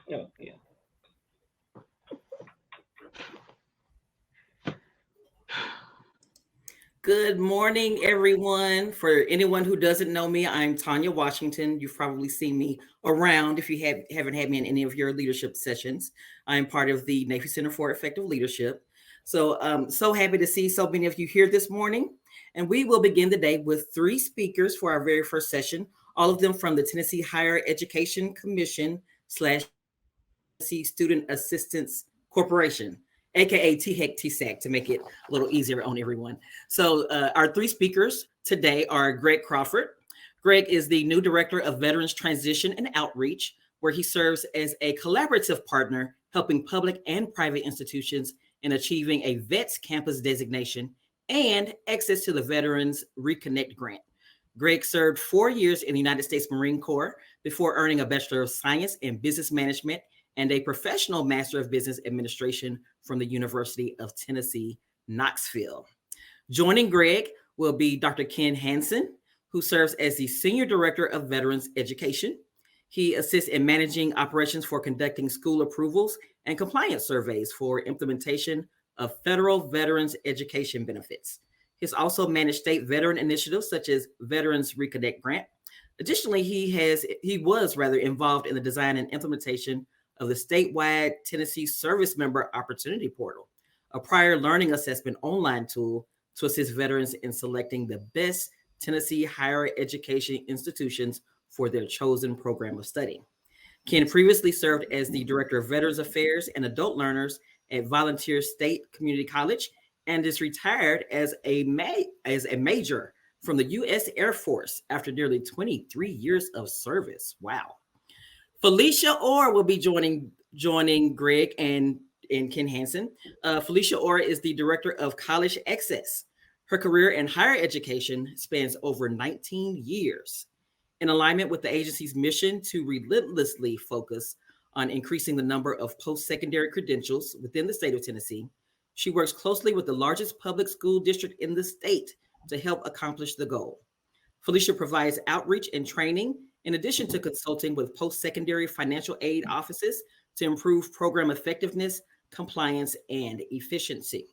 Oh, yeah. Good morning, everyone. For anyone who doesn't know me, I'm Tanya Washington. You've probably seen me around if you haven't had me in any of your leadership sessions. I'm part of the NAFI Center for Effective Leadership. So so happy to see so many of you here this morning. And we will begin the day with three speakers for our very first session, all of them from the Tennessee Higher Education Commission slash Tennessee Student Assistance Corporation, aka THEC, to make it a little easier on everyone. So, our three speakers today are Greg Crawford. Greg is the new Director of Veterans Transition and Outreach, where he serves as a collaborative partner helping public and private institutions in achieving a VETS campus designation and access to the Veterans Reconnect grant. Greg served 4 years in the United States Marine Corps before earning a Bachelor of Science in Business Management and a professional Master of Business Administration from the University of Tennessee, Knoxville. Joining Greg will be Dr. Ken Hanson, who serves as the Senior Director of Veterans Education. He assists in managing operations for conducting school approvals and compliance surveys for implementation of federal veterans education benefits. He's also managed state veteran initiatives such as Veterans Reconnect Grant. Additionally, he was involved in the design and implementation of the statewide Tennessee Service Member Opportunity Portal, a prior learning assessment online tool to assist veterans in selecting the best Tennessee higher education institutions for their chosen program of study. Ken previously served as the Director of Veterans Affairs and Adult Learners at Volunteer State Community College and is retired as a major from the U.S. Air Force after nearly 23 years of service. Wow. Felicia Orr will be joining Greg and Ken Hanson. Felicia Orr is the Director of College Access. Her career in higher education spans over 19 years. In alignment with the agency's mission to relentlessly focus on increasing the number of post-secondary credentials within the state of Tennessee, she works closely with the largest public school district in the state to help accomplish the goal. Felicia provides outreach and training in addition to consulting with post-secondary financial aid offices to improve program effectiveness, compliance, and efficiency.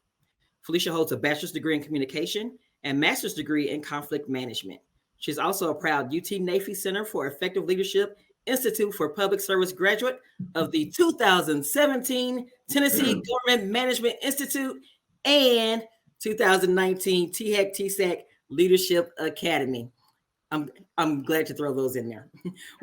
Felicia holds a bachelor's degree in communication and master's degree in conflict management. She's also a proud UT NAFI Center for Effective Leadership Institute for Public Service graduate of the 2017 Tennessee Government Management Institute and 2019 THEC Leadership Academy. I'm glad to throw those in there.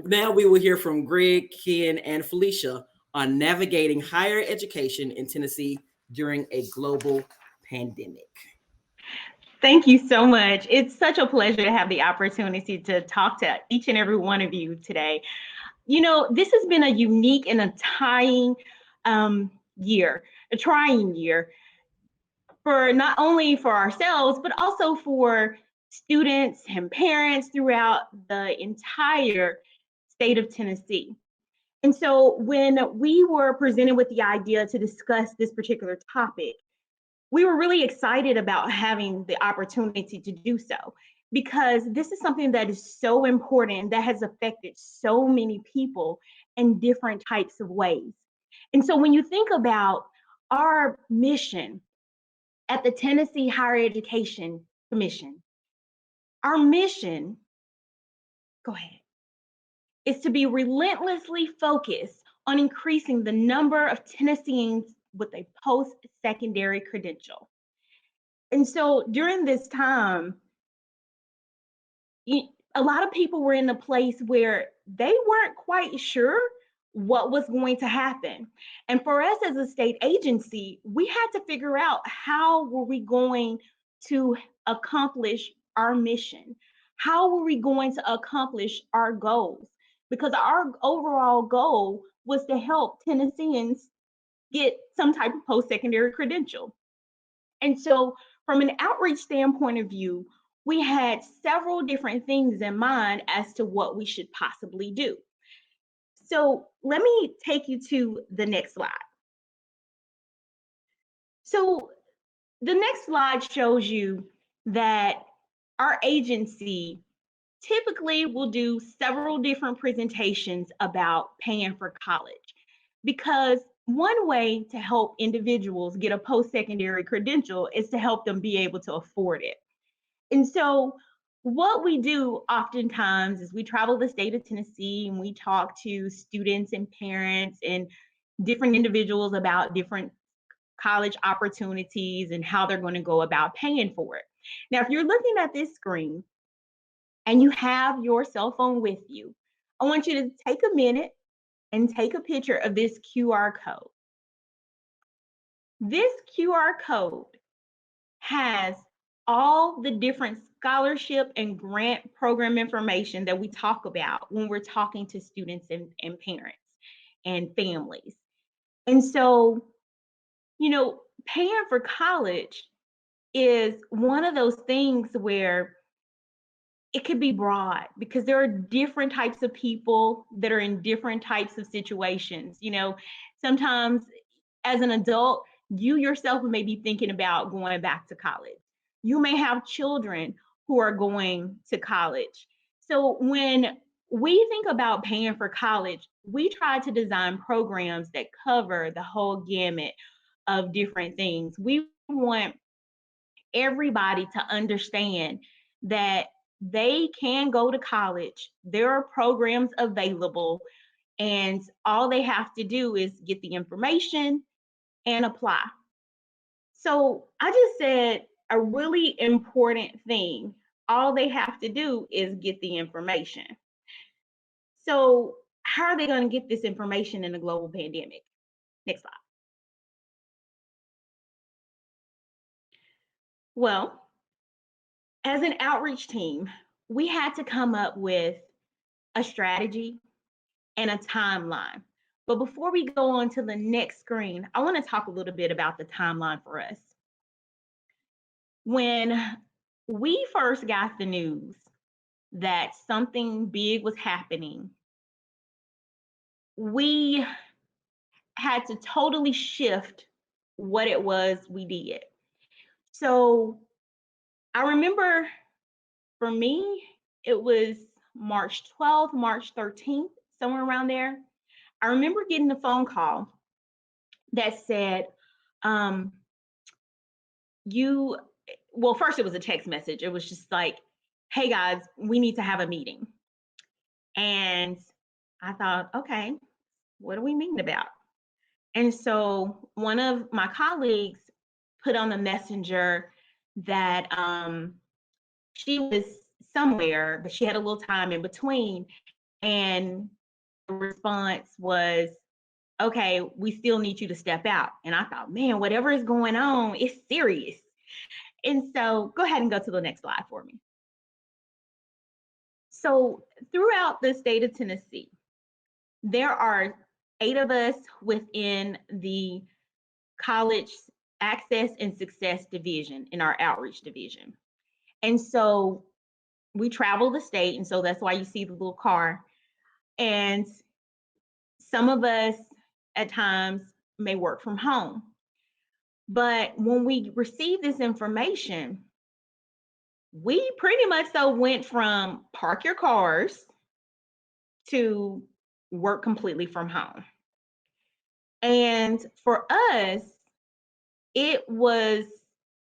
Now we will hear from Greg, Ken, and Felicia on navigating higher education in Tennessee during a global pandemic. Thank you so much. It's such a pleasure to have the opportunity to talk to each and every one of you today. You know, this has been a unique and a trying year for not only for ourselves, but also for students and parents throughout the entire state of Tennessee. And so when we were presented with the idea to discuss this particular topic, we were really excited about having the opportunity to do so, because this is something that is so important, that has affected so many people in different types of ways. And so when you think about our mission at the Tennessee Higher Education Commission, our mission, go ahead, is to be relentlessly focused on increasing the number of Tennesseans with a post-secondary credential. And so during this time, a lot of people were in a place where they weren't quite sure what was going to happen. And for us as a state agency, we had to figure out how were we going to accomplish our mission? How were we going to accomplish our goals? Because our overall goal was to help Tennesseans get some type of post-secondary credential. And so from an outreach standpoint of view, we had several different things in mind as to what we should possibly do. So let me take you to the next slide. So the next slide shows you that our agency typically will do several different presentations about paying for college. because one way to help individuals get a post-secondary credential is to help them be able to afford it. And so what we do oftentimes is we travel the state of Tennessee and we talk to students and parents and different individuals about different college opportunities and how they're going to go about paying for it. Now, if you're looking at this screen and you have your cell phone with you, I want you to take a minute and take a picture of this QR code. This QR code has all the different scholarship and grant program information that we talk about when we're talking to students and parents and families. And so, paying for college is one of those things where it could be broad because there are different types of people that are in different types of situations. Sometimes as an adult, you yourself may be thinking about going back to college. You may have children who are going to college. So when we think about paying for college, we try to design programs that cover the whole gamut of different things. We want everybody to understand that they can go to college. There are programs available, and all they have to do is get the information and apply. So I just said a really important thing. All they have to do is get the information. So how are they going to get this information in a global pandemic? Next slide. Well, as an outreach team, we had to come up with a strategy and a timeline. But before we go on to the next screen, I want to talk a little bit about the timeline for us. When we first got the news that something big was happening, we had to totally shift what it was we did. So I remember for me, it was March 12th, March 13th, somewhere around there. I remember getting a phone call that said, well, first it was a text message. It was just like, hey guys, we need to have a meeting. And I thought, okay, what are we meeting about? And so one of my colleagues put on the messenger that she was somewhere, but she had a little time in between. And the response was, okay, we still need you to step out. And I thought, man, whatever is going on, it's serious. And so go ahead and go to the next slide for me. So throughout the state of Tennessee, there are 8 of us within the College Access and Success Division in our outreach division. And so we travel the state, and so that's why you see the little car. And some of us at times may work from home. But when we receive this information, we pretty much so went from park your cars to work completely from home. And for us, it was,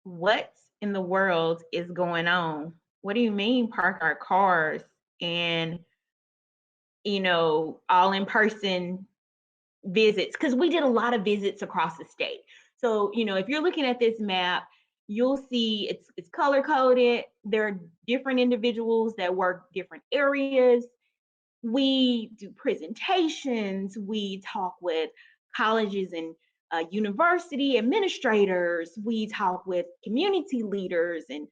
what in the world is going on? What do you mean park our cars and, all in person visits? Because we did a lot of visits across the state. So, if you're looking at this map, you'll see it's color coded. There are different individuals that work different areas. We do presentations. We talk with colleges and university administrators. We talk with community leaders and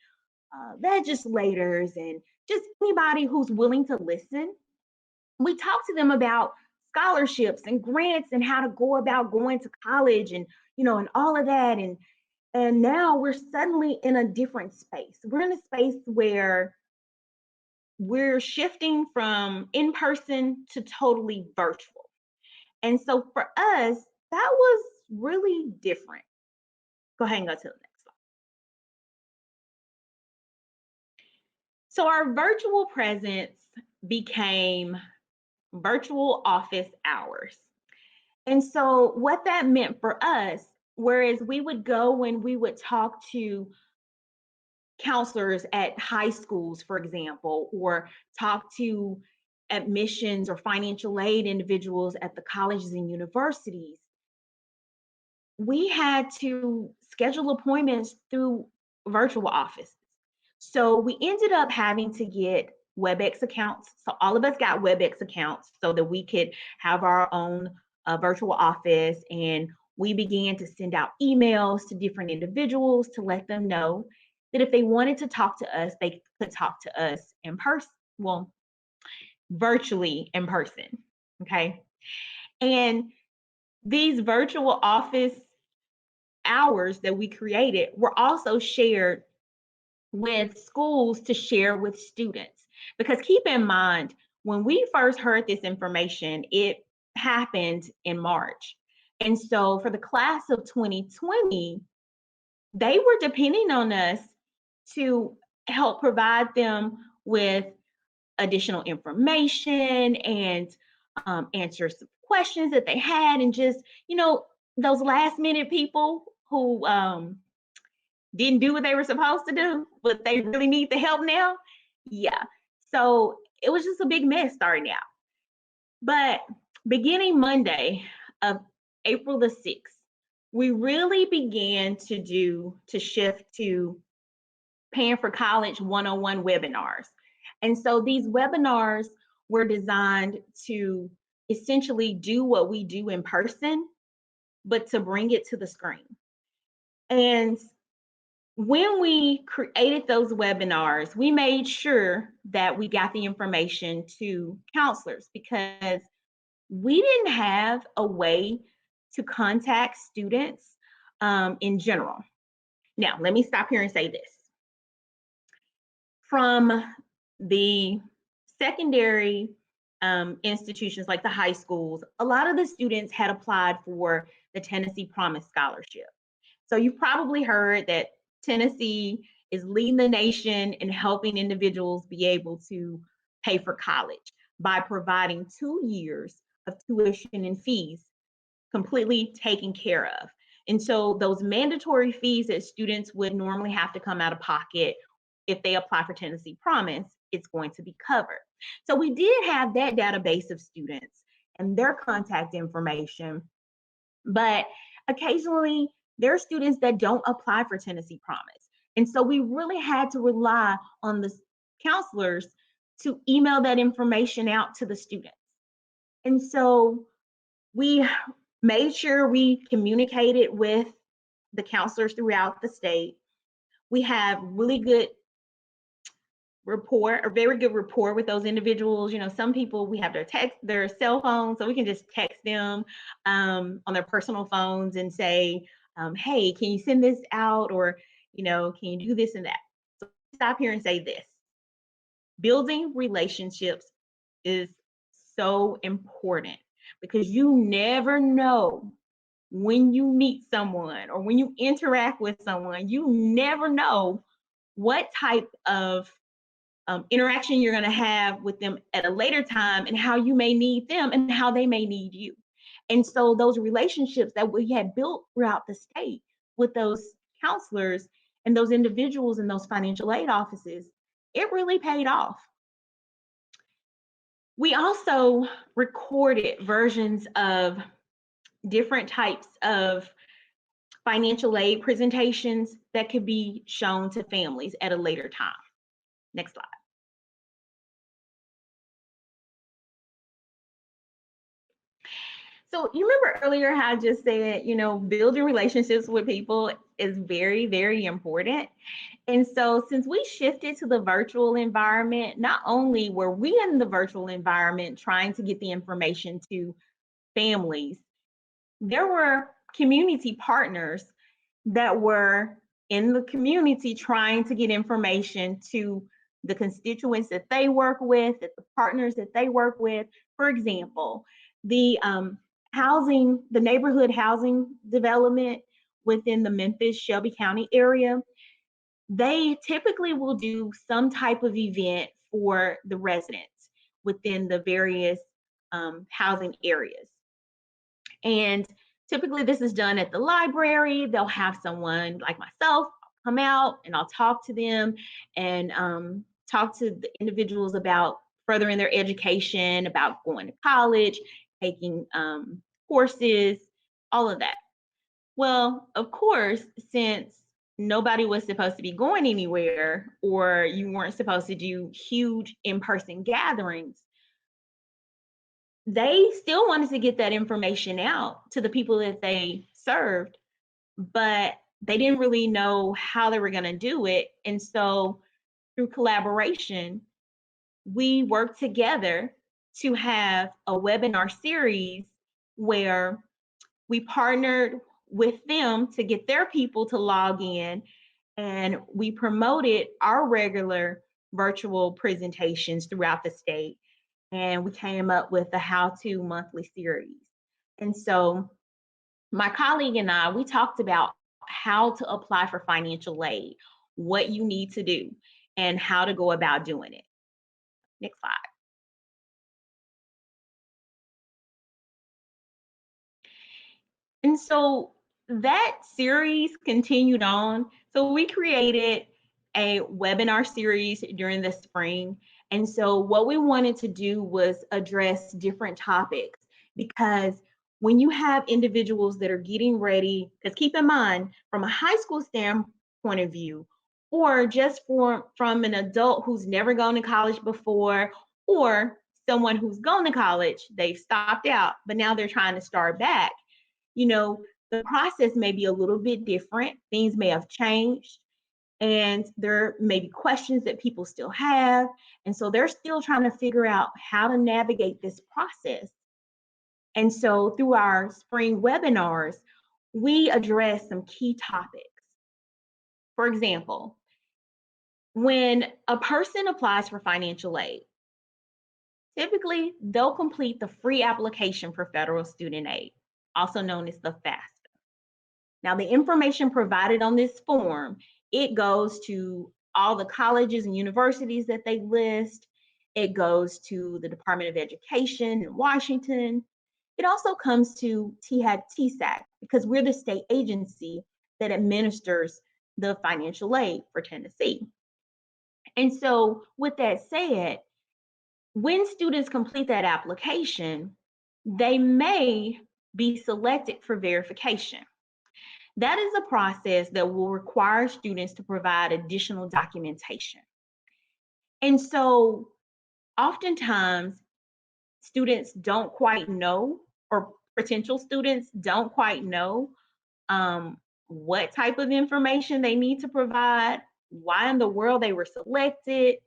legislators and just anybody who's willing to listen. We talk to them about scholarships and grants and how to go about going to college and and all of that. And now we're suddenly in a different space. We're in a space where we're shifting from in person to totally virtual. And so for us, that was really different. Go ahead and go to the next slide. So our virtual presence became virtual office hours. And so what that meant for us, whereas we would go and we would talk to counselors at high schools, for example, or talk to admissions or financial aid individuals at the colleges and universities, we had to schedule appointments through virtual offices. So we ended up having to get WebEx accounts. So all of us got WebEx accounts so that we could have our own virtual office. And we began to send out emails to different individuals to let them know that if they wanted to talk to us, they could talk to us in person, well, virtually in person. Okay. And these virtual office hours that we created were also shared with schools to share with students. Because keep in mind, when we first heard this information, it happened in March. And so for the class of 2020, they were depending on us to help provide them with additional information and answer some questions that they had, and just, those last minute people who didn't do what they were supposed to do, but they really need the help now. Yeah. So it was just a big mess starting out. But beginning Monday of April the 6th, we really began to shift to Paying for College 101 webinars. And so these webinars were designed to essentially do what we do in person, but to bring it to the screen. And when we created those webinars, we made sure that we got the information to counselors, because we didn't have a way to contact students in general. Now, let me stop here and say this. From the secondary institutions like the high schools, a lot of the students had applied for the Tennessee Promise Scholarship. So you've probably heard that Tennessee is leading the nation in helping individuals be able to pay for college by providing 2 years of tuition and fees completely taken care of. And so those mandatory fees that students would normally have to come out of pocket if they apply for Tennessee Promise, it's going to be covered. So we did have that database of students and their contact information, but occasionally there are students that don't apply for Tennessee Promise. And so we really had to rely on the counselors to email that information out to the students. And so we made sure we communicated with the counselors throughout the state. We have really good rapport, or very good rapport with those individuals. Some people, we have their cell phones, so we can just text them on their personal phones and say, hey, can you send this out? Or, can you do this and that? So stop here and say this. Building relationships is so important, because you never know when you meet someone or when you interact with someone, you never know what type of interaction you're going to have with them at a later time, and how you may need them and how they may need you. And so those relationships that we had built throughout the state with those counselors and those individuals in those financial aid offices, it really paid off. We also recorded versions of different types of financial aid presentations that could be shown to families at a later time. Next slide. So you remember earlier how I just said, building relationships with people is very, very important. And so since we shifted to the virtual environment, not only were we in the virtual environment trying to get the information to families, there were community partners that were in the community trying to get information to the constituents that they work with, the partners that they work with. For example, the neighborhood housing development within the Memphis Shelby County area, they typically will do some type of event for the residents within the various housing areas. And typically this is done at the library. They'll have someone like myself come out and I'll talk to them and talk to the individuals about furthering their education, about going to college, taking courses, all of that. Well, of course, since nobody was supposed to be going anywhere or you weren't supposed to do huge in-person gatherings, they still wanted to get that information out to the people that they served, but they didn't really know how they were going to do it. And so through collaboration, we worked together to have a webinar series where we partnered with them to get their people to log in, and we promoted our regular virtual presentations throughout the state. And we came up with the how-to monthly series. And so my colleague and I, we talked about how to apply for financial aid, what you need to do, and how to go about doing it. Next slide. And so that series continued on. So we created a webinar series during the spring. And so what we wanted to do was address different topics, because when you have individuals that are getting ready, because keep in mind, from a high school standpoint of view, or just from an adult who's never gone to college before, or someone who's gone to college, they've stopped out, but now they're trying to start back, you know, the process may be a little bit different. Things may have changed, and there may be questions that people still have. And so they're still trying to figure out how to navigate this process. And so through our spring webinars, we address some key topics. For example, when a person applies for financial aid, typically they'll complete the free application for federal student aid, also known as the FAFSA. Now, the information provided on this form, it goes to all the colleges and universities that they list. It goes to the Department of Education in Washington. It also comes to TSAC, because we're the state agency that administers the financial aid for Tennessee. And so with that said, when students complete that application, they may be selected for verification. That is a process that will require students to provide additional documentation. And so oftentimes students don't quite know, or potential students don't quite know what type of information they need to provide, why in the world they were selected,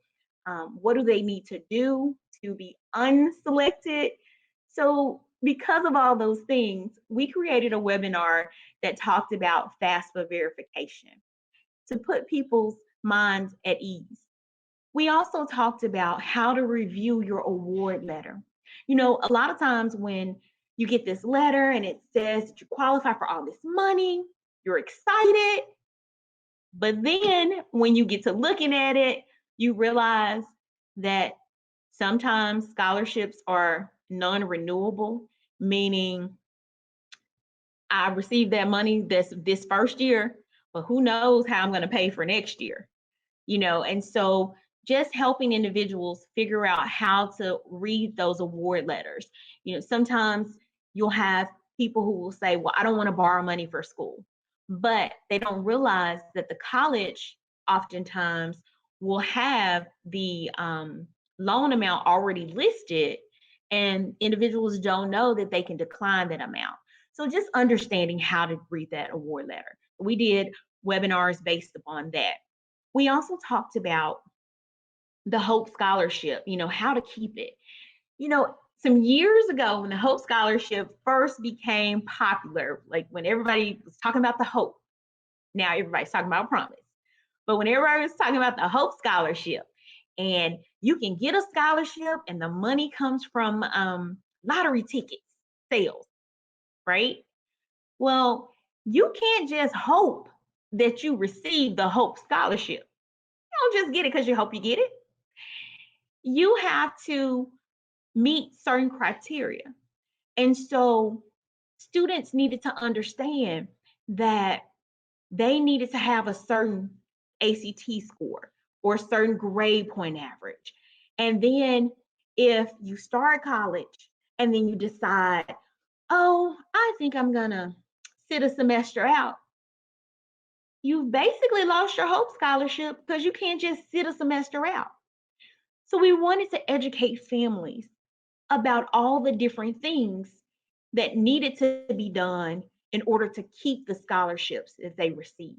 what do they need to do to be unselected. So because of all those things, we created a webinar that talked about FAFSA verification to put people's minds at ease. We also talked about how to review your award letter. You know, a lot of times when you get this letter and it says that you qualify for all this money, you're excited. But then when you get to looking at it, you realize that sometimes scholarships are non-renewable, meaning I received that money this first year, but who knows how I'm going to pay for next year, you know? And so just helping individuals figure out how to read those award letters. You know, sometimes you'll have people who will say, well, I don't want to borrow money for school, but they don't realize that the college oftentimes will have the loan amount already listed, and individuals don't know that they can decline that amount. So just understanding how to read that award letter. We did webinars based upon that. We also talked about the Hope Scholarship, you know, how to keep it. You know, some years ago when the Hope Scholarship first became popular, like when everybody was talking about the Hope, now everybody's talking about Promise. But when everybody was talking about the Hope Scholarship, and you can get a scholarship and the money comes from lottery tickets, sales, right? Well, you can't just hope that you receive the Hope Scholarship. You don't just get it because you hope you get it. You have to meet certain criteria. And so students needed to understand that they needed to have a certain ACT score or a certain grade point average. And then if you start college and then you decide, oh, I think I'm gonna sit a semester out, you've basically lost your Hope Scholarship because you can't just sit a semester out. So we wanted to educate families about all the different things that needed to be done in order to keep the scholarships that they receive.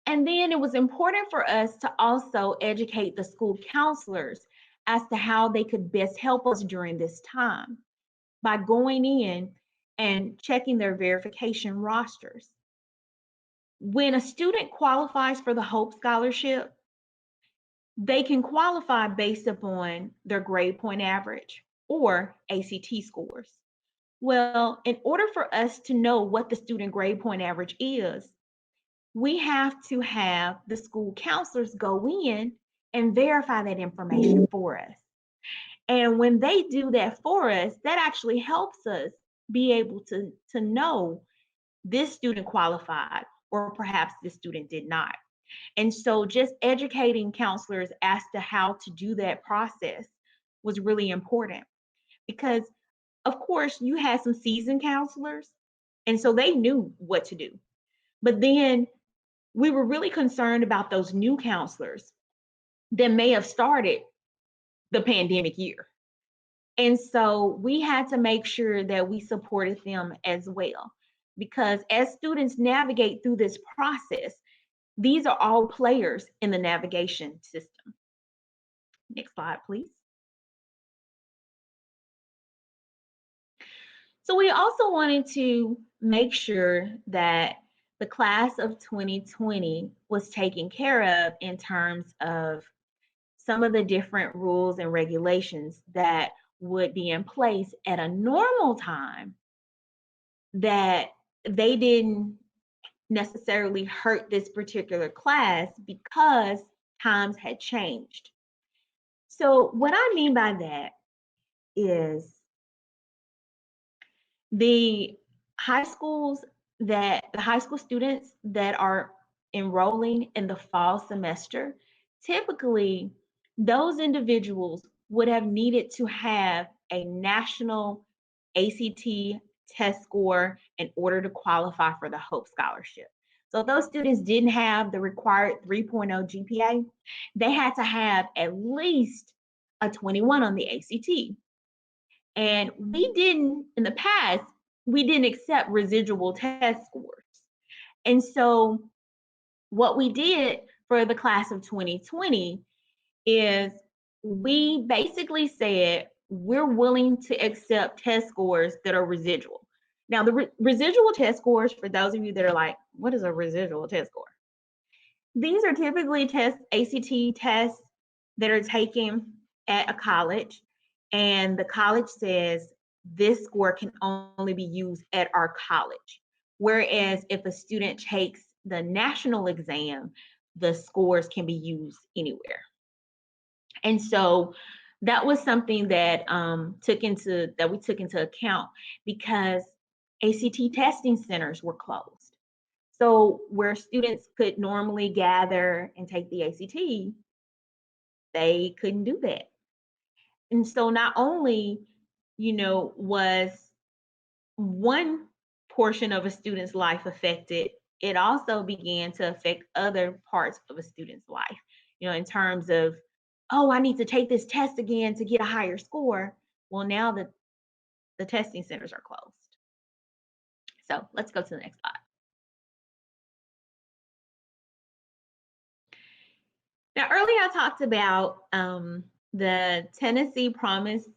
And then it was important for us to also educate the school counselors as to how they could best help us during this time by going in and checking their verification rosters. When a student qualifies for the Hope Scholarship, they can qualify based upon their grade point average or ACT scores. Well, in order for us to know what the student grade point average is, we have to have the school counselors go in and verify that information for us. And when they do that for us, that actually helps us be able to know this student qualified or perhaps this student did not. And so just educating counselors as to how to do that process was really important because, of course, you had some seasoned counselors, and so they knew what to do. But then we were really concerned about those new counselors that may have started the pandemic year. And so we had to make sure that we supported them as well. Because as students navigate through this process, these are all players in the navigation system. Next slide, please. So we also wanted to make sure that the class of 2020 was taken care of in terms of some of the different rules and regulations that would be in place at a normal time that they didn't necessarily hurt this particular class because times had changed. So what I mean by that is the the high school students that are enrolling in the fall semester, typically those individuals would have needed to have a national ACT test score in order to qualify for the Hope Scholarship. So if those students didn't have the required 3.0 GPA, they had to have at least a 21 on the ACT. And in the past, we didn't accept residual test scores. And so what we did for the class of 2020 is we basically said, we're willing to accept test scores that are residual. Now, the residual test scores, for those of you that are like, what is a residual test score? These are typically ACT tests that are taken at a college, and the college says this score can only be used at our college. Whereas if a student takes the national exam, the scores can be used anywhere. And so that was something that we took into account because ACT testing centers were closed. So where students could normally gather and take the ACT, they couldn't do that. And so not only, was one portion of a student's life affected, it also began to affect other parts of a student's life, in terms of, oh, I need to take this test again to get a higher score. Well, now the testing centers are closed. So let's go to the next slide. Now, earlier I talked about the Tennessee Promise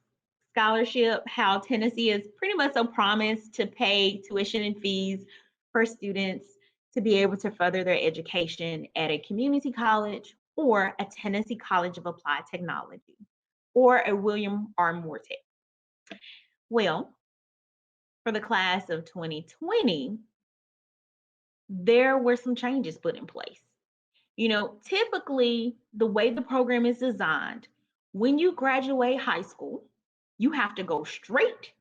Scholarship, how Tennessee is pretty much a promise to pay tuition and fees for students to be able to further their education at a community college or a Tennessee College of Applied Technology or a William R. Moore Tech. Well, for the class of 2020, there were some changes put in place. Typically the way the program is designed, when you graduate high school, you have to go straight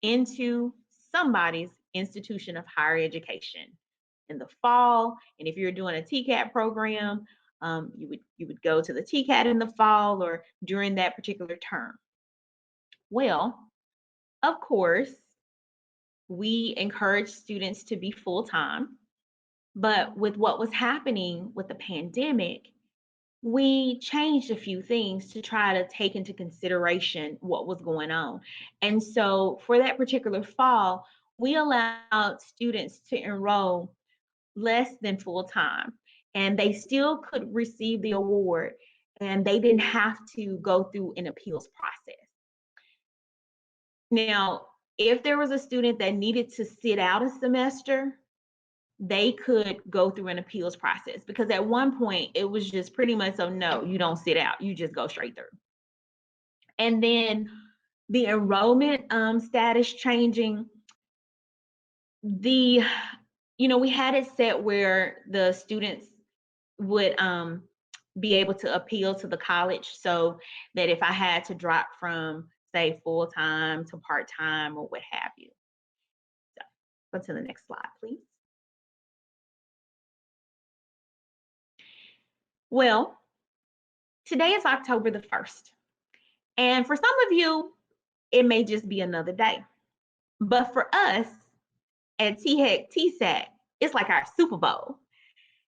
into somebody's institution of higher education in the fall. And if you're doing a TCAT program, you would go to the TCAT in the fall or during that particular term. Well, of course, we encourage students to be full-time, but with what was happening with the pandemic, we changed a few things to try to take into consideration what was going on. And so for that particular fall, we allowed students to enroll less than full-time, and they still could receive the award, and they didn't have to go through an appeals process. Now, if there was a student that needed to sit out a semester, they could go through an appeals process, because at one point it was just pretty much, so no, you don't sit out, you just go straight through. And then the enrollment status changing, we had it set where the students would be able to appeal to the college, so that if I had to drop from, say, full-time to part-time or what have you. So go to the next slide, please. Well, today is October the 1st. And for some of you, it may just be another day. But for us at TSAC, it's like our Super Bowl.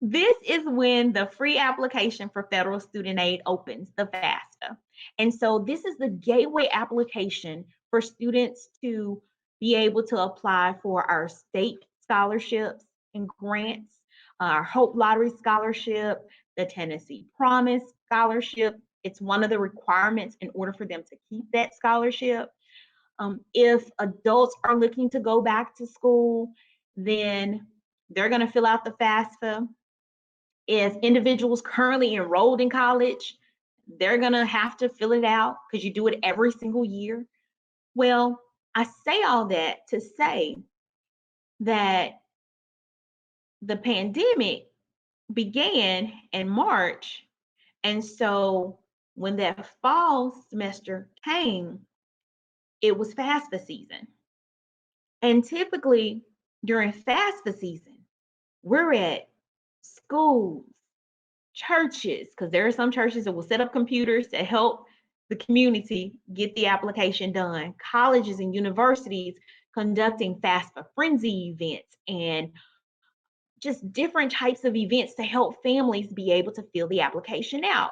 This is when the free application for federal student aid opens, the FAFSA. And so this is the gateway application for students to be able to apply for our state scholarships and grants, our Hope Lottery Scholarship, the Tennessee Promise Scholarship. It's one of the requirements in order for them to keep that scholarship. If adults are looking to go back to school, then they're going to fill out the FAFSA. If individuals currently enrolled in college, they're going to have to fill it out, because you do it every single year. Well, I say all that to say that the pandemic began in March. And so when that fall semester came, it was FAFSA season. And typically during FAFSA season, we're at schools, churches, because there are some churches that will set up computers to help the community get the application done, colleges and universities conducting FAFSA frenzy events, and just different types of events to help families be able to fill the application out.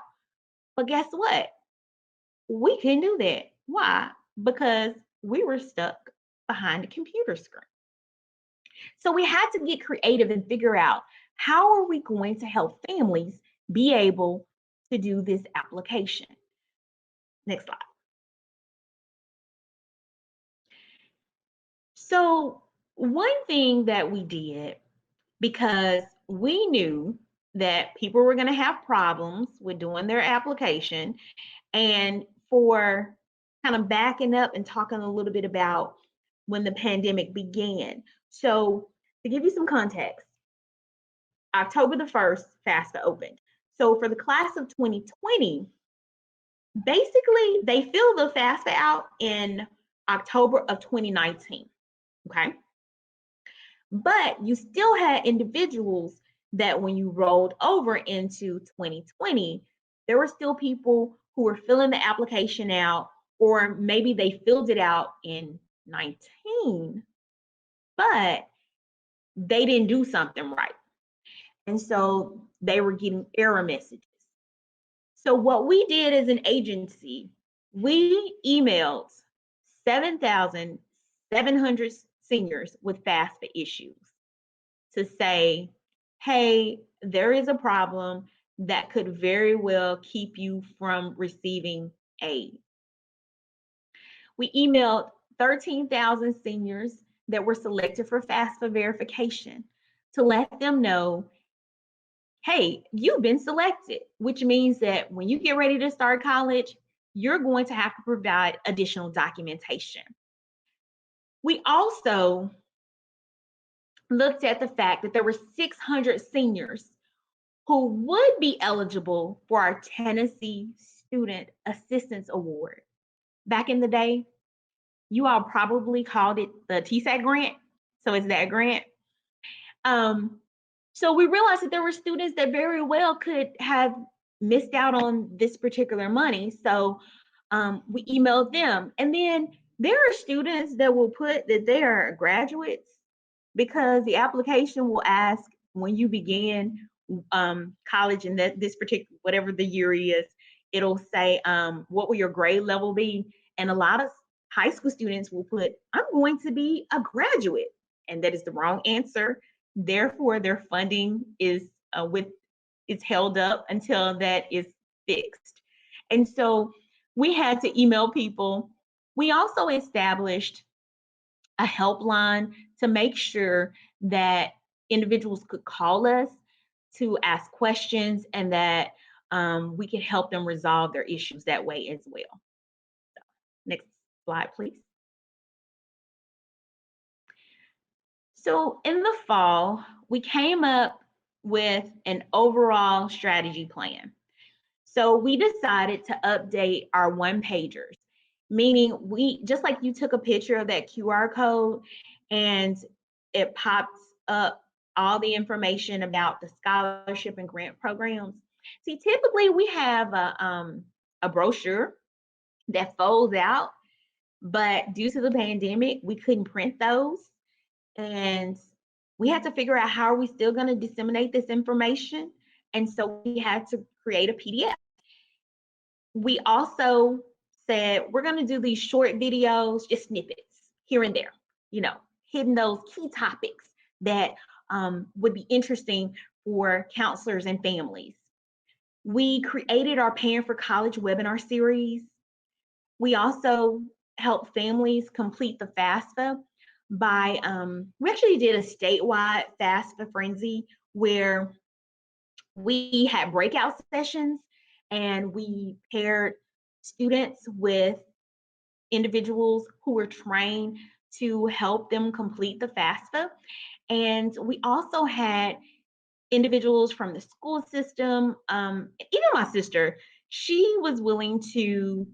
But guess what? We couldn't do that. Why? Because we were stuck behind a computer screen. So we had to get creative and figure out, how are we going to help families be able to do this application? Next slide. So one thing that we did, because we knew that people were going to have problems with doing their application, and for kind of backing up and talking a little bit about when the pandemic began. So to give you some context, October the 1st, FAFSA opened. So for the class of 2020, basically they filled the FAFSA out in October of 2019, okay? But you still had individuals that when you rolled over into 2020, there were still people who were filling the application out, or maybe they filled it out in 19, but they didn't do something right. And so they were getting error messages. So what we did as an agency, we emailed 7,700 seniors with FAFSA issues to say, hey, there is a problem that could very well keep you from receiving aid. We emailed 13,000 seniors that were selected for FAFSA verification to let them know, hey, you've been selected, which means that when you get ready to start college, you're going to have to provide additional documentation. We also looked at the fact that there were 600 seniors who would be eligible for our Tennessee Student Assistance Award. Back in the day, You all probably called it the TSAT grant. So it's that grant. So we realized that there were students that very well could have missed out on this particular money. So we emailed them. And then there are students that will put that they are graduates because the application will ask when you began college and that this particular, whatever the year is, it'll say, what will your grade level be? And a lot of high school students will put, I'm going to be a graduate. And that is the wrong answer. Therefore, their funding is it's held up until that is fixed. And so we had to email people. We also established a helpline to make sure that individuals could call us to ask questions and that we could help them resolve their issues that way as well. So, next slide, please. So in the fall, we came up with an overall strategy plan. So we decided to update our one pagers, meaning we, just like you took a picture of that QR code and it pops up all the information about the scholarship and grant programs. See, typically we have a brochure that folds out, but due to the pandemic, we couldn't print those. And we had to figure out how are we still going to disseminate this information. And so we had to create a PDF. We also said we're going to do these short videos, just snippets here and there, hitting those key topics that would be interesting for counselors and families. We created our Paying for College webinar series. We also helped families complete the FAFSA by, we actually did a statewide FAFSA frenzy where we had breakout sessions and we paired students with individuals who were trained to help them complete the FAFSA. And we also had individuals from the school system, even my sister, she was willing to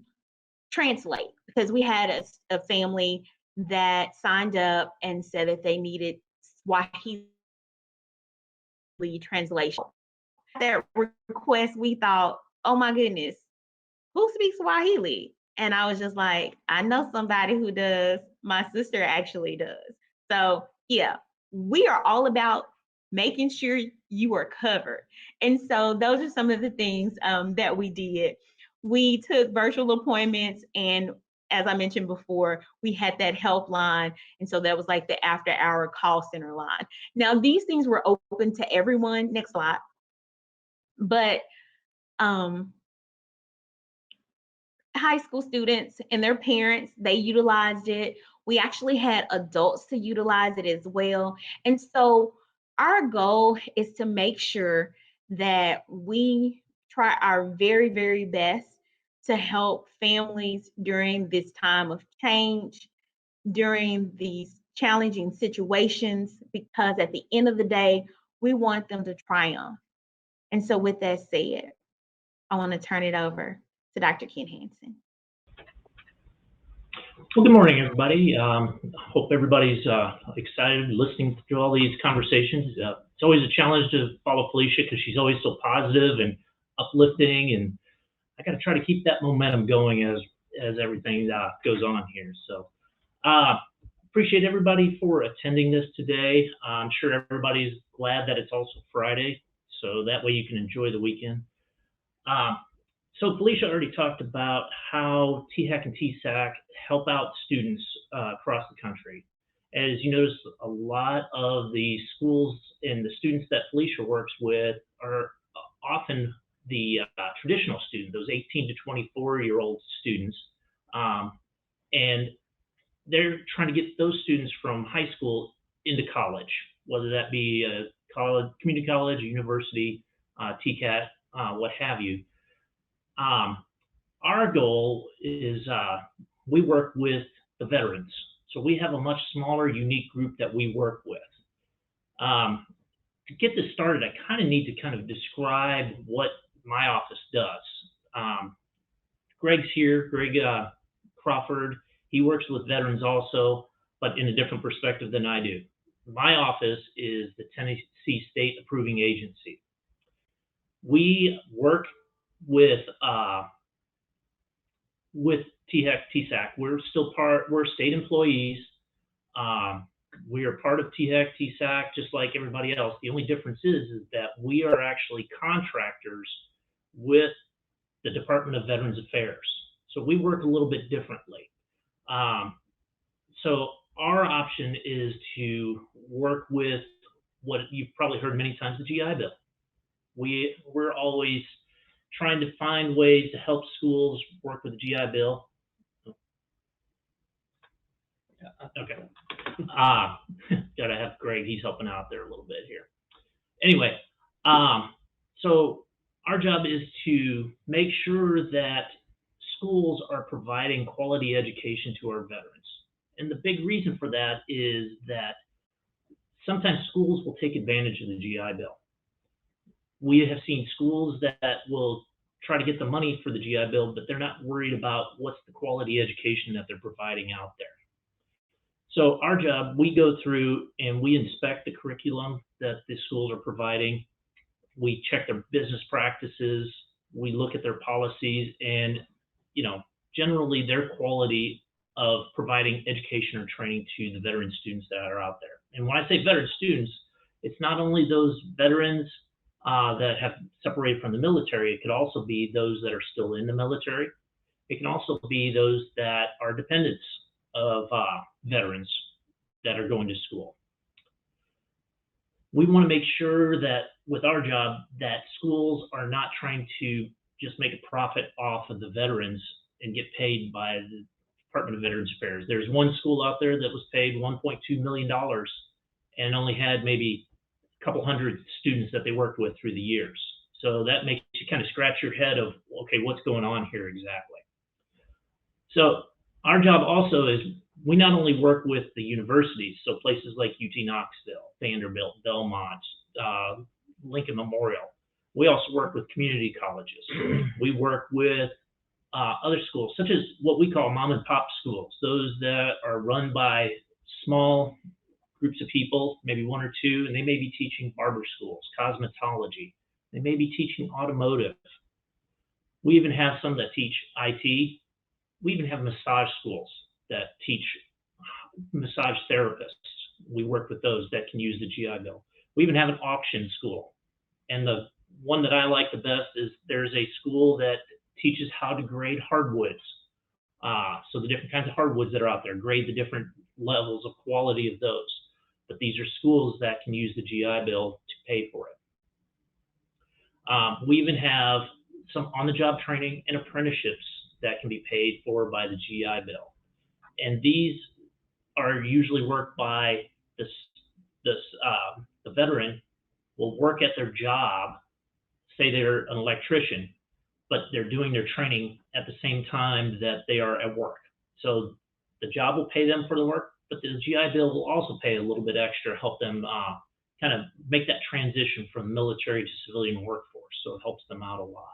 translate because we had a family that signed up and said that they needed Swahili translation. That request, we thought, oh my goodness, who speaks Swahili? And I was just like, I know somebody who does. My sister actually does. So yeah, we are all about making sure you are covered. And so those are some of the things that we did. We took virtual appointments, and as I mentioned before, we had that helpline. And so that was like the after-hour call center line. Now, these things were open to everyone. Next slide. But high school students and their parents, they utilized it. We actually had adults to utilize it as well. And so our goal is to make sure that we try our very, very best to help families during this time of change, during these challenging situations, because at the end of the day, we want them to triumph. And so with that said, I want to turn it over to Dr. Ken Hanson. Well, good morning, everybody. Hope everybody's excited listening to all these conversations. It's always a challenge to follow Felicia because she's always so positive and uplifting, and I got to try to keep that momentum going as everything goes on here. So appreciate everybody for attending this today. I'm sure everybody's glad that it's also Friday, so that way you can enjoy the weekend. So Felicia already talked about how THAC and TSAC help out students across the country. As you notice, a lot of the schools and the students that Felicia works with are often the traditional student, those 18 to 24-year-old students. And they're trying to get those students from high school into college, whether that be a college, community college, university, TCAT, what have you. Our goal is we work with the veterans. So we have a much smaller, unique group that we work with. To get this started, I kind of need to kind of describe what my office does. Greg's here, Greg Crawford. He works with veterans also, but in a different perspective than I do. My office is the Tennessee State Approving Agency. We work with TSAC. We're state employees. We are part of TSAC just like everybody else. The only difference is that we are actually contractors with the Department of Veterans Affairs. So we work a little bit differently. So our option is to work with what you've probably heard many times, the GI Bill. We're always trying to find ways to help schools work with the GI Bill. Okay. Gotta have Greg, he's helping out there a little bit here. Anyway, so our job is to make sure that schools are providing quality education to our veterans. And the big reason for that is that sometimes schools will take advantage of the GI Bill. We have seen schools that will try to get the money for the GI Bill, but they're not worried about what's the quality education that they're providing out there. So our job, we go through and we inspect the curriculum that the schools are providing. We check their business practices. We look at their policies and, generally their quality of providing education or training to the veteran students that are out there. And when I say veteran students, it's not only those veterans that have separated from the military. It could also be those that are still in the military. It can also be those that are dependents of veterans that are going to school. We want to make sure that with our job that schools are not trying to just make a profit off of the veterans and get paid by the Department of Veterans Affairs. There's one school out there that was paid $1.2 million and only had maybe a couple hundred students that they worked with through the years. So that makes you kind of scratch your head of, okay, what's going on here exactly? So our job also is we not only work with the universities, so places like UT Knoxville, Vanderbilt, Belmont, Lincoln Memorial. We also work with community colleges. We work with other schools, such as what we call mom and pop schools, those that are run by small groups of people, maybe one or two, and they may be teaching barber schools, cosmetology. They may be teaching automotive. We even have some that teach IT. We even have massage schools that teach massage therapists. We work with those that can use the GI Bill. We even have an auction school. And the one that I like the best is there's a school that teaches how to grade hardwoods. So the different kinds of hardwoods that are out there, grade the different levels of quality of those. But these are schools that can use the GI Bill to pay for it. We even have some on-the-job training and apprenticeships that can be paid for by the GI Bill. And these are usually worked by the veteran will work at their job, say they're an electrician, but they're doing their training at the same time that they are at work. So the job will pay them for the work, but the GI Bill will also pay a little bit extra, help them kind of make that transition from military to civilian workforce. So it helps them out a lot.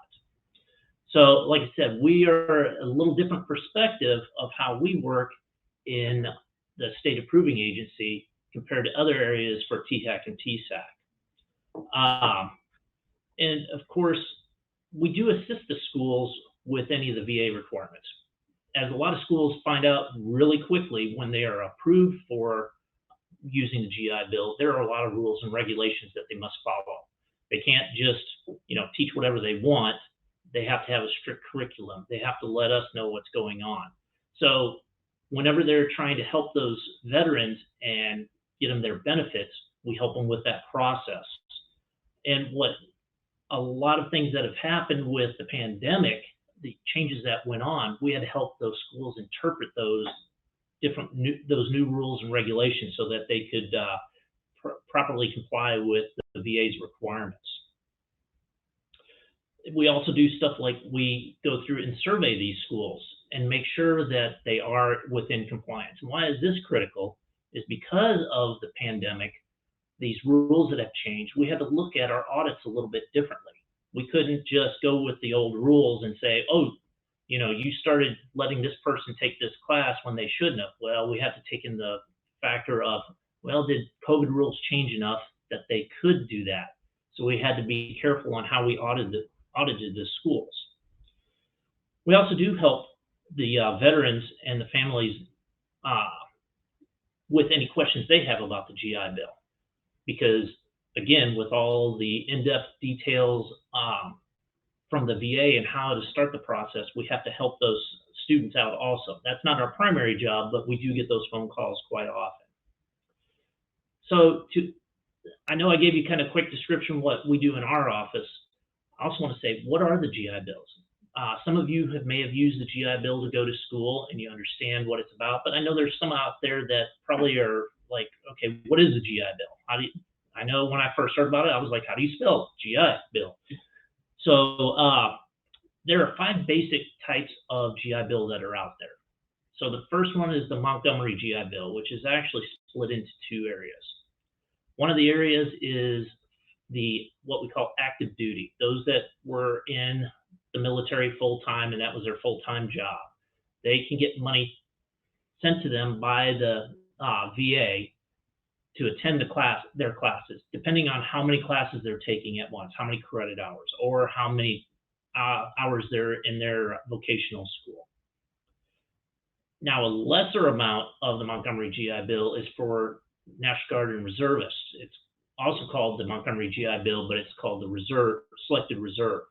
So like I said, we are a little different perspective of how we work in the state approving agency compared to other areas for THAC and TSAC. And of course, we do assist the schools with any of the VA requirements. As a lot of schools find out really quickly when they are approved for using the GI Bill, there are a lot of rules and regulations that they must follow. They can't just, teach whatever they want. They have to have a strict curriculum. They have to let us know what's going on. So whenever they're trying to help those veterans and get them their benefits, we help them with that process. And what a lot of things that have happened with the pandemic, the changes that went on, we had to help those schools interpret those new rules and regulations so that they could properly comply with the VA's requirements. We also do stuff like we go through and survey these schools and make sure that they are within compliance. And why is this critical is because of the pandemic, these rules that have changed, we had to look at our audits a little bit differently. We couldn't just go with the old rules and say, oh, You started letting this person take this class when they shouldn't have. Well, we have to take in the factor of, well, did COVID rules change enough that they could do that? So we had to be careful on how we audited the schools. We also do help the veterans and the families with any questions they have about the GI Bill. Because, again, with all the in-depth details from the VA and how to start the process, we have to help those students out also. That's not our primary job, but we do get those phone calls quite often. So I know I gave you kind of a quick description of what we do in our office. I also want to say, what are the GI Bills? Some of you may have used the GI Bill to go to school and you understand what it's about, but I know there's some out there that probably are like, okay, what is the GI Bill? I know when I first heard about it, I was like, how do you spell GI Bill? So there are 5 basic types of GI Bill that are out there. So the first one is the Montgomery GI Bill, which is actually split into 2 areas. One of the areas is what we call active duty, those that were in the military full-time and that was their full-time job. They can get money sent to them by the VA to attend their classes, depending on how many classes they're taking at once, how many credit hours, or how many hours they're in their vocational school. Now, a lesser amount of the Montgomery GI Bill is for National Guard and Reservists. It's also called the Montgomery GI Bill, but it's called the Selected Reserve.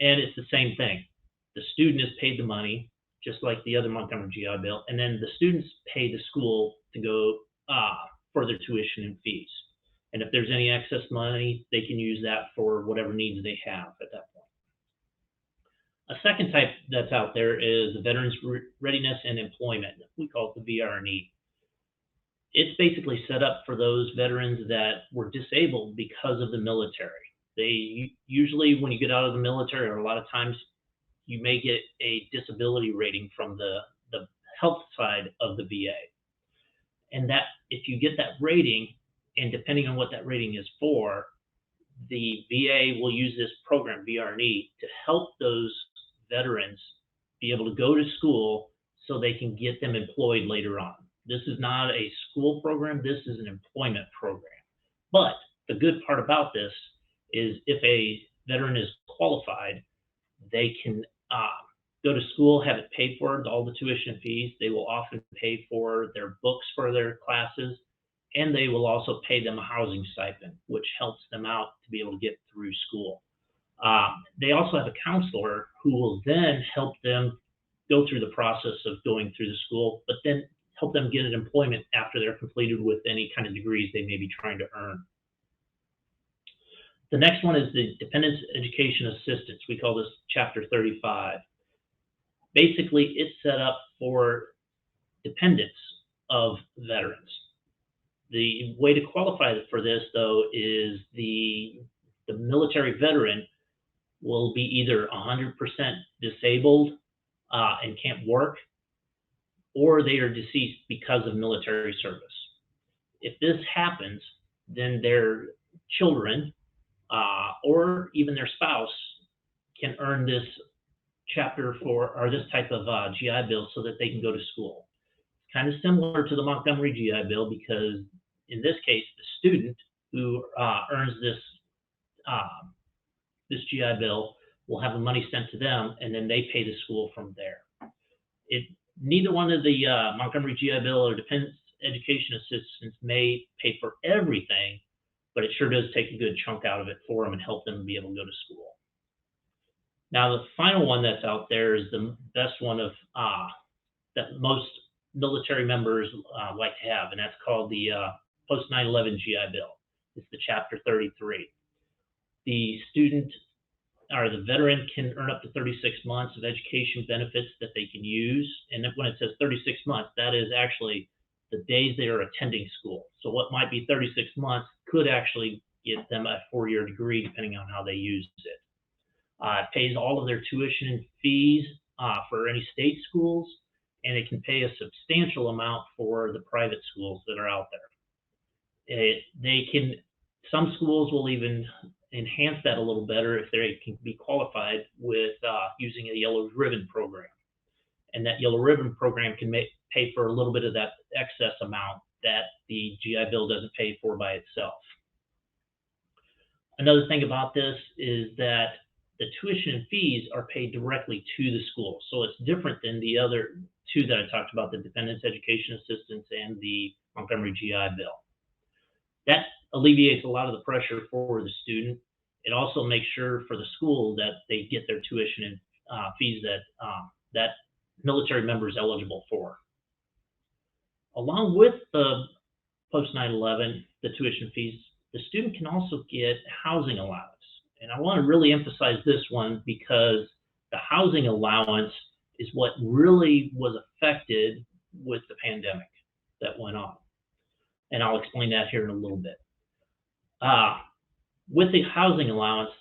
And it's the same thing. The student is paid the money, just like the other Montgomery GI Bill, and then the students pay the school to go for their tuition and fees. And if there's any excess money, they can use that for whatever needs they have at that point. A second type that's out there is the Veterans Readiness and Employment. We call it the VRNE. It's basically set up for those veterans that were disabled because of the military. They usually, when you get out of the military, or a lot of times, you may get a disability rating from the health side of the VA. And that, if you get that rating, and depending on what that rating is for, the VA will use this program, VRNE, to help those veterans be able to go to school so they can get them employed later on. This is not a school program, this is an employment program. But the good part about this is if a veteran is qualified, they can go to school, have it paid for, all the tuition fees. They will often pay for their books for their classes, and they will also pay them a housing stipend, which helps them out to be able to get through school. They also have a counselor who will then help them go through the process of going through the school, but then help them get an employment after they're completed with any kind of degrees they may be trying to earn. The next one is the Dependents Education Assistance. We call this Chapter 35. Basically, it's set up for dependents of veterans. The way to qualify for this, though, is the military veteran will be either 100% disabled and can't work, or they are deceased because of military service. If this happens, then their children or even their spouse can earn this chapter or this type of GI Bill so that they can go to school. It's kind of similar to the Montgomery GI Bill because in this case, the student who earns this GI Bill will have the money sent to them, and then they pay the school from there. Neither one of the Montgomery GI Bill or Dependents Education Assistance may pay for everything, but it sure does take a good chunk out of it for them and help them be able to go to school. Now, the final one that's out there is the best one of that most military members like to have, and that's called the Post 9/11 GI Bill. It's the Chapter 33. The student or the veteran can earn up to 36 months of education benefits that they can use. And when it says 36 months, that is actually the days they are attending school. So what might be 36 months could actually get them a 4-year degree, depending on how they use it. It pays all of their tuition and fees for any state schools, and it can pay a substantial amount for the private schools that are out there. Some schools will even enhance that a little better if they can be qualified with using a yellow ribbon program. And that yellow ribbon program can pay for a little bit of that excess amount that the GI Bill doesn't pay for by itself. Another thing about this is that the tuition and fees are paid directly to the school. So it's different than the other two that I talked about, the Dependents Education Assistance and the Montgomery GI Bill. That alleviates a lot of the pressure for the student. It also makes sure for the school that they get their tuition and fees that military member is eligible for. Along with the post 9/11, the tuition fees, the student can also get housing allowance. And I want to really emphasize this one because the housing allowance is what really was affected with the pandemic that went on. And I'll explain that here in a little bit. With the housing allowance,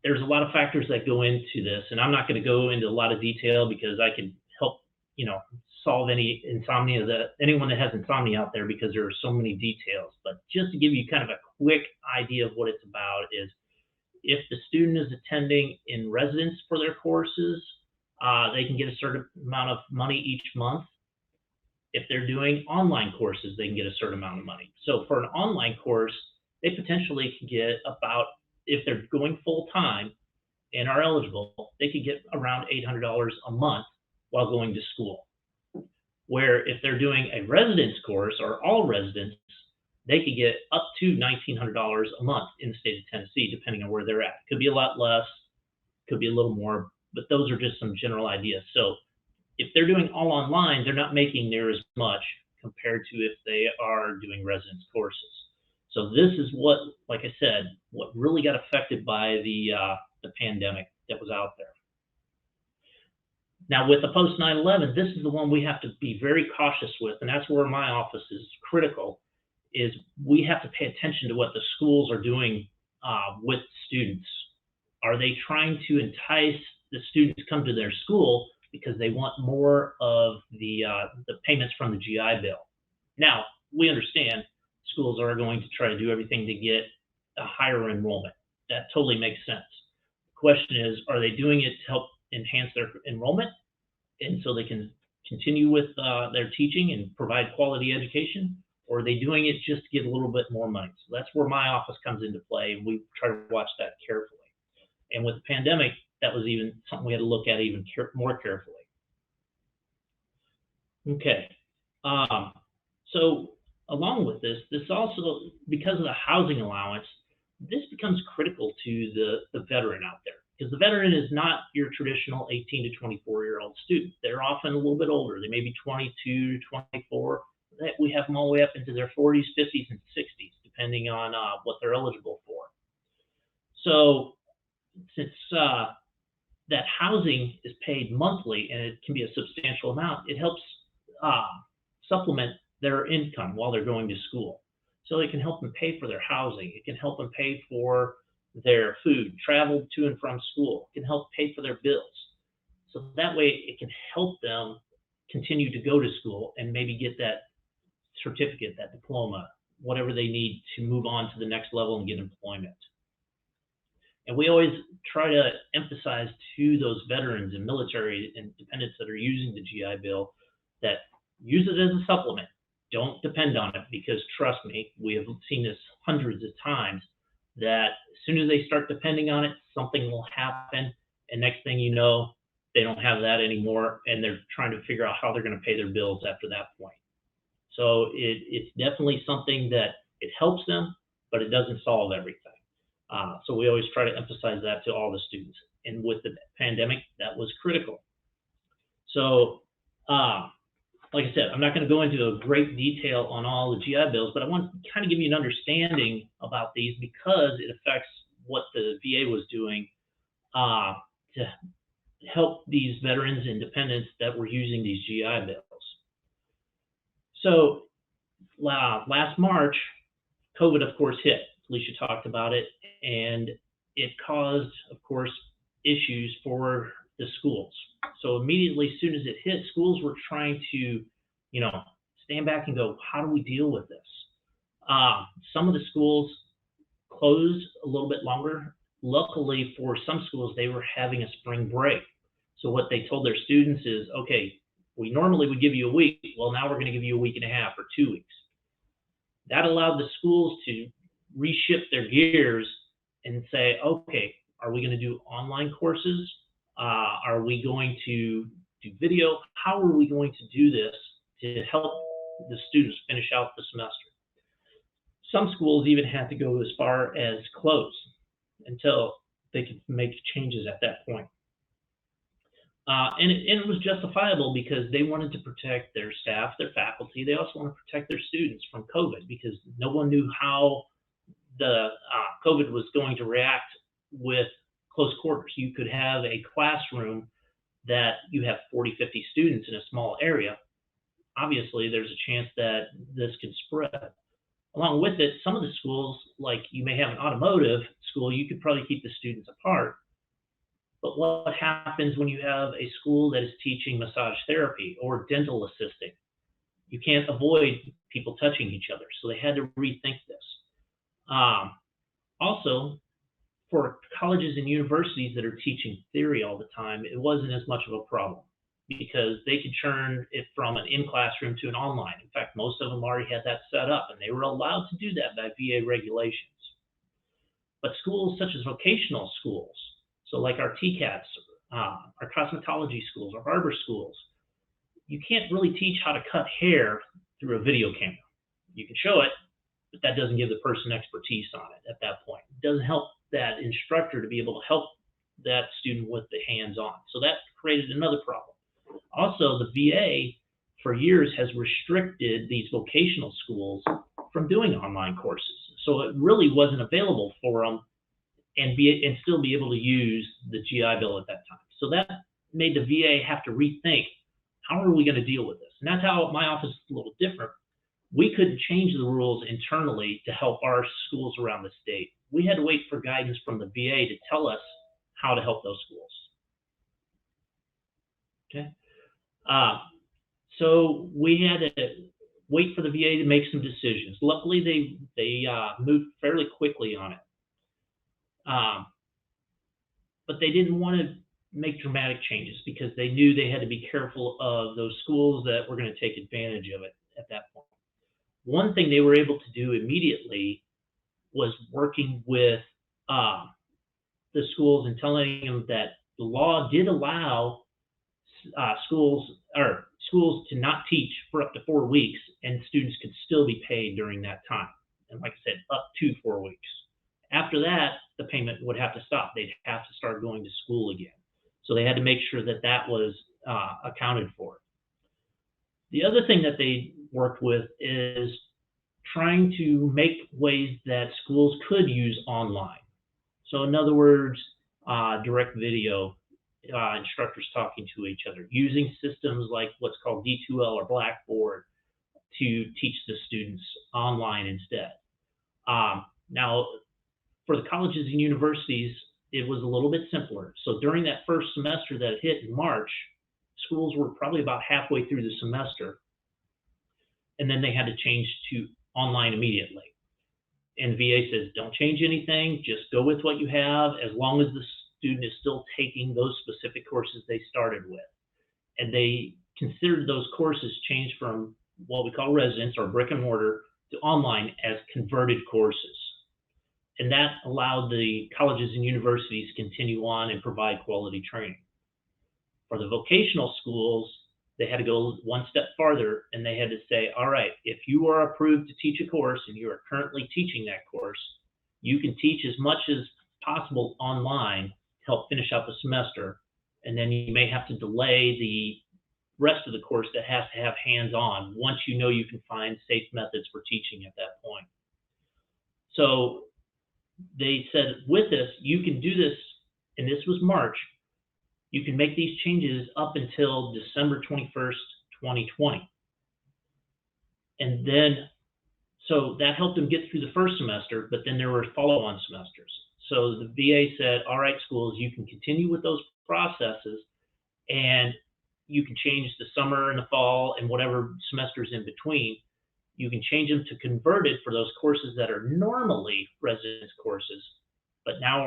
there's a lot of factors that go into this, and I'm not going to go into a lot of detail because I can help, solve any insomnia anyone that has insomnia out there, because there are so many details. But just to give you kind of a quick idea of what it's about is, if the student is attending in residence for their courses, they can get a certain amount of money each month. If they're doing online courses, they can get a certain amount of money. So for an online course, they potentially can get about, if they're going full time and are eligible, they could get around $800 a month while going to school. Where if they're doing a residence course or all residents, they could get up to $1,900 a month in the state of Tennessee, depending on where they're at. Could be a lot less, could be a little more, but those are just some general ideas. So if they're doing all online, they're not making near as much compared to if they are doing residence courses. So this is what, like I said, what really got affected by the pandemic that was out there. Now with the post 9/11, this is the one we have to be very cautious with, and that's where my office is critical, is we have to pay attention to what the schools are doing with students. Are they trying to entice the students to come to their school because they want more of the payments from the GI Bill? Now, we understand schools are going to try to do everything to get a higher enrollment. That totally makes sense. The question is, are they doing it to help enhance their enrollment and so they can continue with their teaching and provide quality education? Or are they doing it just to get a little bit more money? So that's where my office comes into play, and we try to watch that carefully. And with the pandemic, that was even something we had to look at even more carefully. Okay, so along with this also, because of the housing allowance, this becomes critical to the veteran out there, because the veteran is not your traditional 18 to 24-year-old student. They're often a little bit older. They may be 22 to 24. We have them all the way up into their 40s, 50s, and 60s, depending on what they're eligible for. So since that housing is paid monthly and it can be a substantial amount, it helps supplement their income while they're going to school. So it can help them pay for their housing. It can help them pay for their food, travel to and from school. It can help pay for their bills. So that way it can help them continue to go to school and maybe get that certificate, that diploma, whatever they need to move on to the next level and get employment. And we always try to emphasize to those veterans and military and dependents that are using the GI Bill that use it as a supplement. Don't depend on it, because trust me, we have seen this hundreds of times, that as soon as they start depending on it, something will happen, and next thing you know, they don't have that anymore, and they're trying to figure out how they're going to pay their bills after that point. So it's definitely something that it helps them, but it doesn't solve everything. So we always try to emphasize that to all the students. And with the pandemic, that was critical. So like I said, I'm not going to go into a great detail on all the GI Bills, but I want to kind of give you an understanding about these, because it affects what the VA was doing to help these veterans and dependents that were using these GI Bills. So last March, COVID, of course, hit. Alicia talked about it, and it caused, of course, issues for the schools. So immediately, as soon as it hit, schools were trying to, stand back and go, how do we deal with this? Some of the schools closed a little bit longer luckily for some schools, they were having a spring break. So what they told their students is, okay, we normally would give you a week. Well, now we're going to give you a week and a half or 2 weeks. That allowed the schools to reshift their gears and say, okay, are we going to do online courses? Are we going to do video? How are we going to do this to help the students finish out the semester? Some schools even had to go as far as close until they could make changes at that point. And it was justifiable because they wanted to protect their staff, their faculty. They also want to protect their students from COVID because no one knew how the COVID was going to react with close quarters. You could have a classroom that you have 40, 50 students in a small area. Obviously, there's a chance that this can spread. Along with it, some of the schools, like you may have an automotive school, you could probably keep the students apart. But what happens when you have a school that is teaching massage therapy or dental assisting? You can't avoid people touching each other. So they had to rethink this. Also, for colleges and universities that are teaching theory all the time, it wasn't as much of a problem because they could churn it from an in-classroom to an online. In fact, most of them already had that set up, and they were allowed to do that by VA regulations. But schools such as vocational schools, so like our TCATs, our cosmetology schools, our barber schools, you can't really teach how to cut hair through a video camera. You can show it, but that doesn't give the person expertise on it at that point. It doesn't help that instructor to be able to help that student with the hands-on. So that created another problem. Also, the VA for years has restricted these vocational schools from doing online courses. So it really wasn't available for them and still be able to use the GI Bill at that time. So that made the VA have to rethink, how are we going to deal with this? And that's how my office is a little different. We couldn't change the rules internally to help our schools around the state. We had to wait for guidance from the VA to tell us how to help those schools. Okay. So we had to wait for the VA to make some decisions. Luckily, they moved fairly quickly on it. But they didn't want to make dramatic changes because they knew they had to be careful of those schools that were going to take advantage of it at that point. One thing they were able to do immediately was working with the schools and telling them that the law did allow schools to not teach for up to 4 weeks, and students could still be paid during that time. And like I said, up to 4 weeks. After that, the payment would have to stop. They'd have to start going to school again. So they had to make sure that that was accounted for. The other thing that they worked with is trying to make ways that schools could use online. So in other words, direct video, instructors talking to each other, using systems like what's called D2L or Blackboard to teach the students online instead. Now, for the colleges and universities, it was a little bit simpler. So during that first semester that hit in March, schools were probably about halfway through the semester, and then they had to change to online immediately. And VA says, don't change anything, just go with what you have as long as the student is still taking those specific courses they started with. And they considered those courses changed from what we call residence or brick and mortar to online as converted courses. And that allowed the colleges and universities to continue on and provide quality training. For the vocational schools, they had to go one step farther, and they had to say, all right, if you are approved to teach a course and you are currently teaching that course, you can teach as much as possible online to help finish out the semester, and then you may have to delay the rest of the course that has to have hands-on once you know you can find safe methods for teaching at that point. So they said, with this, you can do this, and this was March, you can make these changes up until December 21st, 2020. And then, so that helped them get through the first semester, but then there were follow-on semesters. So the VA said, all right, schools, you can continue with those processes, and you can change the summer and the fall and whatever semesters in between. You can change them to converted for those courses that are normally residence courses, but now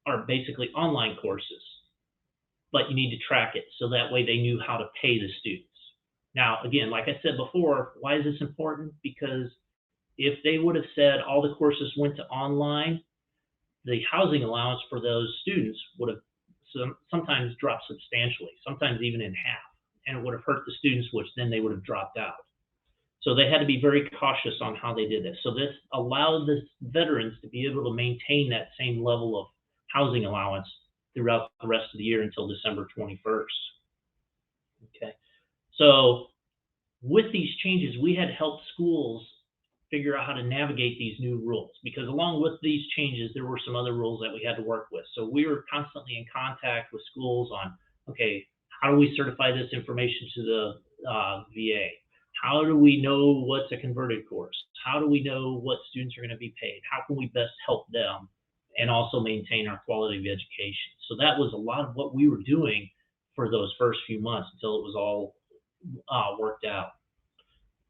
are basically online courses, but you need to track it so that way they knew how to pay the students. Now, again, like I said before, why is this important? Because if they would have said all the courses went to online, the housing allowance for those students would have sometimes dropped substantially, sometimes even in half, and it would have hurt the students, which then they would have dropped out. So they had to be very cautious on how they did this. So this allowed the veterans to be able to maintain that same level of housing allowance throughout the rest of the year until December 21st. Okay. So with these changes, we had helped schools figure out how to navigate these new rules, because along with these changes, there were some other rules that we had to work with. So we were constantly in contact with schools on, okay, how do we certify this information to the VA? How do we know what's a converted course? How do we know what students are going to be paid? How can we best help them and also maintain our quality of education? So that was a lot of what we were doing for those first few months until it was all worked out.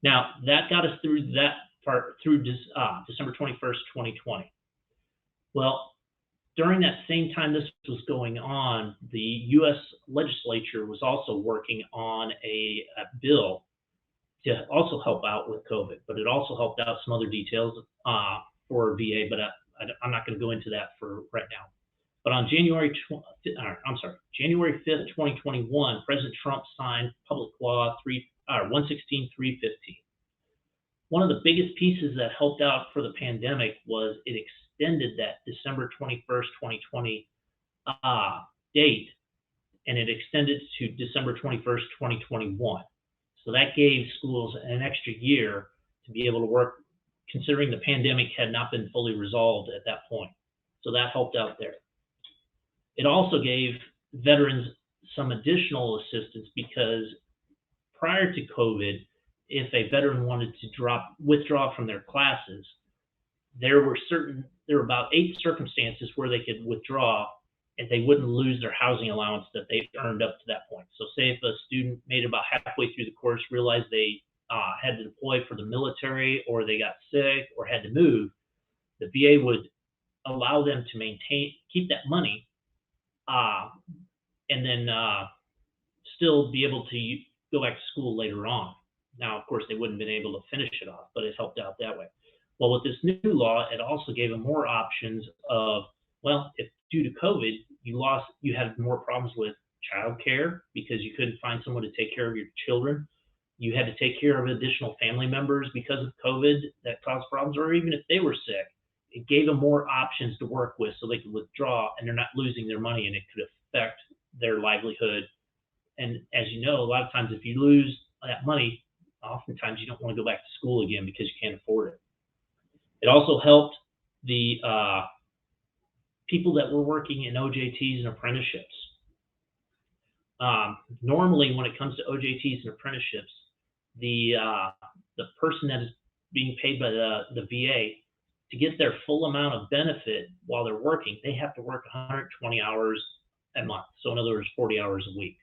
Now, that got us through that part through December 21st, 2020. Well, during that same time this was going on, the U.S. legislature was also working on a bill to also help out with COVID, but it also helped out some other details for VA, but I'm not going to go into that for right now. But on January 5th, 2021, President Trump signed Public Law 116.315. One of the biggest pieces that helped out for the pandemic was it extended that December 21st, 2020 date, and it extended to December 21st, 2021. So that gave schools an extra year to be able to work, considering the pandemic had not been fully resolved at that point. So that helped out there. It also gave veterans some additional assistance, because prior to COVID, if a veteran wanted to withdraw from their classes, there were about 8 circumstances where they could withdraw and they wouldn't lose their housing allowance that they earned up to that point. So say if a student made about halfway through the course, realized they had to deploy for the military, or they got sick or had to move, the VA would allow them to keep that money, and then still be able to go back to school later on. Now, of course, they wouldn't have been able to finish it off, but it helped out that way. Well, with this new law, it also gave them more options of, well, if due to COVID, you had more problems with childcare because you couldn't find someone to take care of your children. You had to take care of additional family members because of COVID that caused problems, or even if they were sick, it gave them more options to work with so they could withdraw and they're not losing their money, and it could affect their livelihood. And as you know, a lot of times if you lose that money, oftentimes you don't want to go back to school again because you can't afford it. It also helped the people that were working in OJTs and apprenticeships. Normally, when it comes to OJTs and apprenticeships, the person that is being paid by the VA, to get their full amount of benefit while they're working, they have to work 120 hours a month. So in other words, 40 hours a week.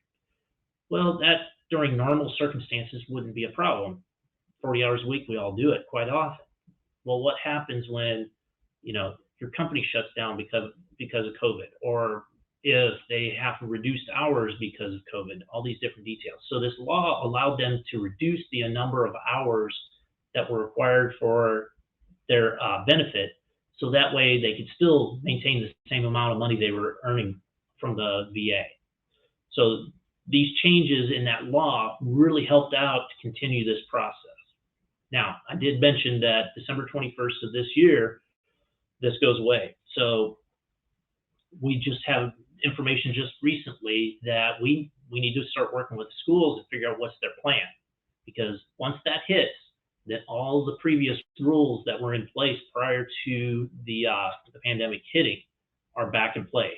Well, that during normal circumstances wouldn't be a problem. 40 hours a week, we all do it quite often. Well, what happens when, your company shuts down because of COVID, or if they have reduced hours because of COVID, all these different details. So this law allowed them to reduce the number of hours that were required for their benefit, so that way they could still maintain the same amount of money they were earning from the VA. So these changes in that law really helped out to continue this process. Now, I did mention that December 21st of this year, this goes away. So we just have information just recently that we need to start working with the schools and figure out what's their plan. Because once that hits, then all the previous rules that were in place prior to the pandemic hitting are back in play.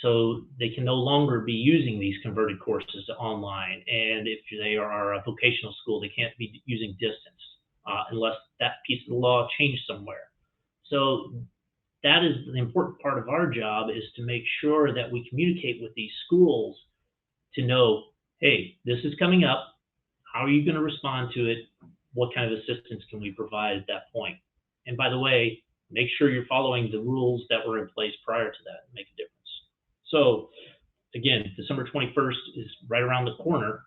So they can no longer be using these converted courses online. And if they are a vocational school, they can't be using distance unless that piece of the law changed somewhere. So that is the important part of our job, is to make sure that we communicate with these schools to know, hey, this is coming up. How are you going to respond to it? What kind of assistance can we provide at that point? And by the way, make sure you're following the rules that were in place prior to that and make a difference. So again, December 21st is right around the corner,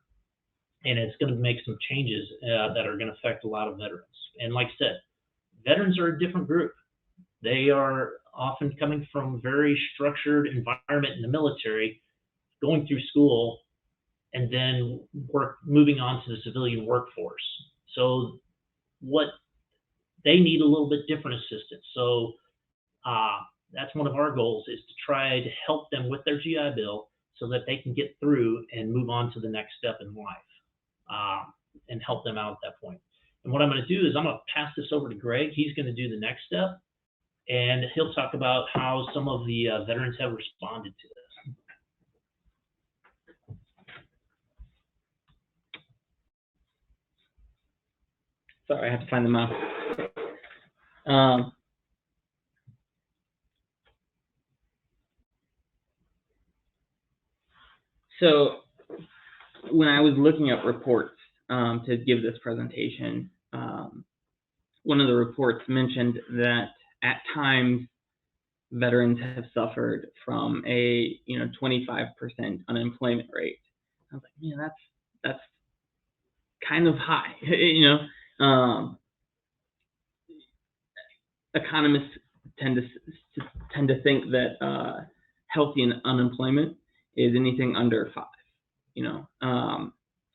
and it's going to make some changes that are going to affect a lot of veterans. And like I said, veterans are a different group. They are often coming from a very structured environment in the military, going through school, and then moving on to the civilian workforce. So what they need a little bit different assistance. So that's one of our goals, is to try to help them with their GI Bill so that they can get through and move on to the next step in life, and help them out at that point. And what I'm going to do is I'm going to pass this over to Greg. He's going to do the next step, and he'll talk about how some of the veterans have responded to this. Sorry, I have to find the mouse. So when I was looking up reports to give this presentation, one of the reports mentioned that at times veterans have suffered from a 25% unemployment rate. I was like, man, that's kind of high. Economists tend to think that healthy unemployment is anything under 5.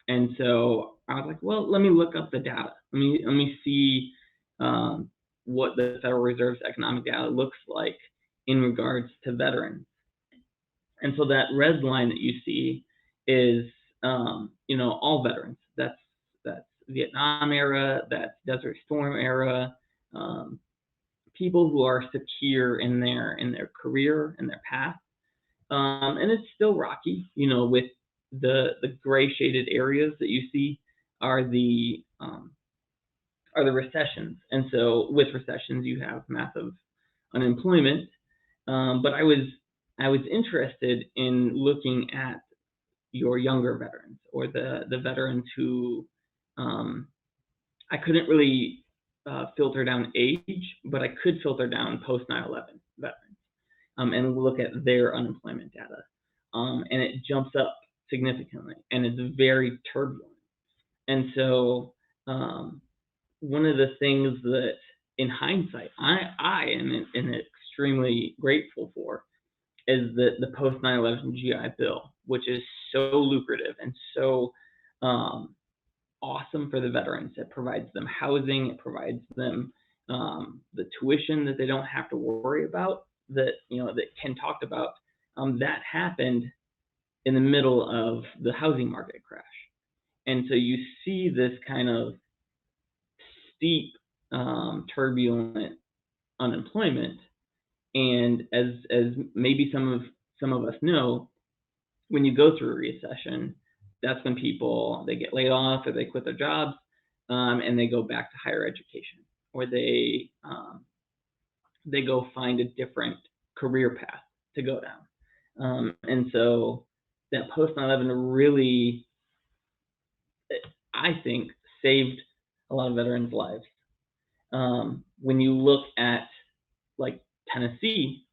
And so I was like, well, let me look up the data. Let me see what the Federal Reserve's economic data looks like in regards to veterans. And so that red line that you see is all veterans. That's Vietnam era, that's Desert Storm era, people who are secure in their career and their path. And it's still rocky, with the gray shaded areas that you see are the recessions. And so with recessions, you have massive unemployment. But I was interested in looking at your younger veterans, or the veterans who I couldn't really filter down age, but I could filter down post 9/11 veterans and look at their unemployment data. And it jumps up significantly, and it's very turbulent. And so one of the things that, in hindsight, I am extremely grateful for is the post 9/11 GI Bill, which is so lucrative and so awesome for the veterans. It provides them housing, it provides them the tuition that they don't have to worry about, that Ken talked about. That happened in the middle of the housing market crash. And so you see this kind of steep, turbulent unemployment. And as maybe some of us know, when you go through a recession, that's when they get laid off, or they quit their jobs, and they go back to higher education, or they go find a different career path to go down. And so that post 9/11 really, I think, saved a lot of veterans' lives. When you look at like Tennessee,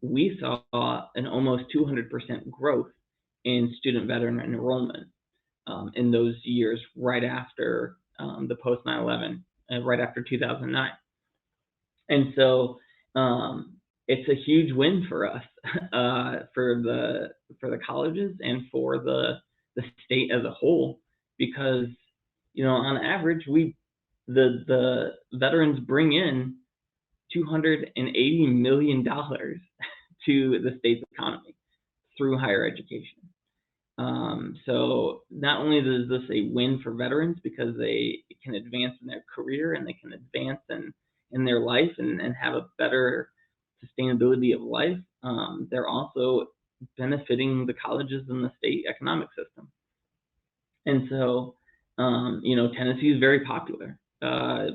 we saw an almost 200% growth in student veteran enrollment in those years right after the post 9/11, right after 2009. And so it's a huge win for us, for the colleges and for the state as a whole, because on average the veterans bring in $280 million to the state's economy through higher education. So not only is this a win for veterans because they can advance in their career and they can advance in their life and have a better sustainability of life, they're also benefiting the colleges and the state economic system. And so, Tennessee is very popular.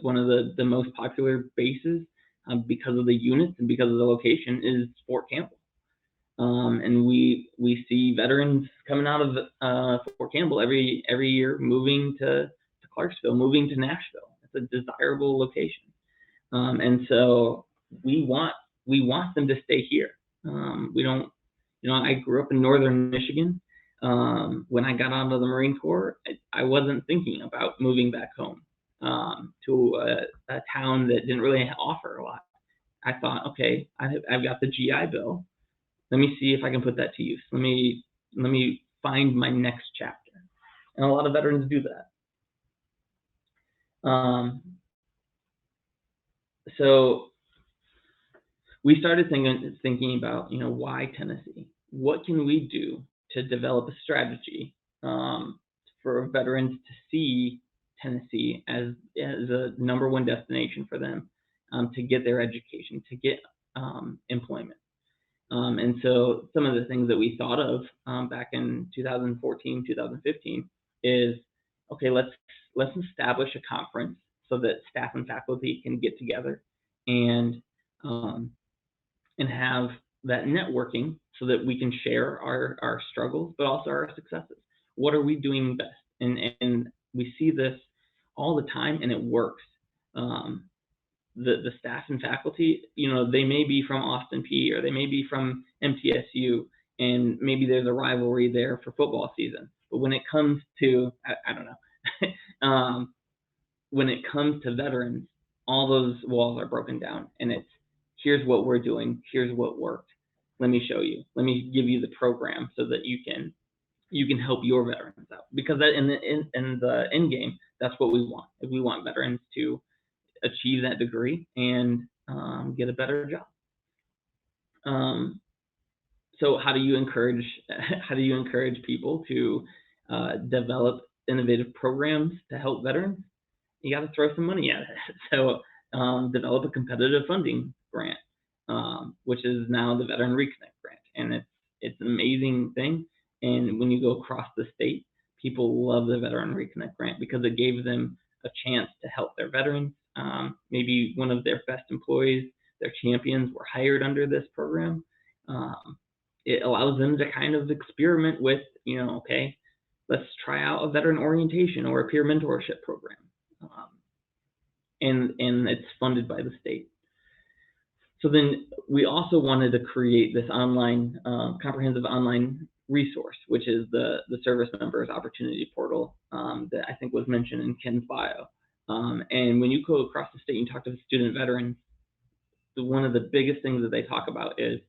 One of the most popular bases, because of the units and because of the location, is Fort Campbell. And we see veterans coming out of Fort Campbell every year, moving to Clarksville, moving to Nashville. It's a desirable location. And so we want them to stay here. We don't, I grew up in northern Michigan. When I got out of the Marine Corps, I wasn't thinking about moving back home to a town that didn't really offer a lot. I thought, okay, I've got the GI Bill. Let me see if I can put that to use. Let me find my next chapter. And a lot of veterans do that. So we started thinking about, why Tennessee? What can we do to develop a strategy for veterans to see Tennessee as a #1 destination for them to get their education, to get employment? And so some of the things that we thought of back in 2014, 2015 is, okay, let's establish a conference so that staff and faculty can get together and have that networking so that we can share our struggles, but also our successes. What are we doing best? And we see this all the time, and it works. The staff and faculty, they may be from Austin P, or they may be from MTSU, and maybe there's a rivalry there for football season. But when it comes to, I don't know, when it comes to veterans, all those walls are broken down, and it's, here's what we're doing, here's what worked. Let me show you. Let me give you the program so that you can help your veterans out. Because that in the end game, that's what we want. We want veterans to achieve that degree and get a better job. So how do you encourage people to develop innovative programs to help veterans? You got to throw some money at it. So develop a competitive funding grant, which is now the Veteran Reconnect grant, and it's an amazing thing. And when you go across the state, people love the Veteran Reconnect grant because it gave them a chance to help their veterans. Maybe one of their best employees, their champions, were hired under this program. It allows them to kind of experiment with, okay, let's try out a veteran orientation or a peer mentorship program. And it's funded by the state. So then we also wanted to create this online, comprehensive online resource, which is the Service Members Opportunity Portal that I think was mentioned in Ken's bio. And when you go across the state and talk to the student veterans, one of the biggest things that they talk about is,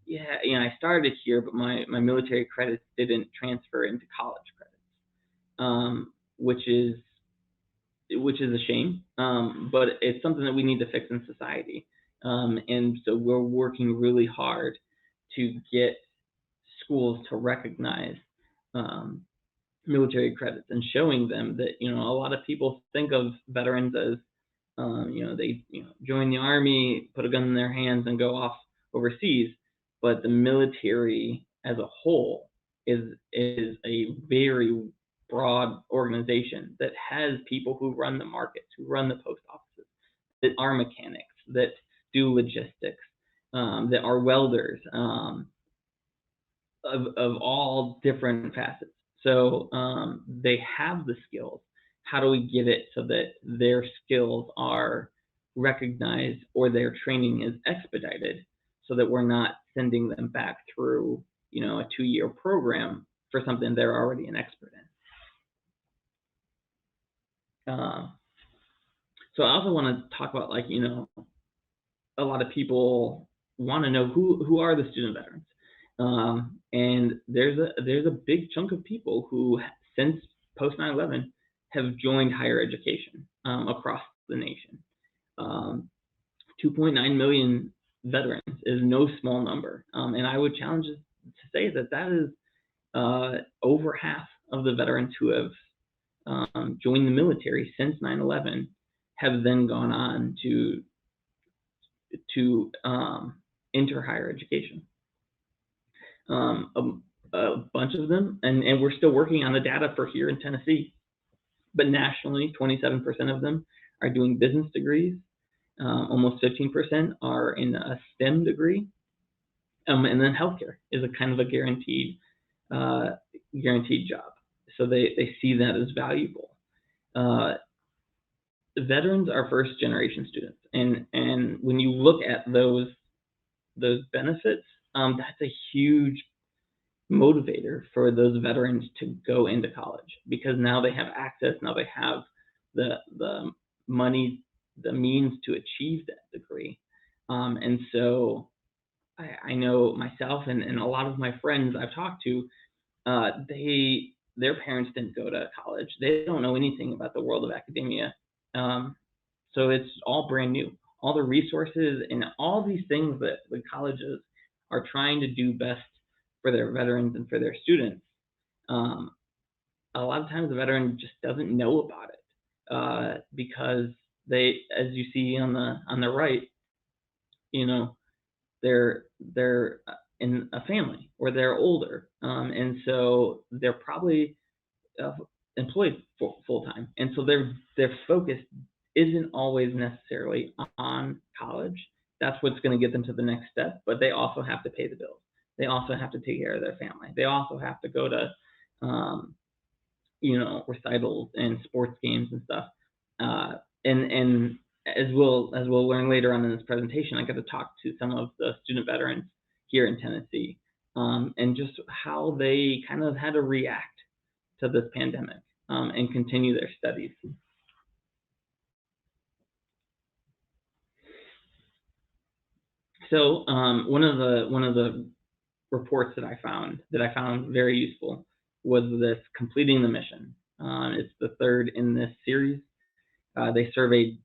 I started here, but my military credits didn't transfer into college credits, which is a shame, but it's something that we need to fix in society. And so we're working really hard to get schools to recognize military credits and showing them that, a lot of people think of veterans as, they join the Army, put a gun in their hands and go off overseas. But the military as a whole is a very broad organization that has people who run the markets, who run the post offices, that are mechanics, that do logistics, that are welders, of all different facets. So they have the skills. How do we get it so that their skills are recognized or their training is expedited so that we're not sending them back through, a 2-year program for something they're already an expert in? So I also want to talk about, a lot of people want to know who are the student veterans. And there's a big chunk of people who, since post 9/11, have joined higher education across the nation. 2.9 million veterans is no small number. And I would challenge to say that is over half of the veterans who have joined the military since 9/11 have then gone on to enter higher education. A bunch of them, and we're still working on the data for here in Tennessee, but nationally, 27% of them are doing business degrees. Almost 15% are in a STEM degree. And then healthcare is a kind of a guaranteed job. So they see that as valuable. veterans are first generation students, and when you look at those benefits, that's a huge motivator for those veterans to go into college, because now they have access, now they have the money, the means to achieve that degree. And so I know myself and a lot of my friends I've talked to, their parents didn't go to college. They don't know anything about the world of academia. So it's all brand new. All the resources and all these things that the colleges are trying to do best for their veterans and for their students, a lot of times the veteran just doesn't know about it, because they, as you see on the right, they're in a family or they're older, and so they're probably employed full time, and so their focus isn't always necessarily on college. That's what's going to get them to the next step, but they also have to pay the bills. They also have to take care of their family. They also have to go to recitals and sports games and stuff. And as we'll learn later on in this presentation, I got to talk to some of the student veterans here in Tennessee, and just how they kind of had to react to this pandemic, and continue their studies. So one of the reports that I found very useful was this completing the mission. It's the third in this series. They surveyed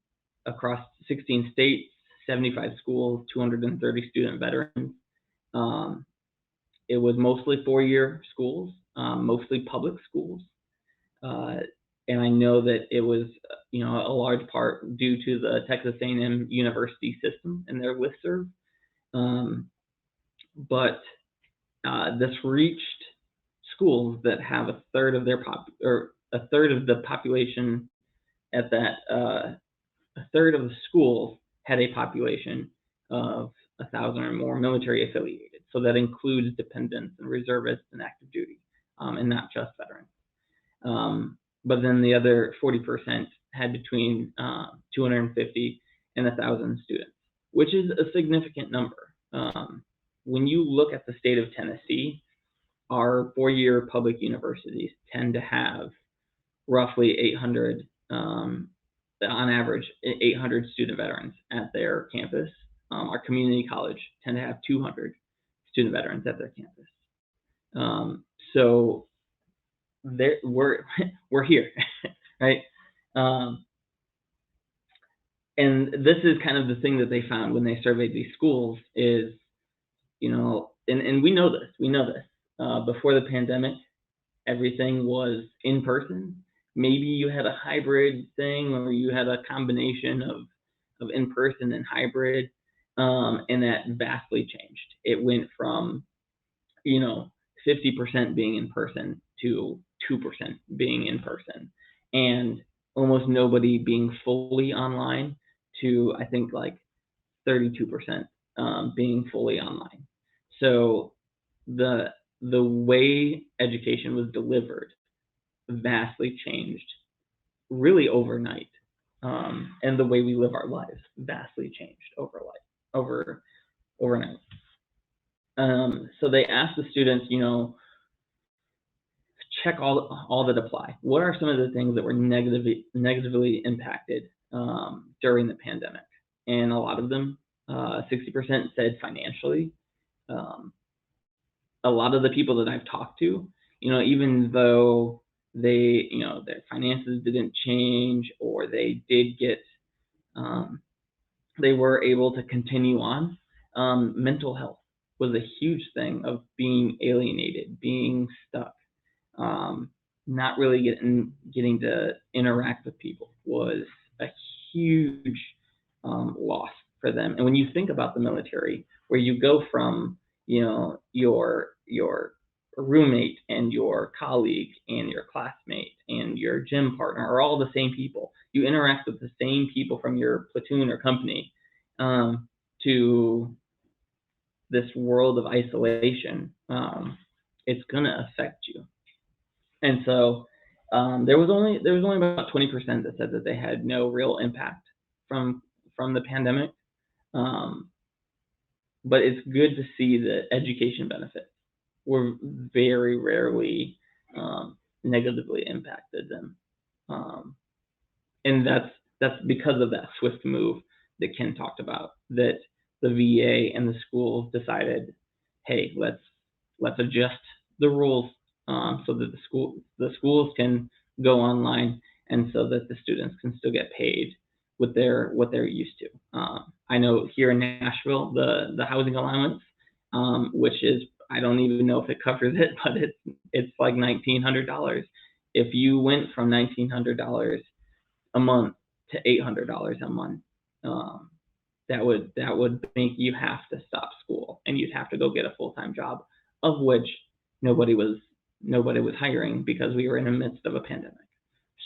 across 16 states, 75 schools, 230 student veterans. It was mostly four-year schools, mostly public schools. And I know that it was, a large part due to the Texas A&M University system and their listserv. But this reached schools that have a third of the population at that. A third of the schools had a population of 1,000 or more military affiliated. So that includes dependents and reservists and active duty, and not just veterans. But then the other 40% had between 250 and 1,000 students, which is a significant number. When you look at the state of Tennessee, our four-year public universities tend to have roughly 800, on average, 800 student veterans at their campus. Our community college tend to have 200 student veterans at their campus. So we're here, right? And this is kind of the thing that they found when they surveyed these schools is, and we know this. Before the pandemic, everything was in person. Maybe you had a hybrid thing, or you had a combination of in person and hybrid, and that vastly changed. It went from 50% being in person to 2% being in person, and almost nobody being fully online to, I think, like 32% being fully online. So the way education was delivered vastly changed really overnight, and the way we live our lives vastly changed overnight. So they asked the students, check all that apply. What are some of the things that were negatively impacted during the pandemic? And a lot of them, 60% said financially. A lot of the people that I've talked to, even though they, their finances didn't change, or they did get, they were able to continue on, mental health was a huge thing of being alienated, being stuck, not really getting to interact with people was a huge loss for them. And when you think about the military, where you go from, your roommate and your colleague and your classmate and your gym partner are all the same people. You interact with the same people from your platoon or company, to this world of isolation. It's going to affect you. And so there was only about 20% that said that they had no real impact from the pandemic. But it's good to see that education benefits were very rarely negatively impacted them. And that's because of that swift move that Ken talked about, that the VA and the schools decided, hey, let's adjust the rules so that the schools can go online, and so that the students can still get paid what they're used to. I know here in Nashville, the housing allowance, which is, I don't even know if it covers it, but it's like $1,900. If you went from $1,900 a month to $800 a month, that would make you have to stop school, and you'd have to go get a full-time job, of which nobody was hiring because we were in the midst of a pandemic.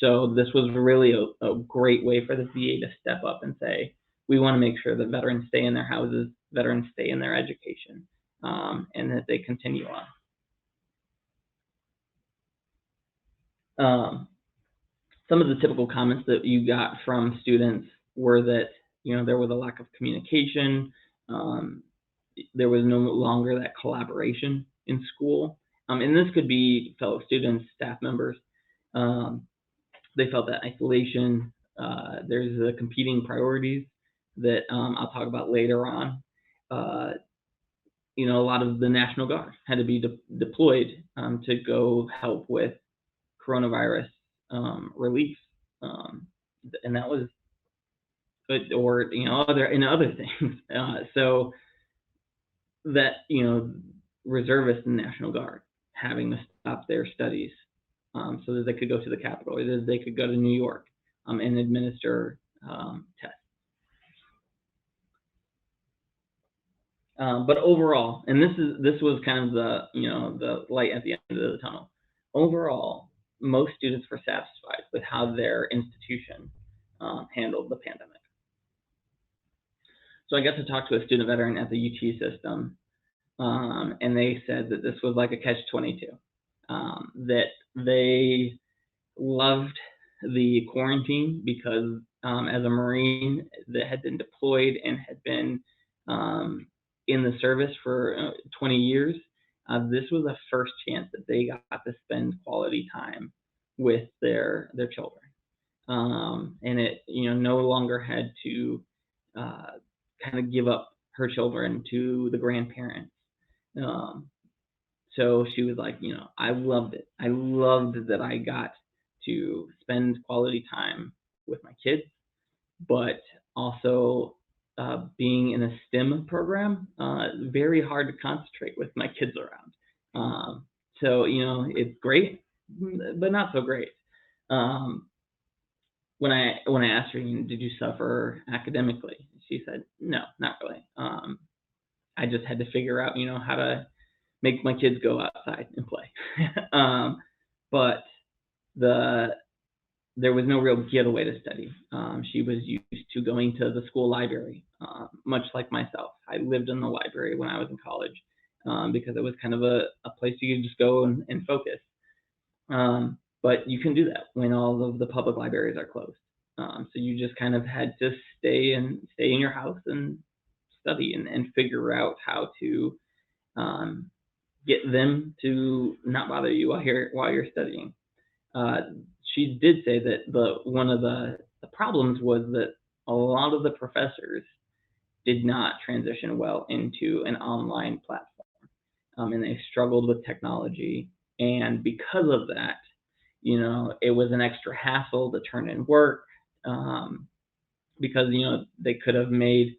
So this was really a great way for the VA to step up and say, we want to make sure that veterans stay in their houses, veterans stay in their education, and that they continue on. Some of the typical comments that you got from students were that, there was a lack of communication. There was no longer that collaboration in school. And this could be fellow students, staff members. They felt that isolation. There's the competing priorities that I'll talk about later on. A lot of the National Guard had to be deployed to go help with coronavirus relief, and that was, or other things. So that reservists and National Guard having to stop their studies so that they could go to the Capitol, or that they could go to New York and administer tests. But overall, and this was kind of the light at the end of the tunnel. Overall, most students were satisfied with how their institution handled the pandemic. So I got to talk to a student veteran at the UT system, and they said that this was like a catch-22, that they loved the quarantine because as a Marine that had been deployed and had been in the service for 20 years, this was the first chance that they got to spend quality time with their children. And it, no longer had to kind of give up her children to the grandparents. So she was like, I loved it. I loved that I got to spend quality time with my kids, but also being in a STEM program, very hard to concentrate with my kids around. So, it's great, but not so great. When I asked her, did you suffer academically? She said, no, not really. I just had to figure out, how to make my kids go outside and play. But there was no real getaway to study. She was used to going to the school library, much like myself. I lived in the library when I was in college because it was kind of a place you could just go and focus. But you can do that when all of the public libraries are closed. So you just kind of had to stay in your house and study and figure out how to get them to not bother you while you're studying. She did say that one of the problems was that a lot of the professors did not transition well into an online platform, and they struggled with technology. And because of that, it was an extra hassle to turn in work, because they could have made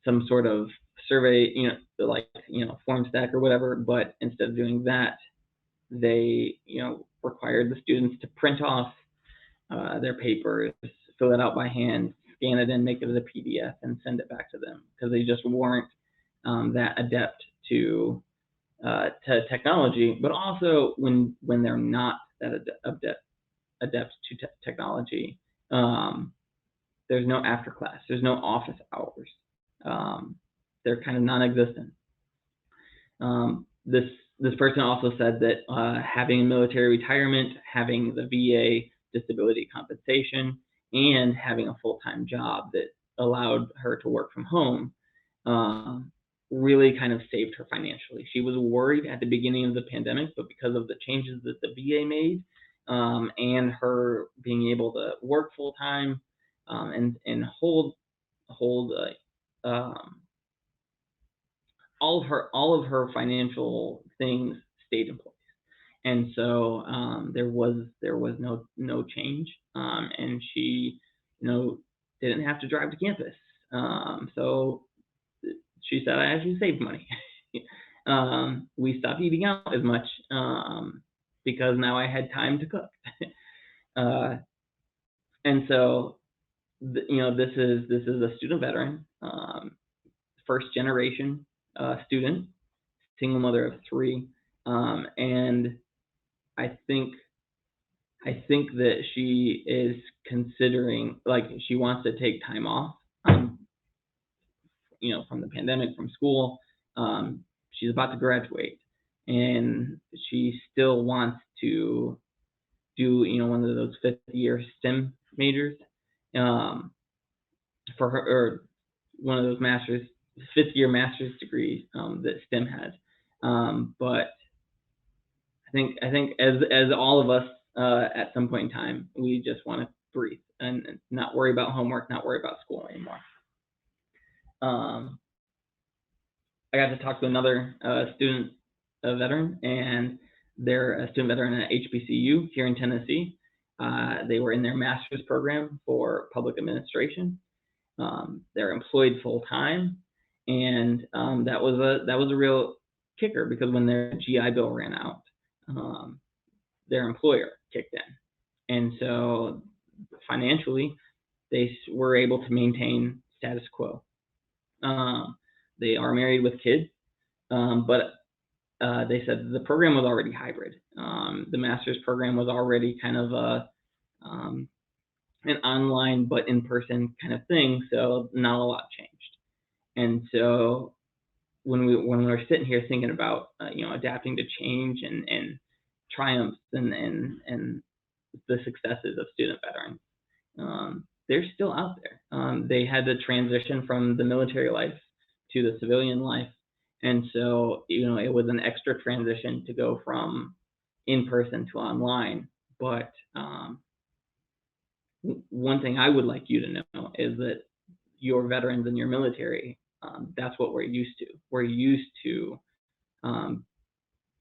some sort of survey, like form stack or whatever, but instead of doing that, they required the students to print off their papers, fill it out by hand, scan it in, make it as a PDF, and send it back to them, because they just weren't that adept to technology. But also when they're not that adept to technology, there's no after class, there's no office hours. They're kind of non-existent. this person also said that having military retirement, having the VA disability compensation, and having a full-time job that allowed her to work from home really kind of saved her financially. She was worried at the beginning of the pandemic, but because of the changes that the VA made and her being able to work full-time and hold all of her financial things stayed in place, and so there was no change, and she didn't have to drive to campus. So she said, I actually saved money. We stopped eating out as much because now I had time to cook. And so this is a student veteran, first generation student, single mother of 3, and I think that she is considering, like, she wants to take time off, from the pandemic, from school. She's about to graduate, and she still wants to do one of those 5th-year STEM majors for her, or one of those 5th-year master's degrees that STEM has. But I think as all of us at some point in time, we just want to breathe and not worry about homework, not worry about school anymore. I got to talk to another student veteran, and they're a student veteran at HBCU here in Tennessee. They were in their master's program for public administration. They're employed full time, and that was a real kicker, because when their GI Bill ran out, their employer kicked in, and so financially they were able to maintain status quo. They are married with kids, but they said the program was already hybrid. The master's program was already kind of an online but in-person kind of thing, so not a lot changed. And so when we're sitting here thinking about adapting to change and triumphs and the successes of student veterans, they're still out there. They had to transition from the military life to the civilian life, and so it was an extra transition to go from in-person to online. But one thing I would like you to know is that your veterans and your military, that's what we're used to. We're used to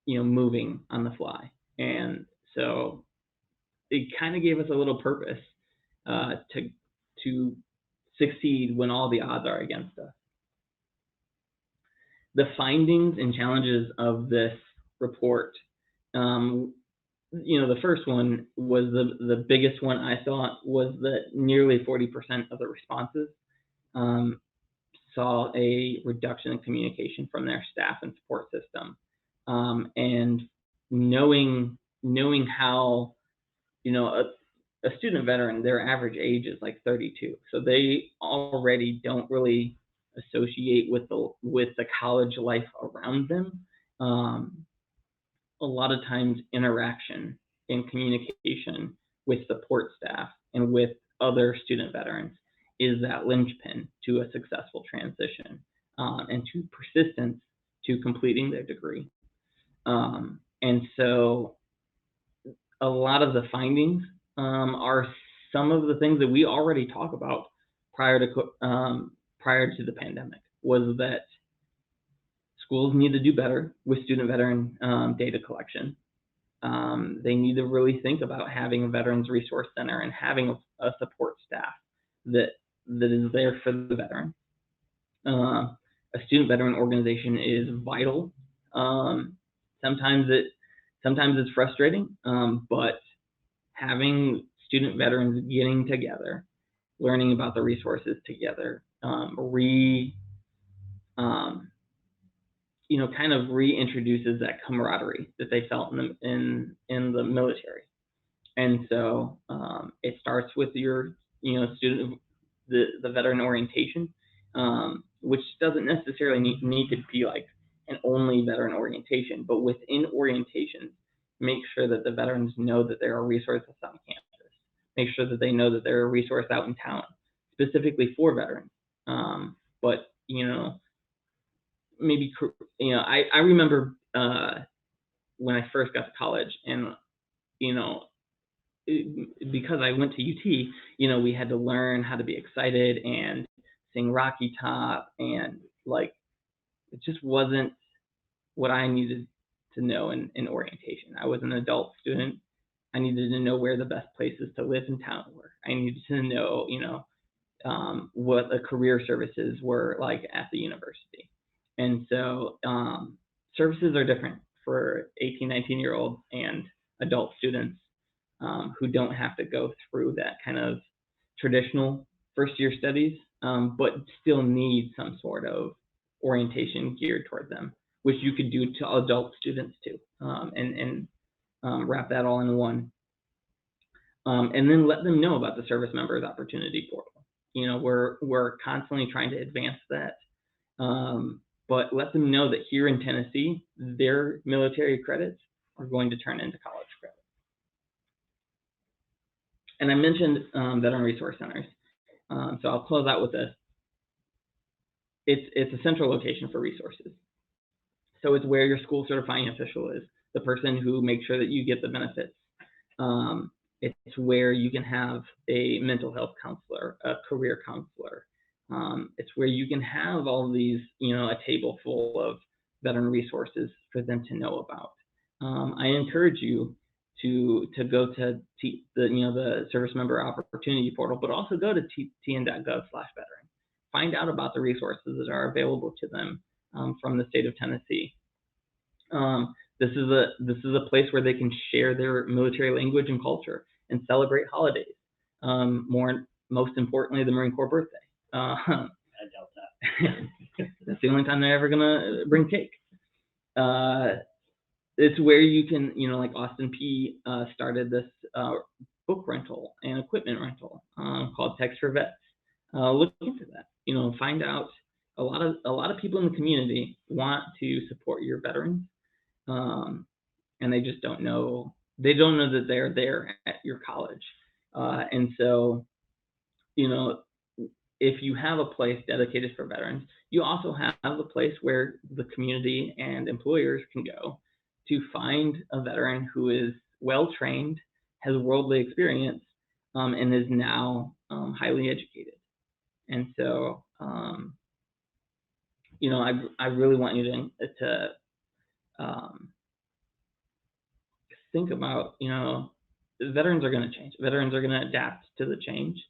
moving on the fly, and so it kind of gave us a little purpose to succeed when all the odds are against us. The findings and challenges of this report, the first one was the biggest one, I thought, was that nearly 40% of the responses saw a reduction in communication from their staff and support system. And knowing how, a student veteran, their average age is like 32. So they already don't really associate with the college life around them. A lot of times interaction and communication with support staff and with other student veterans is that linchpin to a successful transition and to persistence to completing their degree. And so a lot of the findings are some of the things that we already talk about prior to the pandemic, was that schools need to do better with student veteran data collection. They need to really think about having a Veterans Resource Center and having a support staff that is there for the veteran. A student veteran organization is vital. Sometimes it's frustrating, but having student veterans getting together, learning about the resources together, kind of reintroduces that camaraderie that they felt in the military. And so it starts with your student, the veteran orientation, which doesn't necessarily need to be like, and only veteran orientation. But within orientation, make sure that the veterans know that there are resources on campus. Make sure that they know that there are resources out in town, specifically for veterans. But, maybe, I remember when I first got to college, and, because I went to UT, we had to learn how to be excited and sing Rocky Top, and like, it just wasn't what I needed to know in orientation. I was an adult student. I needed to know where the best places to live in town were. I needed to know, what the career services were like at the university. And so services are different for 18, 19-year-olds and adult students who don't have to go through that kind of traditional first-year studies, but still need some sort of orientation geared toward them, which you could do to adult students too, and wrap that all in one. And then let them know about the Service Members Opportunity Portal. We're constantly trying to advance that, but let them know that here in Tennessee, their military credits are going to turn into college credits. And I mentioned Veteran Resource Centers, so I'll close out with this. It's a central location for resources. So it's where your school certifying official is, the person who makes sure that you get the benefits. It's where you can have a mental health counselor, a career counselor. It's where you can have all of these, a table full of veteran resources for them to know about. I encourage you to go to the Service Member Opportunity Portal, but also go to tn.gov/veteran. Find out about the resources that are available to them from the state of Tennessee. This is a place where they can share their military language and culture and celebrate holidays. Most importantly, the Marine Corps birthday. I doubt that. That's the only time they're ever gonna bring cake. It's where you can, like Austin P started this book rental and equipment rental called Text for Vets. Look into that. Find out. A lot of people in the community want to support your veterans, and they just don't know. They don't know that they're there at your college, and so, if you have a place dedicated for veterans, you also have a place where the community and employers can go to find a veteran who is well trained, has worldly experience, and is now highly educated. And so, I really want you to think about, veterans are going to change. Veterans are going to adapt to the change.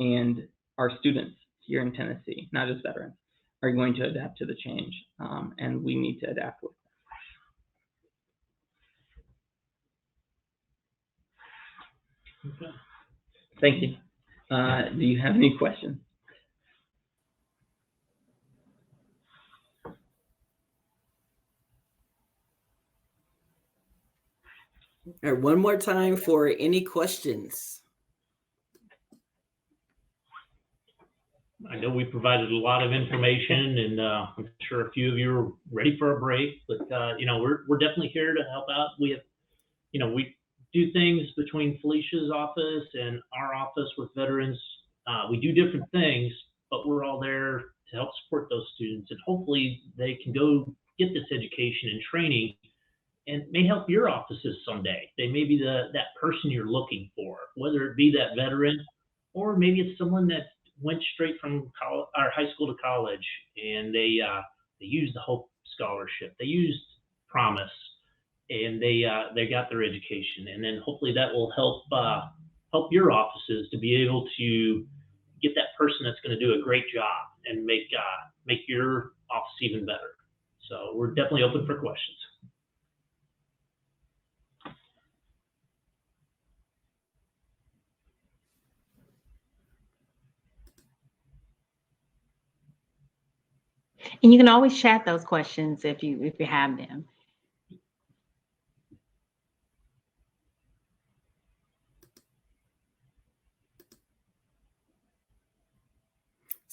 And our students here in Tennessee, not just veterans, are going to adapt to the change. And we need to adapt with them. Okay. Thank you. Do you have any questions? All right, one more time for any questions. I know we provided a lot of information, and I'm sure a few of you are ready for a break, but we're definitely here to help out. We have, we do things between Felicia's office and our office with veterans. We do different things, but we're all there to help support those students, and hopefully they can go get this education and training, and may help your offices someday. They may be that person you're looking for, whether it be that veteran, or maybe it's someone that went straight from college, or high school to college, and they used the Hope Scholarship, they used Promise, and they got their education, and then hopefully that will help your offices to be able to get that person that's going to do a great job and make your office even better. So we're definitely open for questions. And you can always chat those questions if you have them.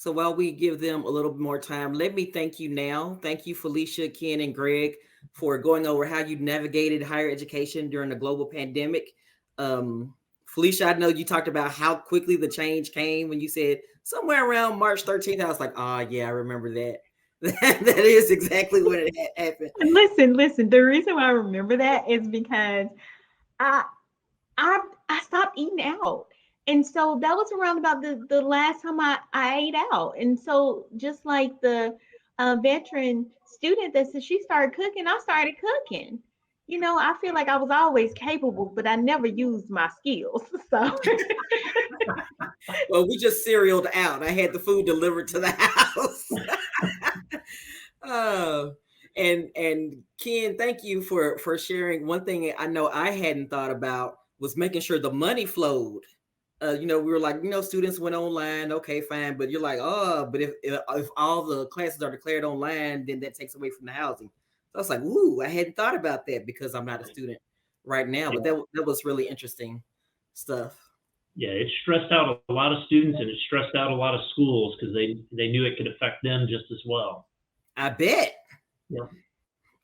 So while we give them a little more time, let me thank you now. Thank you, Felicia, Ken, and Greg, for going over how you navigated higher education during the global pandemic. Felicia, I know you talked about how quickly the change came when you said somewhere around March 13th. I was like, yeah, I remember that. That is exactly what it happened. And listen. The reason why I remember that is because I stopped eating out. And so that was around about the last time I ate out. And so just like the veteran student that said she started cooking, I started cooking. You know, I feel like I was always capable, but I never used my skills. So Well, we just serialed out. I had the food delivered to the house. And Ken, thank you for sharing. One thing I know I hadn't thought about was making sure the money flowed. We were like, students went online, okay, fine, but you're like, but if all the classes are declared online, then that takes away from the housing. So I was like, I hadn't thought about that because I'm not a student right now, but that was really interesting stuff. Yeah, it stressed out a lot of students and it stressed out a lot of schools because they knew it could affect them just as well. I bet. Yeah.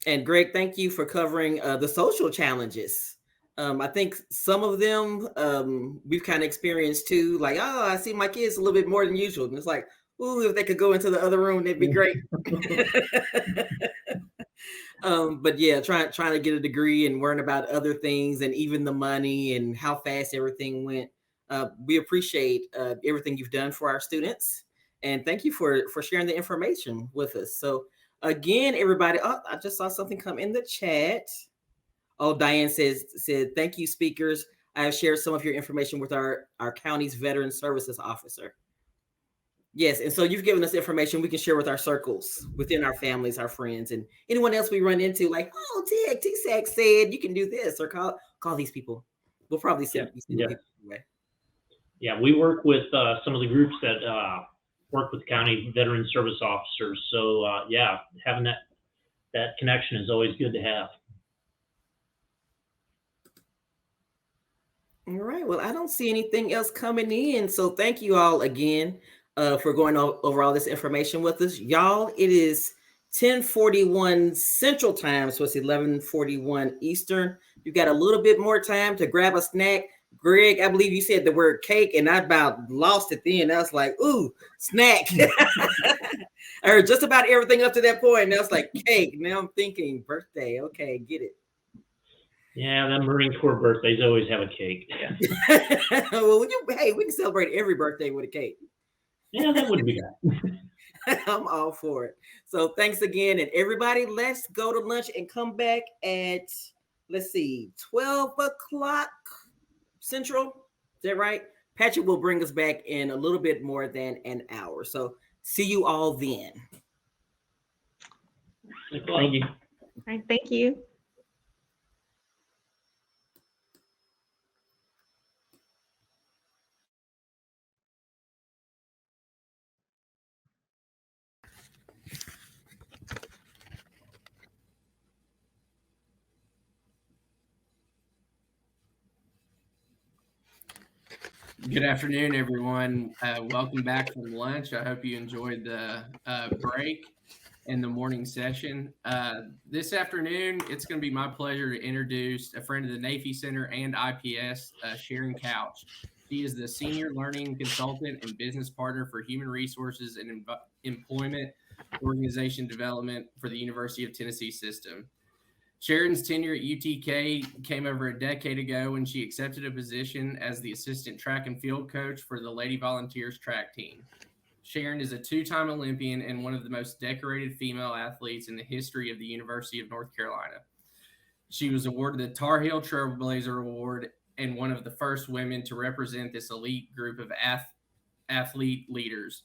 And Greg, thank you for covering the social challenges. I think some of them we've kind of experienced too. Like, I see my kids a little bit more than usual. And it's like, if they could go into the other room, that'd be great. But yeah, trying to get a degree and learn about other things and even the money and how fast everything went. We appreciate everything you've done for our students. And thank you for sharing the information with us. So again, everybody, I just saw something come in the chat. Oh, Diane said, thank you, speakers. I have shared some of your information with our county's Veteran Services Officer. Yes, and so you've given us information we can share with our circles, within our families, our friends, and anyone else we run into, like, TSAC said you can do this, or call these people. We'll probably send people anyway. Yeah, we work with some of the groups that work with county veteran service officers. So having that connection is always good to have. All right. Well, I don't see anything else coming in. So thank you all again for going over all this information with us. Y'all, it is 10:41 Central Time, so it's 11:41 Eastern. You got a little bit more time to grab a snack. Greg, I believe you said the word cake, and I about lost it then. I was like, ooh, snack. I heard just about everything up to that point, and I was like, cake. Now I'm thinking birthday. Okay, get it. Yeah, that Marine Corps birthdays always have a cake. Yeah. Well, we can celebrate every birthday with a cake. Yeah, that would be good. I'm all for it. So thanks again. And everybody, let's go to lunch and come back at, 12 o'clock Central. Is that right? Patrick will bring us back in a little bit more than an hour. So see you all then. Thank you. all right, thank you. Good afternoon, everyone. Welcome back from lunch. I hope you enjoyed the break and the morning session. This afternoon, it's going to be my pleasure to introduce a friend of the NAFI Center and IPS, Sharon Couch. She is the Senior Learning Consultant and Business Partner for Human Resources and Employment Organization Development for the University of Tennessee System. Sharon's tenure at UTK came over a decade ago when she accepted a position as the assistant track and field coach for the Lady Volunteers track team. Sharon is a two-time Olympian and one of the most decorated female athletes in the history of the University of North Carolina. She was awarded the Tar Heel Trailblazer Award and one of the first women to represent this elite group of athlete leaders.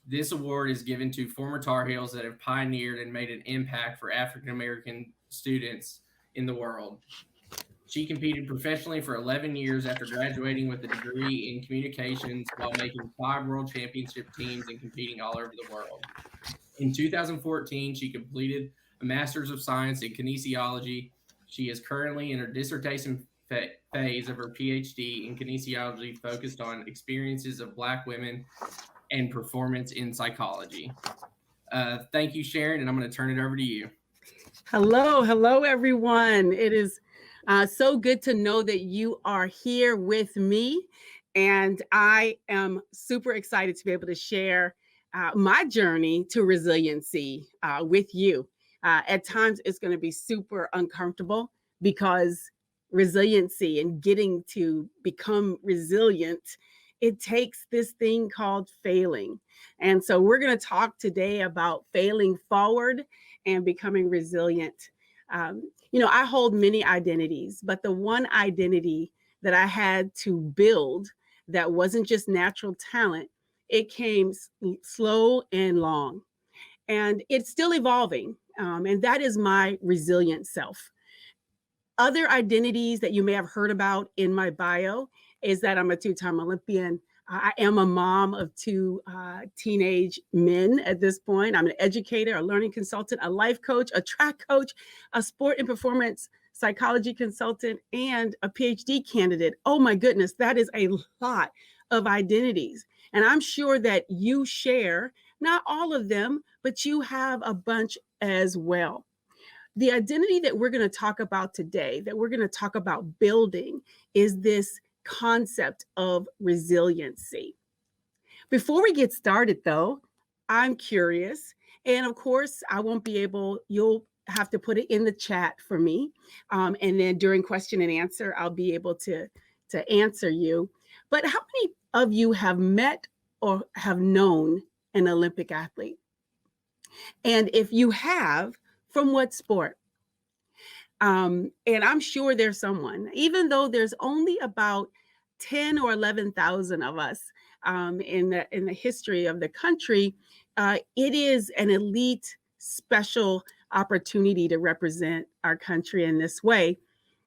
This award is given to former Tar Heels that have pioneered and made an impact for African-American students in the world. She competed professionally for 11 years after graduating with a degree in communications while making 5 world championship teams and competing all over the world. In 2014, she completed a Master's of Science in Kinesiology. She is currently in her dissertation phase of her PhD in kinesiology focused on experiences of Black women and performance in psychology. Thank you, Sharon, and I'm going to turn it over to you. Hello, everyone. It is so good to know that you are here with me. And I am super excited to be able to share my journey to resiliency with you. At times, it's going to be super uncomfortable because resiliency and getting to become resilient, it takes this thing called failing. And so we're going to talk today about failing forward and becoming resilient. I hold many identities, but the one identity that I had to build that wasn't just natural talent, it came slow and long. And it's still evolving. And that is my resilient self. Other identities that you may have heard about in my bio is that I'm a two-time Olympian. I am a mom of two teenage men at this point. I'm an educator, a learning consultant, a life coach, a track coach, a sport and performance psychology consultant, and a PhD candidate. Oh my goodness, that is a lot of identities. And I'm sure that you share, not all of them, but you have a bunch as well. The identity that we're going to talk about today, that we're going to talk about building, is this concept of resiliency. Before we get started, though, I'm curious, and of course, I won't be able, you'll have to put it in the chat for me. And then during question and answer, I'll be able to answer you. But how many of you have met or have known an Olympic athlete? And if you have, from what sport? And I'm sure there's someone, even though there's only about 10 or 11,000 of us in the history of the country, it is an elite, special opportunity to represent our country in this way.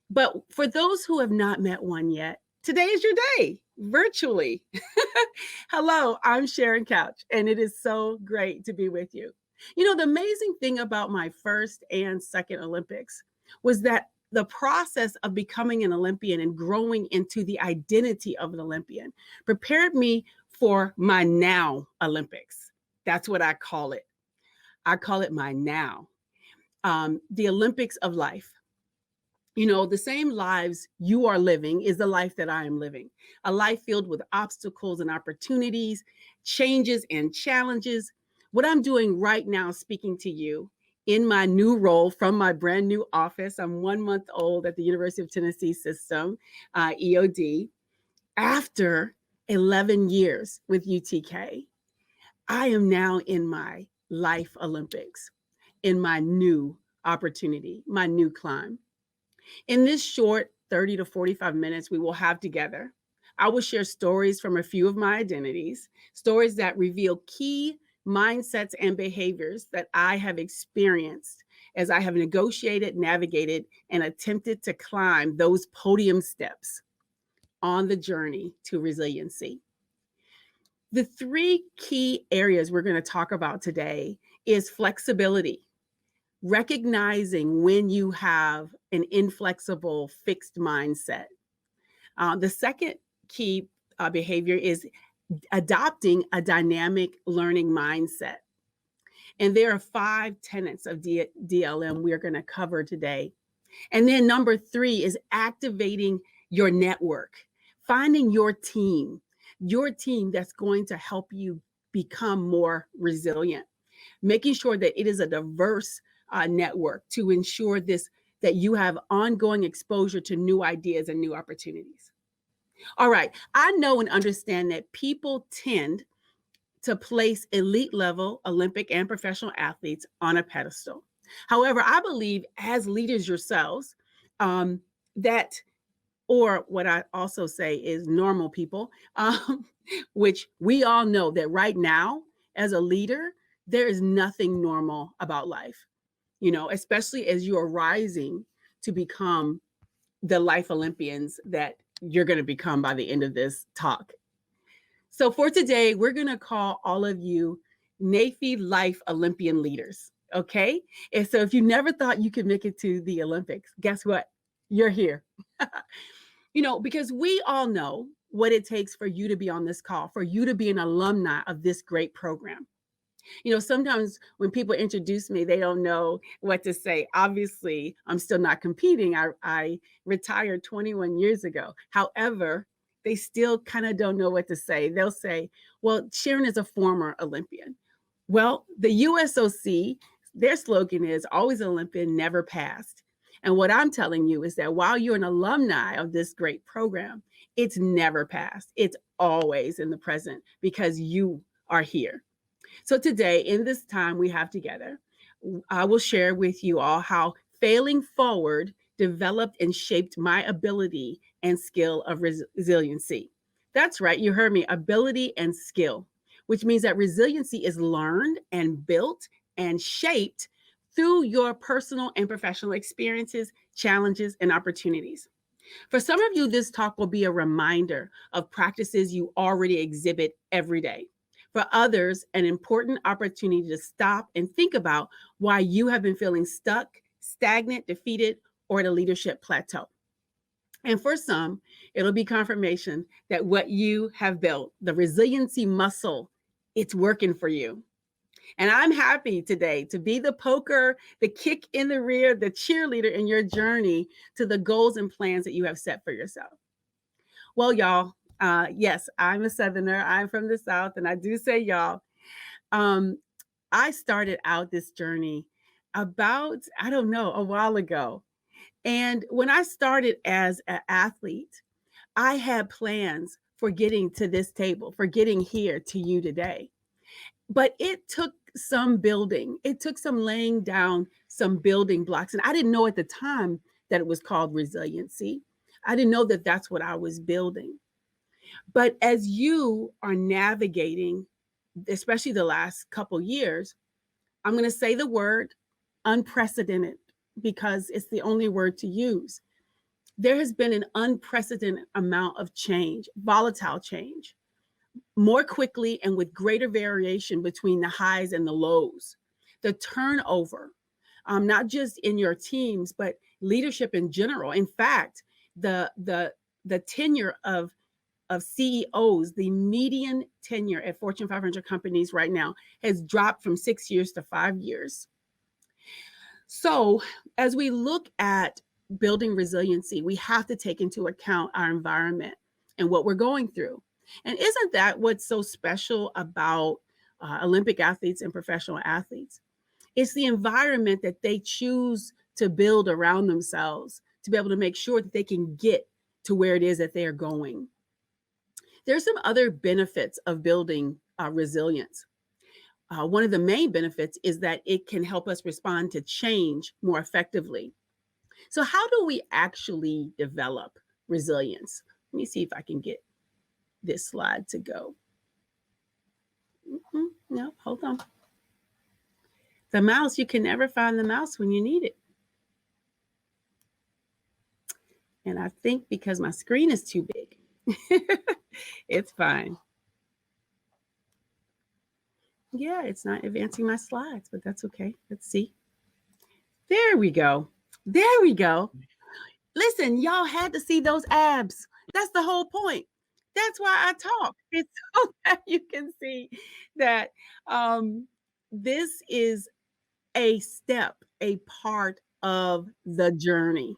But for those who have not met one yet, today is your day, virtually. Hello, I'm Sharon Couch, and it is so great to be with you. You know, the amazing thing about my first and second Olympics was that the process of becoming an Olympian and growing into the identity of an Olympian prepared me for my now Olympics. That's what I call it. I call it my now. The Olympics of life. You know, the same lives you are living is the life that I am living. A life filled with obstacles and opportunities, changes and challenges. What I'm doing right now, speaking to you in my new role from my brand new office. I'm 1 month old at the University of Tennessee System, EOD. After 11 years with UTK, I am now in my life Olympics, in my new opportunity, my new climb. In this short 30 to 45 minutes we will have together, I will share stories from a few of my identities, stories that reveal key mindsets and behaviors that I have experienced as I have negotiated, navigated, and attempted to climb those podium steps on the journey to resiliency. The three key areas we're going to talk about today is flexibility, recognizing when you have an inflexible, fixed mindset. The second key behavior is adopting a dynamic learning mindset. And there are 5 tenets of DLM we're going to cover today. And then number 3 is activating your network, finding your team that's going to help you become more resilient, making sure that it is a diverse network to ensure that you have ongoing exposure to new ideas and new opportunities. All right, I know and understand that people tend to place elite level Olympic and professional athletes on a pedestal. However, I believe as leaders yourselves, that, or what I also say is normal people, which we all know that right now as a leader, there is nothing normal about life, you know, especially as you are rising to become the life Olympians that you're going to become by the end of this talk. So for today, we're going to call all of you NAEFI Life Olympian leaders, okay? And so if you never thought you could make it to the Olympics, guess what? You're here. You know, because we all know what it takes for you to be on this call, for you to be an alumni of this great program. You know, sometimes when people introduce me, they don't know what to say. Obviously, I'm still not competing. I retired 21 years ago. However, they still kind of don't know what to say. They'll say, well, Sharon is a former Olympian. Well, the USOC, their slogan is always Olympian, never past. And what I'm telling you is that while you're an alumni of this great program, it's never past. It's always in the present because you are here. So today, in this time we have together, I will share with you all how failing forward developed and shaped my ability and skill of resiliency. That's right, you heard me, ability and skill, which means that resiliency is learned and built and shaped through your personal and professional experiences, challenges, and opportunities. For some of you, this talk will be a reminder of practices you already exhibit every day. For others, an important opportunity to stop and think about why you have been feeling stuck, stagnant, defeated, or at a leadership plateau. And for some, it'll be confirmation that what you have built, the resiliency muscle, it's working for you. And I'm happy today to be the poker, the kick in the rear, the cheerleader in your journey to the goals and plans that you have set for yourself. Well, y'all, yes, I'm a Southerner. I'm from the South, and I do say y'all. I started out this journey about, I don't know, a while ago. And when I started as an athlete, I had plans for getting to this table, for getting here to you today. But it took some building. It took some laying down some building blocks. And I didn't know at the time that it was called resiliency. I didn't know that that's what I was building. But as you are navigating, especially the last couple years, I'm going to say the word unprecedented because it's the only word to use. There has been an unprecedented amount of change, volatile change, more quickly and with greater variation between the highs and the lows. The turnover, not just in your teams, but leadership in general. In fact, the tenure of CEOs, the median tenure at Fortune 500 companies right now has dropped from 6 years to 5 years. So as we look at building resiliency, we have to take into account our environment and what we're going through. And isn't that what's so special about Olympic athletes and professional athletes? It's the environment that they choose to build around themselves to be able to make sure that they can get to where it is that they are going. There's some other benefits of building resilience. One of the main benefits is that it can help us respond to change more effectively. So how do we actually develop resilience? Let me see if I can get this slide to go. No, hold on. The mouse, you can never find the mouse when you need it. And I think because my screen is too big, it's fine. Yeah, it's not advancing my slides, but that's okay. Let's see. There we go. There we go. Listen, y'all had to see those abs. That's the whole point. That's why I talk. It's so that you can see that this is a step, a part of the journey.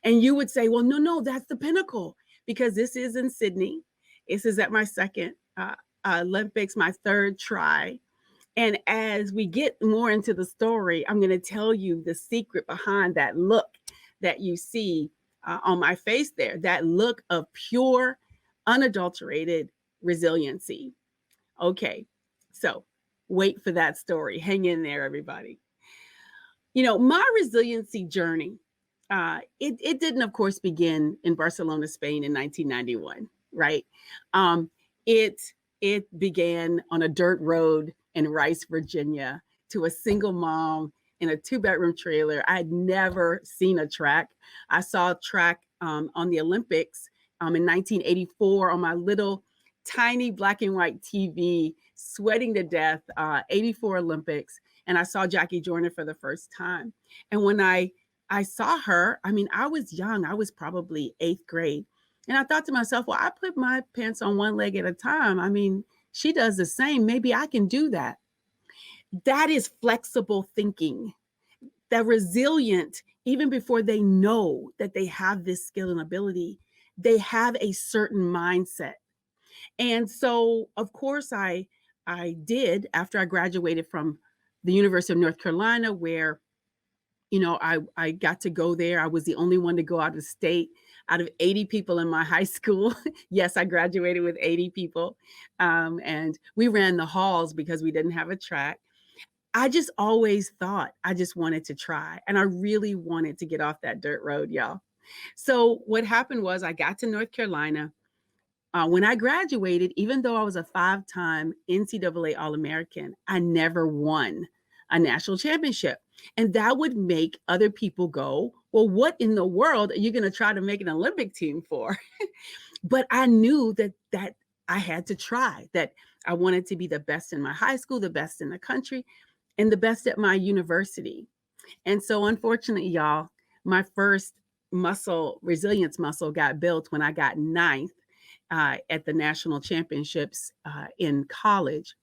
And you would say, well, no, that's the pinnacle because this is in Sydney. This is at my second Olympics, my third try. And as we get more into the story, I'm going to tell you the secret behind that look that you see on my face there, that look of pure, unadulterated resiliency. Okay, so wait for that story. Hang in there, everybody. You know, my resiliency journey, it didn't, of course, begin in Barcelona, Spain in 1991, right? It began on a dirt road in Rice, Virginia, to a single mom in a 2-bedroom trailer. I had never seen a track. I saw a track on the Olympics in 1984 on my little tiny black and white TV, sweating to death, 84 Olympics. And I saw Jackie Joyner for the first time. And when I saw her, I mean, I was young. I was probably 8th grade. And I thought to myself, well, I put my pants on one leg at a time. I mean, she does the same. Maybe I can do that. That is flexible thinking. That resilient, even before they know that they have this skill and ability, they have a certain mindset. And so, of course, I did, after I graduated from the University of North Carolina, where, you know, I got to go there. I was the only one to go out of state out of 80 people in my high school. Yes, I graduated with 80 people. And we ran the halls because we didn't have a track. I just always thought I just wanted to try. And I really wanted to get off that dirt road, y'all. So what happened was I got to North Carolina. When I graduated, even though I was a 5-time NCAA All-American, I never won a national championship. And that would make other people go, well, what in the world are you going to try to make an Olympic team for? But I knew that I had to try, that I wanted to be the best in my high school, the best in the country, and the best at my university. And so unfortunately, y'all, my first resilience muscle got built when I got 9th at the national championships in college.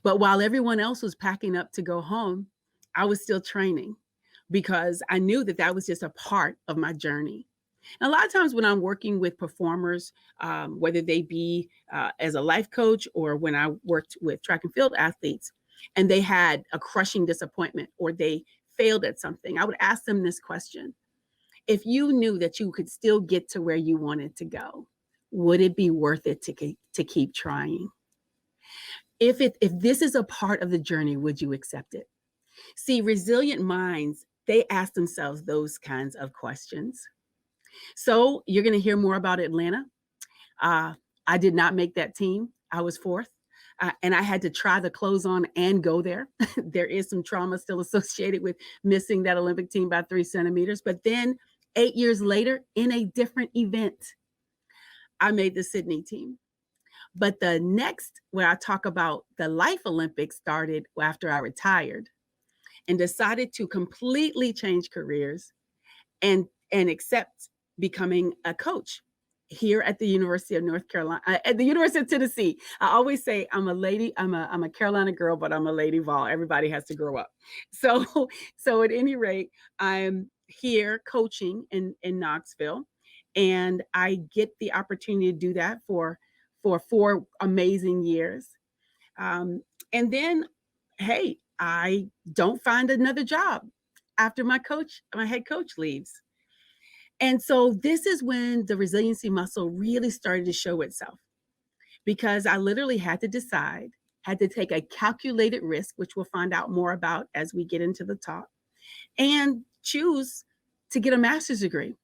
But while everyone else was packing up to go home, I was still training because I knew that that was just a part of my journey. And a lot of times when I'm working with performers, whether they be as a life coach or when I worked with track and field athletes, and they had a crushing disappointment or they failed at something, I would ask them this question. If you knew that you could still get to where you wanted to go, would it be worth it to keep trying? If this is a part of the journey, would you accept it? See, resilient minds, they ask themselves those kinds of questions. So you're going to hear more about Atlanta. I did not make that team. I was 4th. And I had to try the clothes on and go there. There is some trauma still associated with missing that Olympic team by 3 centimeters. But then 8 years later, in a different event, I made the Sydney team. But the next, where I talk about the Life Olympics, started after I retired and decided to completely change careers and accept becoming a coach here at the University of North Carolina, at the University of Tennessee. I always say I'm a lady, I'm a Carolina girl, but I'm a lady Vol. Everybody has to grow up. So at any rate, I'm here coaching in Knoxville, and I get the opportunity to do that for 4 amazing years. And then, hey, I don't find another job after my head coach leaves. And so this is when the resiliency muscle really started to show itself, because I literally had to take a calculated risk, which we'll find out more about as we get into the talk, and choose to get a master's degree.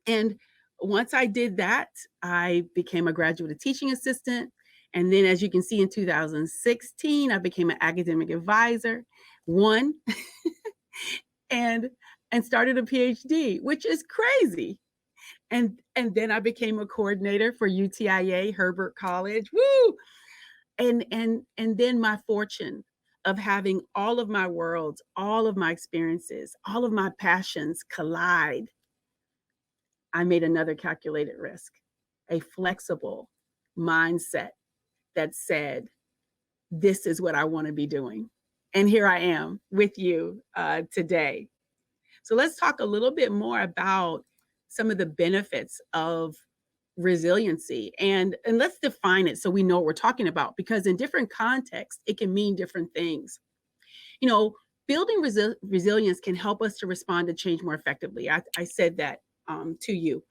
And once I did that, I became a graduate teaching assistant. And then, as you can see, in 2016, I became an academic advisor, and started a PhD, which is crazy. And then I became a coordinator for UTIA, Herbert College. Woo! And then my fortune of having all of my worlds, all of my experiences, all of my passions collide. I made another calculated risk, a flexible mindset that said, this is what I want to be doing. And here I am with you today. So let's talk a little bit more about some of the benefits of resiliency, and let's define it so we know what we're talking about, because in different contexts, it can mean different things. You know, building resilience can help us to respond to change more effectively. I said that to you.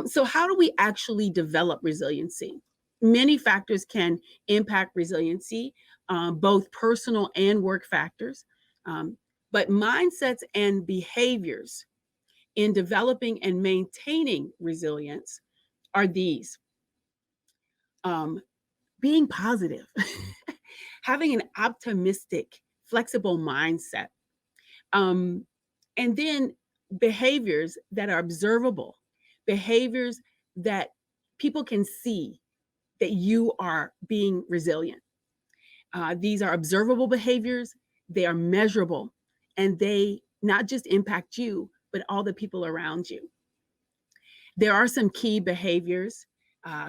So how do we actually develop resiliency? Many factors can impact resiliency, both personal and work factors. But mindsets and behaviors in developing and maintaining resilience are these. Being positive, having an optimistic, flexible mindset, and then behaviors that are observable, behaviors that people can see that you are being resilient. These are observable behaviors, they are measurable, and they not just impact you, but all the people around you. There are some key behaviors,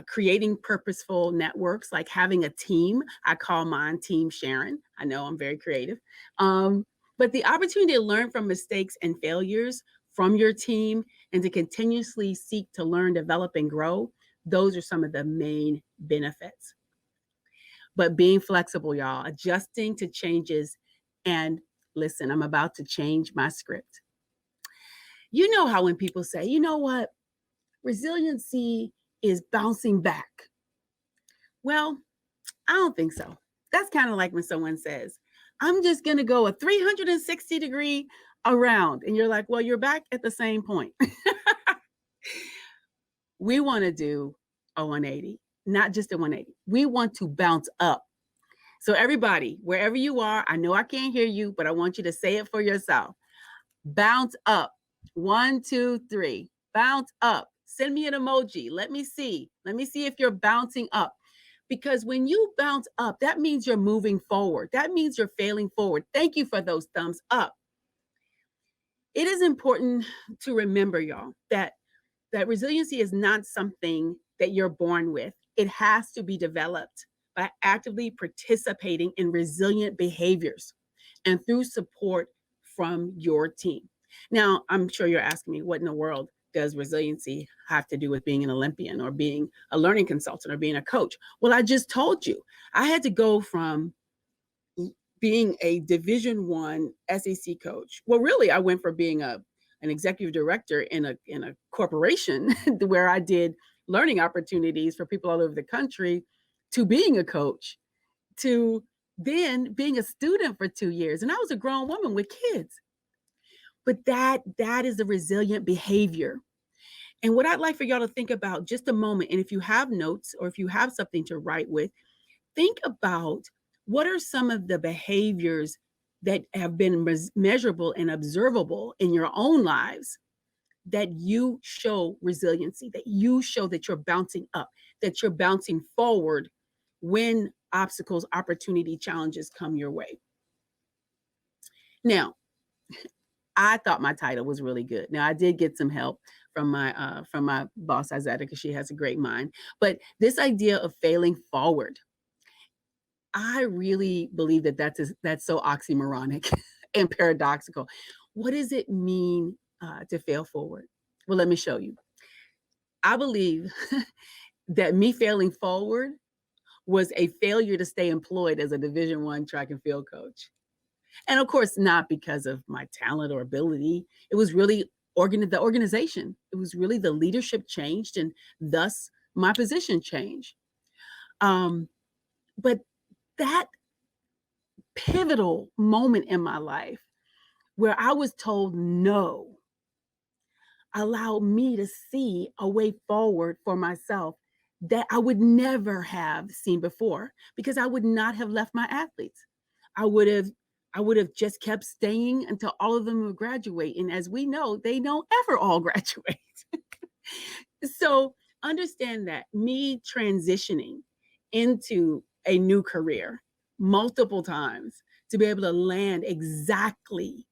creating purposeful networks, like having a team. I call mine Team Sharon. I know I'm very creative. But the opportunity to learn from mistakes and failures from your team and to continuously seek to learn, develop, and grow, those are some of the main benefits. But being flexible, y'all, adjusting to changes. And listen, I'm about to change my script. You know how when people say, you know what, resiliency is bouncing back. Well, I don't think so. That's kind of like when someone says, I'm just going to go a 360 degree around. And you're like, well, you're back at the same point. We want to do a 180, not just a 180. We want to bounce up. So everybody, wherever you are, I know I can't hear you, but I want you to say it for yourself. Bounce up. 1, 2, 3. Bounce up. Send me an emoji. Let me see. Let me see if you're bouncing up. Because when you bounce up, that means you're moving forward. That means you're failing forward. Thank you for those thumbs up. It is important to remember, y'all, that resiliency is not something that you're born with. It has to be developed by actively participating in resilient behaviors and through support from your team. Now, I'm sure you're asking me, what in the world does resiliency have to do with being an Olympian or being a learning consultant or being a coach? Well, I just told you, I had to go from being a Division I SEC coach. Well, really, I went from being an executive director in a corporation where I did learning opportunities for people all over the country, to being a coach, to then being a student for 2 years. And I was a grown woman with kids. But that is a resilient behavior. And what I'd like for y'all to think about just a moment, and if you have notes or if you have something to write with, think about what are some of the behaviors that have been measurable and observable in your own lives that you show resiliency, that you show that you're bouncing up, that you're bouncing forward when obstacles, opportunity, challenges come your way. Now, I thought my title was really good. Now, I did get some help from my boss, Izetta, because she has a great mind. But this idea of failing forward, I really believe that that's so oxymoronic and paradoxical. What does it mean to fail forward? Well, let me show you. I believe that me failing forward was a failure to stay employed as a Division I track and field coach. And of course, not because of my talent or ability. It was really the organization. It was really the leadership changed, and thus my position changed. But that pivotal moment in my life where I was told no allowed me to see a way forward for myself that I would never have seen before, because I would not have left my athletes. I would have just kept staying until all of them would graduate. And as we know, they don't ever all graduate. So understand that me transitioning into a new career multiple times to be able to land exactly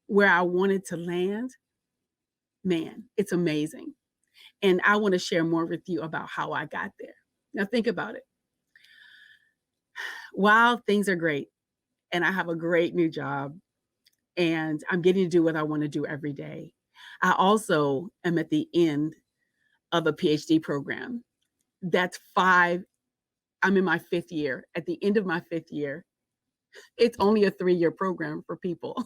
where I wanted to land, man, it's amazing. And I want to share more with you about how I got there. Now think about it. While things are great, and I have a great new job, and I'm getting to do what I want to do every day, I also am at the end of a PhD program. I'm in my 5th year. At the end of my 5th year, it's only a 3-year program for people.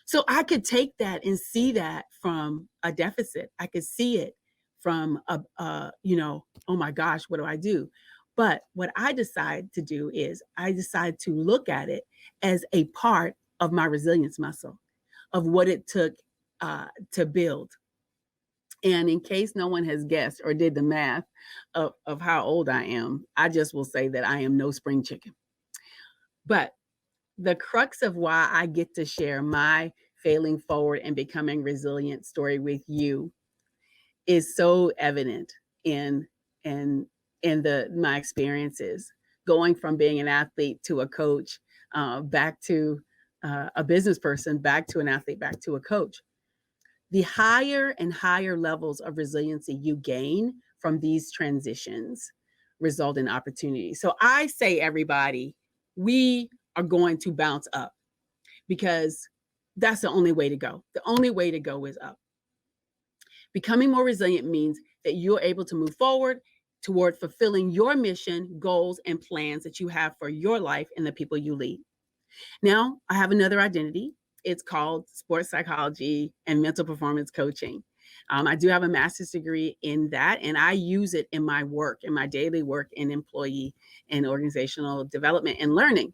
So I could take that and see that from a deficit. I could see it from oh my gosh, what do I do? But what I decide to do is I decide to look at it as a part of my resilience muscle, of what it took to build. And in case no one has guessed or did the math of how old I am, I just will say that I am no spring chicken. But the crux of why I get to share my failing forward and becoming resilient story with you is so evident in my experiences, going from being an athlete to a coach, back to a business person, back to an athlete, back to a coach. The higher and higher levels of resiliency you gain from these transitions result in opportunity. So I say, everybody, we are going to bounce up because that's the only way to go. The only way to go is up. Becoming more resilient means that you're able to move forward toward fulfilling your mission, goals, and plans that you have for your life and the people you lead. Now, I have another identity. It's called sports psychology and mental performance coaching. I do have a master's degree in that, and I use it in my work, in my daily work in employee and organizational development and learning.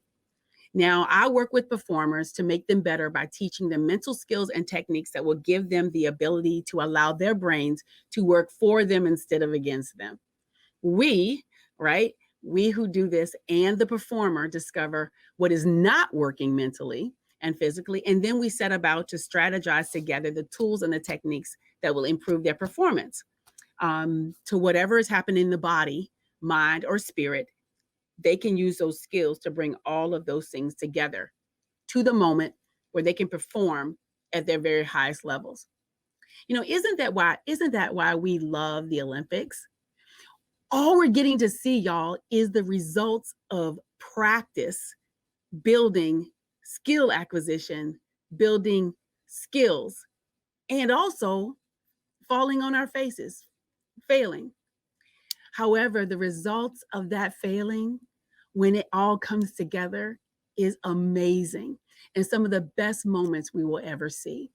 Now, I work with performers to make them better by teaching them mental skills and techniques that will give them the ability to allow their brains to work for them instead of against them. We who do this and the performer discover what is not working mentally and physically, and then we set about to strategize together the tools and the techniques that will improve their performance to whatever is happening in the body, mind, or spirit. They can use those skills to bring all of those things together to the moment where they can perform at their very highest levels. You know, isn't that why we love the Olympics? All we're getting to see, y'all, is the results of practice, building skill acquisition, building skills, and also falling on our faces, failing. However, the results of that failing, when it all comes together, is amazing and some of the best moments we will ever see.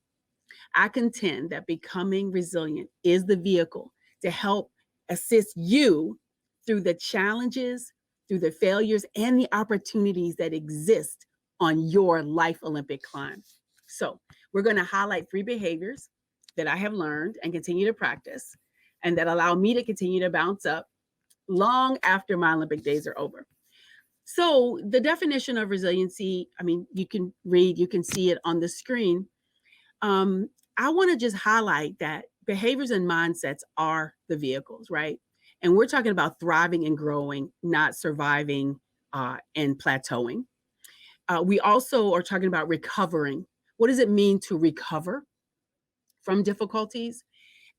I contend that becoming resilient is the vehicle to help assist you through the challenges, through the failures, and the opportunities that exist on your life Olympic climb. So we're going to highlight 3 behaviors that I have learned and continue to practice, and that allow me to continue to bounce up long after my Olympic days are over. So the definition of resiliency, I mean, you can see it on the screen. I want to just highlight that behaviors and mindsets are the vehicles, right? And we're talking about thriving and growing, not surviving and plateauing. We also are talking about recovering. What does it mean to recover from difficulties?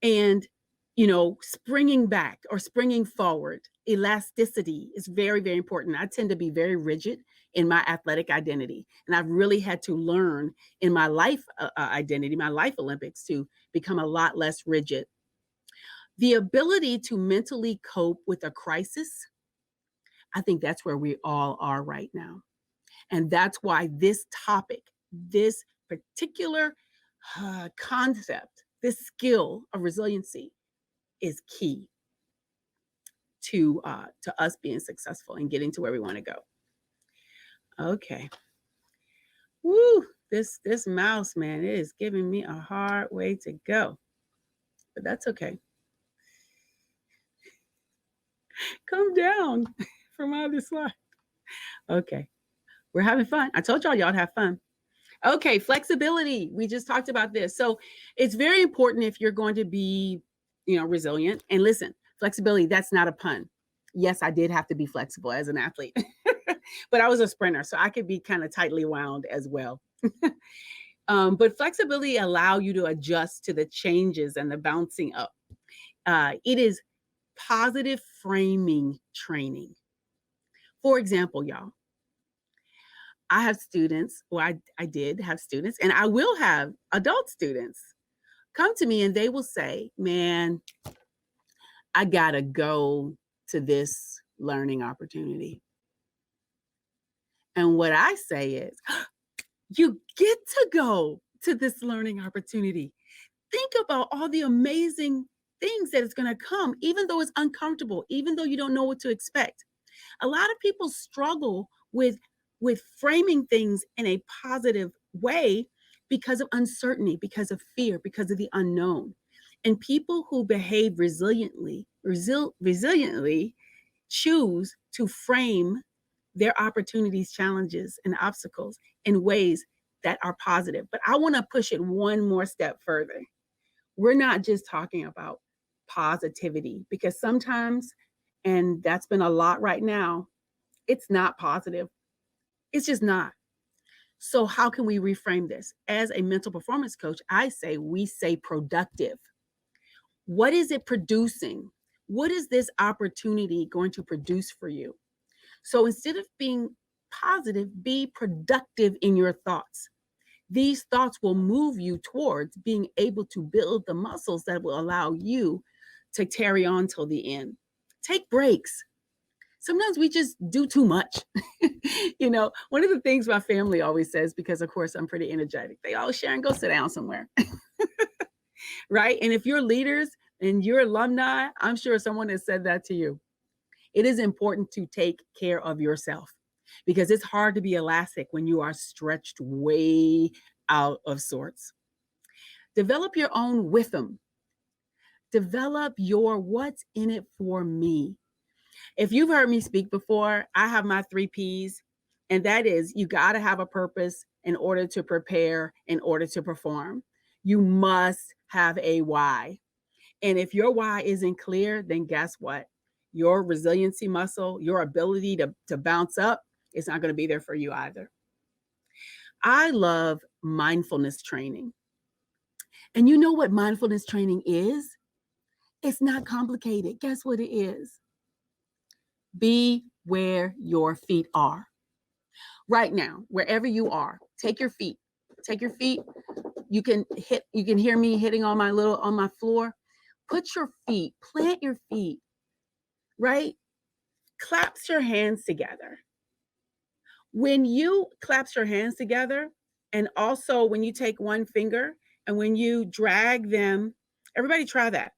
And, you know, springing back or springing forward. Elasticity is very, very important. I tend to be very rigid in my athletic identity. And I've really had to learn in my life identity, my life Olympics, to become a lot less rigid. The ability to mentally cope with a crisis, I think that's where we all are right now. And that's why this topic, this particular concept, this skill of resiliency is key to us being successful and getting to where we want to go. Okay. Woo, this mouse, man, it is giving me a hard way to go, but that's okay. Come down from my other slide. Okay, we're having fun. I told y'all have fun. Okay, flexibility. We just talked about this. So it's very important if you're going to be, resilient. And listen, flexibility, that's not a pun. Yes, I did have to be flexible as an athlete, but I was a sprinter, so I could be kind of tightly wound as well. But flexibility allows you to adjust to the changes and the bouncing up. It is positive framing training. For example, y'all, I have students, or I did have students, and I will have adult students come to me and they will say, man, I gotta go to this learning opportunity. And what I say is, you get to go to this learning opportunity. Think about all the amazing things that is going to come, even though it's uncomfortable, even though you don't know what to expect. A lot of people struggle with framing things in a positive way because of uncertainty, because of fear, because of the unknown. And people who behave resiliently choose to frame their opportunities, challenges, and obstacles in ways that are positive. But I want to push it one more step further. We're not just talking about positivity, because sometimes, and that's been a lot right now, it's not positive. It's just not. So how can we reframe this? As a mental performance coach, we say productive. What is it producing? What is this opportunity going to produce for you? So instead of being positive, be productive in your thoughts. These thoughts will move you towards being able to build the muscles that will allow you to carry on till the end. Take breaks. Sometimes we just do too much. One of the things my family always says, because of course I'm pretty energetic, they always, Sharon, go sit down somewhere. Right? And if you're leaders and you're alumni, I'm sure someone has said that to you. It is important to take care of yourself because it's hard to be elastic when you are stretched way out of sorts. Develop your own rhythm. Develop your what's in it for me. If you've heard me speak before, I have my 3 P's, and that is you got to have a purpose in order to prepare, in order to perform. You must have a why. And if your why isn't clear, then guess what? Your resiliency muscle, your ability to bounce up, is not going to be there for you either. I love mindfulness training. And you know what mindfulness training is? It's not complicated. Guess what it is? Be where your feet are. Right now, wherever you are, take your feet. Take your feet. You can hear me hitting on my floor. Put your feet, plant your feet, right? Clasp your hands together. When you clasp your hands together, and also when you take one finger and when you drag them, everybody try that.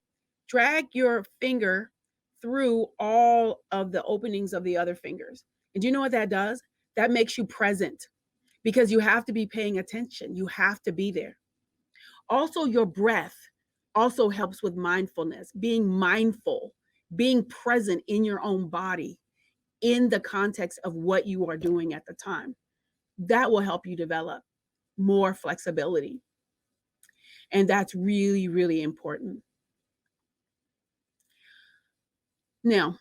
Drag your finger through all of the openings of the other fingers. And do you know what that does? That makes you present because you have to be paying attention. You have to be there. Also, your breath also helps with mindfulness, being mindful, being present in your own body in the context of what you are doing at the time. That will help you develop more flexibility. And that's really, really important. Now,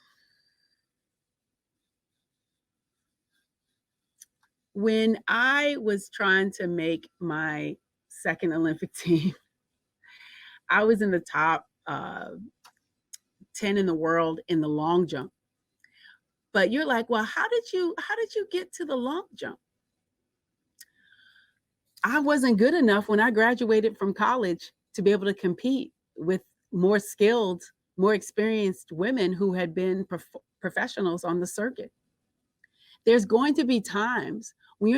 when I was trying to make my second Olympic team, I was in the top 10 in the world in the long jump. But you're like, well, how did you get to the long jump? I wasn't good enough when I graduated from college to be able to compete with more skilled, more experienced women who had been professionals on the circuit. There's going to be times when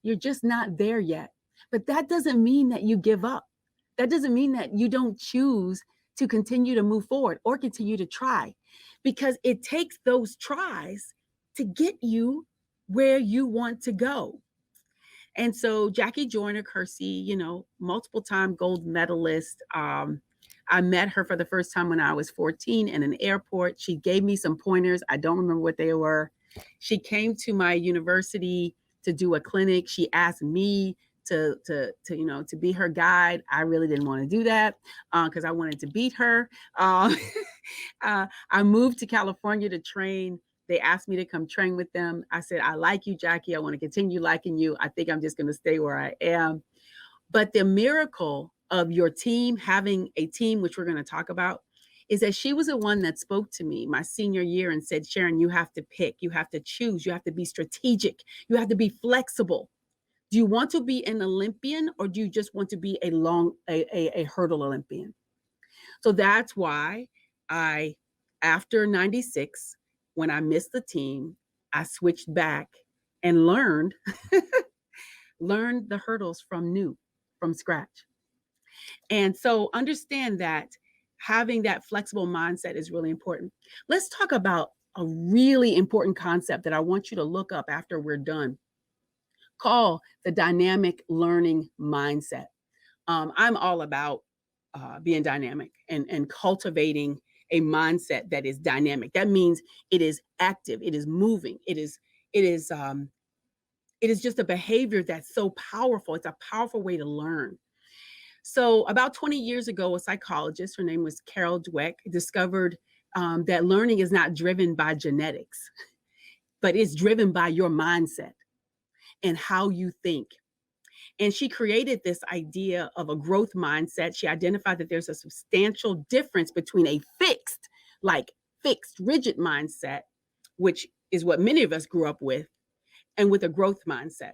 you're just not there yet. But that doesn't mean that you give up. That doesn't mean that you don't choose to continue to move forward or continue to try, because it takes those tries to get you where you want to go. And so Jackie Joyner, Kersey, multiple time gold medalist. I met her for the first time when I was 14 in an airport. She gave me some pointers. I don't remember what they were. She came to my university to do a clinic. She asked me to be her guide. I really didn't want to do that because I wanted to beat her. I moved to California to train. They asked me to come train with them. I said, I like you, Jackie. I want to continue liking you. I think I'm just going to stay where I am. But the miracle of your team, having a team, which we're going to talk about, is that she was the one that spoke to me my senior year and said, Sharon, you have to pick, you have to choose, you have to be strategic, you have to be flexible. Do you want to be an Olympian or do you just want to be a hurdle Olympian? So that's why after 96, when I missed the team, I switched back and learned the hurdles from scratch. And so understand that having that flexible mindset is really important. Let's talk about a really important concept that I want you to look up after we're done, called the dynamic learning mindset. I'm all about being dynamic and cultivating a mindset that is dynamic. That means it is active, it is moving, it is just a behavior that's so powerful. It's a powerful way to learn. So about 20 years ago, a psychologist, her name was Carol Dweck, discovered that learning is not driven by genetics, but it's driven by your mindset. and how you think. And she created this idea of a growth mindset. She identified that there's a substantial difference between a fixed, rigid mindset, which is what many of us grew up with, and with a growth mindset.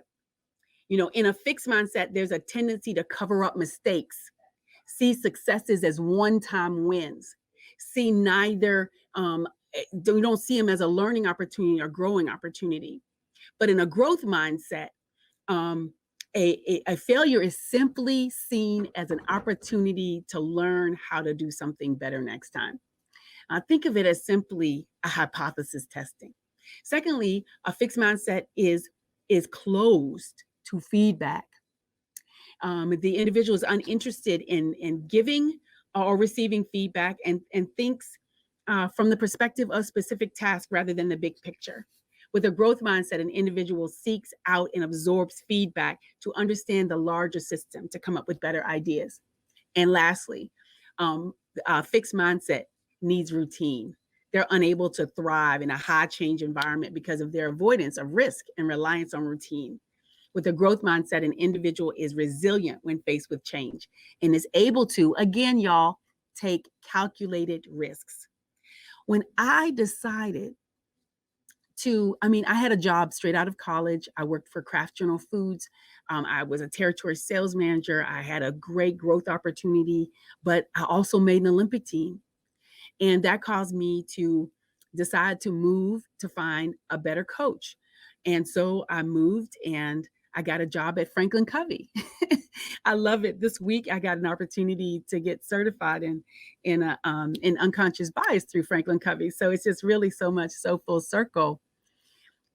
In a fixed mindset, there's a tendency to cover up mistakes, see successes as one-time wins, see neither, you don't see them as a learning opportunity or growing opportunity. But in a growth mindset, a failure is simply seen as an opportunity to learn how to do something better next time. Think of it as simply a hypothesis testing. Secondly, a fixed mindset is closed to feedback. The individual is uninterested in giving or receiving feedback and thinks from the perspective of specific tasks rather than the big picture. With a growth mindset, an individual seeks out and absorbs feedback to understand the larger system, to come up with better ideas. And lastly, a fixed mindset needs routine. They're unable to thrive in a high change environment because of their avoidance of risk and reliance on routine. With a growth mindset, an individual is resilient when faced with change and is able to, again, y'all, take calculated risks. When I decided I had a job straight out of college. I worked for Kraft General Foods. I was a territory sales manager. I had a great growth opportunity, but I also made an Olympic team. And that caused me to decide to move to find a better coach. And so I moved and I got a job at Franklin Covey. I love it. This week, I got an opportunity to get certified in unconscious bias through Franklin Covey. So it's just really so full circle.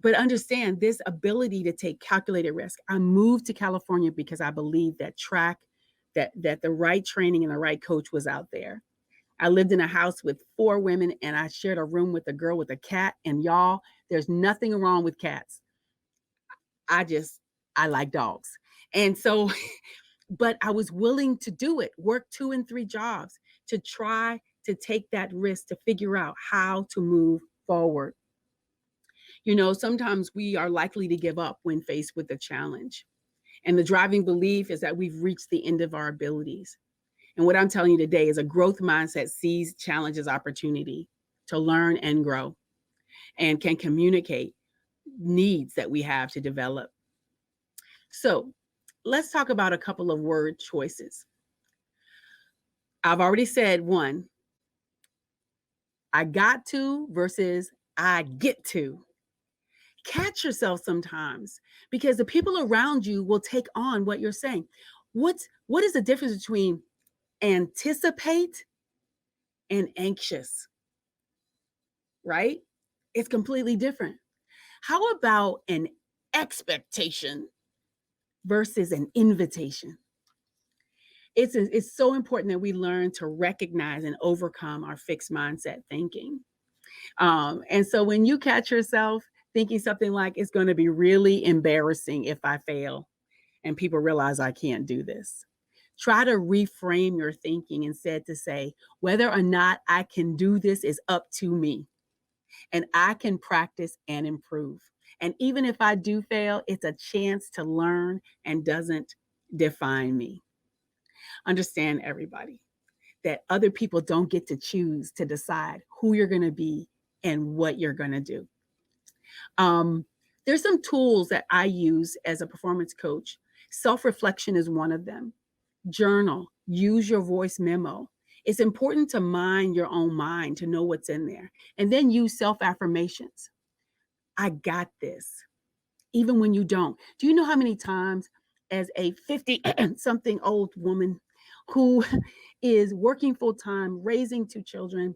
But understand this ability to take calculated risk. I moved to California because I believed that the right training and the right coach was out there. I lived in a house with 4 women and I shared a room with a girl with a cat. And y'all, there's nothing wrong with cats. I like dogs. And so, but I was willing to do it, work 2 and 3 jobs to try to take that risk to figure out how to move forward. Sometimes we are likely to give up when faced with a challenge. And the driving belief is that we've reached the end of our abilities. And what I'm telling you today is a growth mindset sees challenge as opportunity to learn and grow and can communicate needs that we have to develop. So let's talk about a couple of word choices. I've already said one, I got to versus I get to. Catch yourself sometimes because the people around you will take on what you're saying. What is the difference between anticipate and anxious? Right? It's completely different. How about an expectation versus an invitation? It's so important that we learn to recognize and overcome our fixed mindset thinking. And so when you catch yourself thinking something like, it's going to be really embarrassing if I fail and people realize I can't do this, try to reframe your thinking instead to say, whether or not I can do this is up to me and I can practice and improve. And even if I do fail, it's a chance to learn and doesn't define me. Understand, everybody, that other people don't get to choose to decide who you're going to be and what you're going to do. There's some tools that I use as a performance coach. Self-reflection is one of them. Journal, use your voice memo. It's important to mind your own mind to know what's in there. And then use self-affirmations. I got this, even when you don't. Do you know how many times as a 50-something old woman who is working full-time, raising 2 children,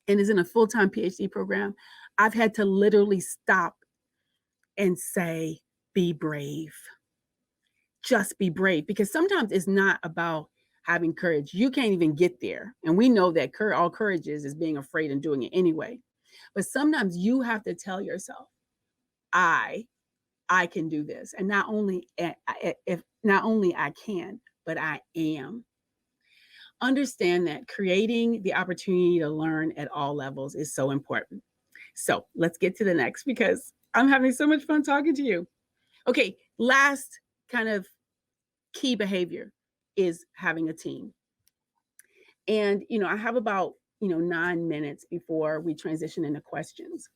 and is in a full-time PhD program, I've had to literally stop and say, be brave. Just be brave. Because sometimes it's not about having courage. You can't even get there. And we know that all courage is being afraid and doing it anyway. But sometimes you have to tell yourself, I can do this. And not only I can, but I am. Understand that creating the opportunity to learn at all levels is so important. So let's get to the next because I'm having so much fun talking to you. Okay, last kind of key behavior is having a team. And, I have about, 9 minutes before we transition into questions.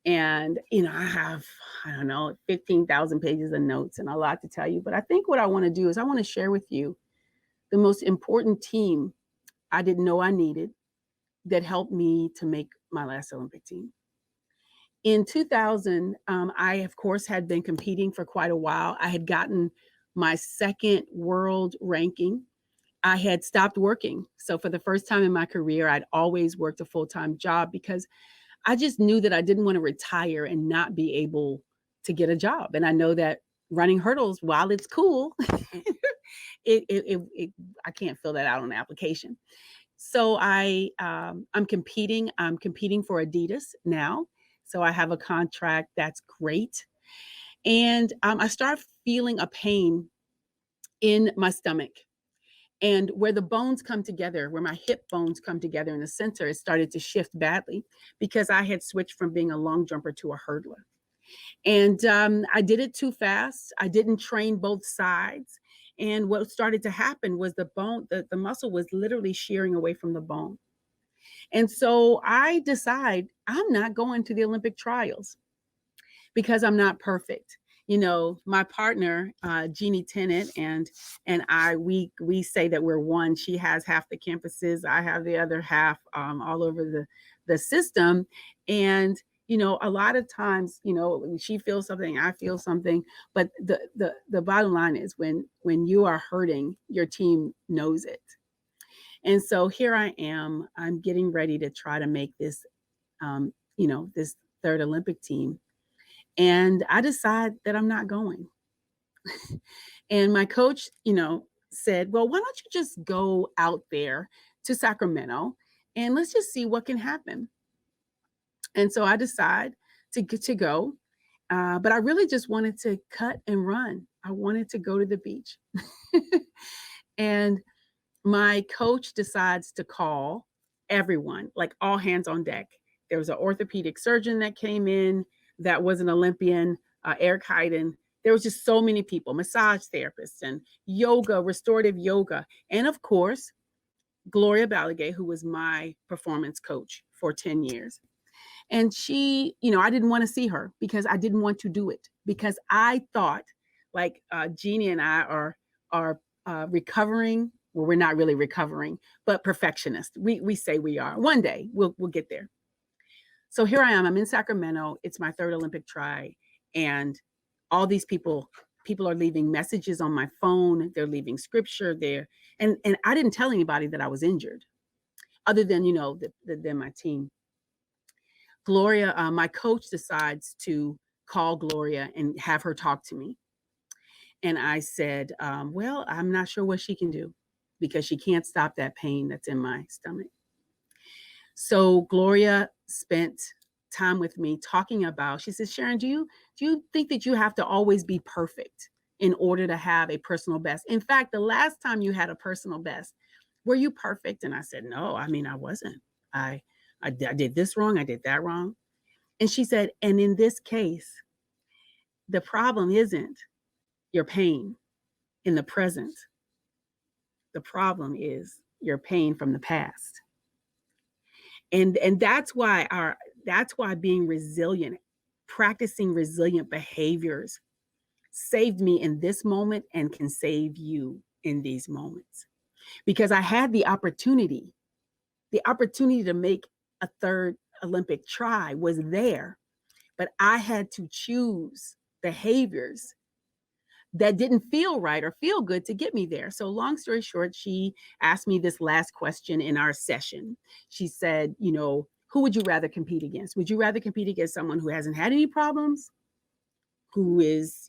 And, I have, I don't know, 15,000 pages of notes and a lot to tell you. But I think what I want to do is I want to share with you the most important team I didn't know I needed that helped me to make my last Olympic team. In 2000, I, of course, had been competing for quite a while. I had gotten my second world ranking. I had stopped working. So for the first time in my career, I'd always worked a full-time job because I just knew that I didn't want to retire and not be able to get a job. And I know that running hurdles, while it's cool, I can't fill that out on the application. So I'm competing. I'm competing for Adidas now. So I have a contract that's great. And I start feeling a pain in my stomach. And where the bones come together, where my hip bones come together in the center, it started to shift badly because I had switched from being a long jumper to a hurdler. And I did it too fast. I didn't train both sides. And what started to happen was the muscle was literally shearing away from the bone. And so I decide I'm not going to the Olympic trials because I'm not perfect. My partner, Jeannie Tennant, and I, we say that we're one. She has half the campuses. I have the other half all over the system. And, a lot of times, she feels something, I feel something. But the bottom line is when you are hurting, your team knows it. And so here I am. I'm getting ready to try to make this, this third Olympic team. And I decide that I'm not going. And my coach, said, well, why don't you just go out there to Sacramento and let's just see what can happen. And so I decide to go. But I really just wanted to cut and run. I wanted to go to the beach. And my coach decides to call everyone, like all hands on deck. There was an orthopedic surgeon that came in that was an Olympian, Eric Hayden. There was just so many people, massage therapists and yoga, restorative yoga. And of course, Gloria Balligay, who was my performance coach for 10 years. And she, I didn't want to see her because I didn't want to do it because I thought like Jeannie and I are recovering. Well, we're not really recovering, but perfectionists. We say we are. One day we'll get there. So here I am. I'm in Sacramento. It's my third Olympic try, and all these people are leaving messages on my phone. They're leaving scripture there, and I didn't tell anybody that I was injured, other than than my team. Gloria, my coach, decides to call Gloria and have her talk to me, and I said, well, I'm not sure what she can do because she can't stop that pain that's in my stomach. So Gloria spent time with me talking about, she says, Sharon, do you think that you have to always be perfect in order to have a personal best? In fact, the last time you had a personal best, were you perfect? And I said, no, I wasn't. I did this wrong. I did that wrong. And she said, and in this case, the problem isn't your pain in the present. The problem is your pain from the past. And that's why being resilient, practicing resilient behaviors saved me in this moment and can save you in these moments. Because I had the opportunity to make a third Olympic try was there, but I had to choose behaviors that didn't feel right or feel good to get me there. So long story short, she asked me this last question in our session. She said, who would you rather compete against? Would you rather compete against someone who hasn't had any problems, who is,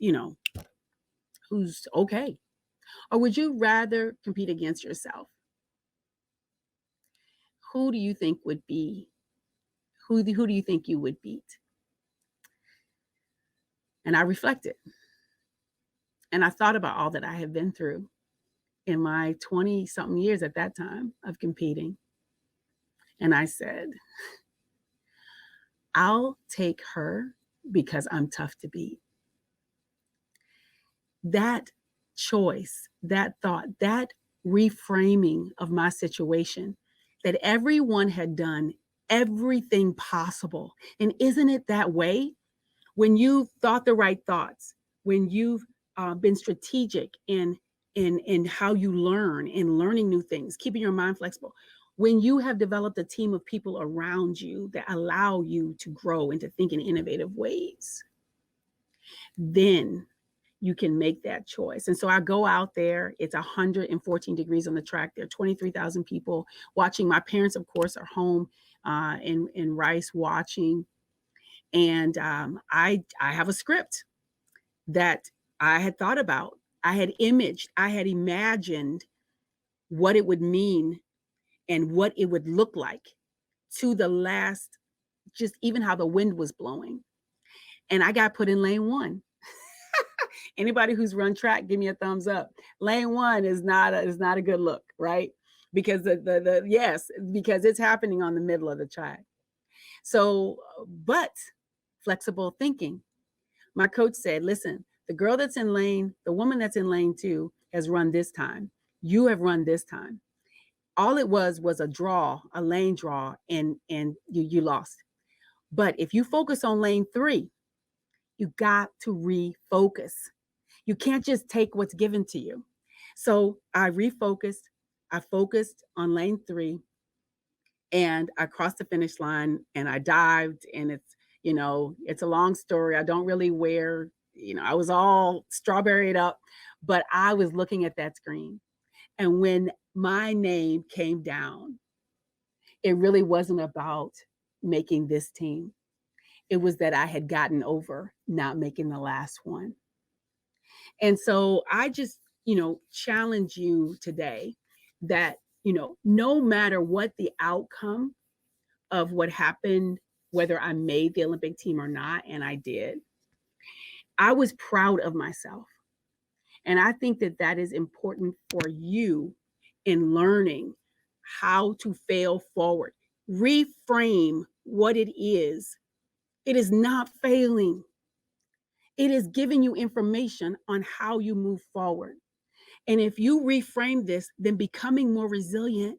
who's okay? Or would you rather compete against yourself? Who do you think would be, who do you think you would beat? And I reflected. And I thought about all that I had been through in my 20-something years at that time of competing. And I said, I'll take her because I'm tough to beat. that choice, that thought, that reframing of my situation, that everyone had done everything possible. And isn't it that way? When you've thought the right thoughts, when you've been strategic in how you learn, in learning new things, keeping your mind flexible, when you have developed a team of people around you that allow you to grow and to think in innovative ways, then you can make that choice. And so I go out there, it's 114 degrees on the track. There are 23,000 people watching. My parents, of course, are home in Rice watching. And I have a script that I had thought about. I had imaged, I had imagined what it would mean and what it would look like to the last, just even how the wind was blowing. And I got put in lane 1. Anybody who's run track, give me a thumbs up. Lane 1 is not a good look, right? Because because it's happening on the middle of the track. So, but flexible thinking. My coach said, listen, the woman that's in lane 2 has run this time. You have run this time. All it was a lane draw, and you lost. But if you focus on lane 3, you got to refocus. You can't just take what's given to you. So I refocused. I focused on lane 3, and I crossed the finish line, and I dived, and it's a long story. I don't really wear, I was all strawberried up, but I was looking at that screen. And when my name came down, it really wasn't about making this team. It was that I had gotten over not making the last one. And so I just, challenge you today that, no matter what the outcome of what happened, whether I made the Olympic team or not, and I did, I was proud of myself. And I think that that is important for you in learning how to fail forward. Reframe what it is. It is not failing. It is giving you information on how you move forward. And if you reframe this, then becoming more resilient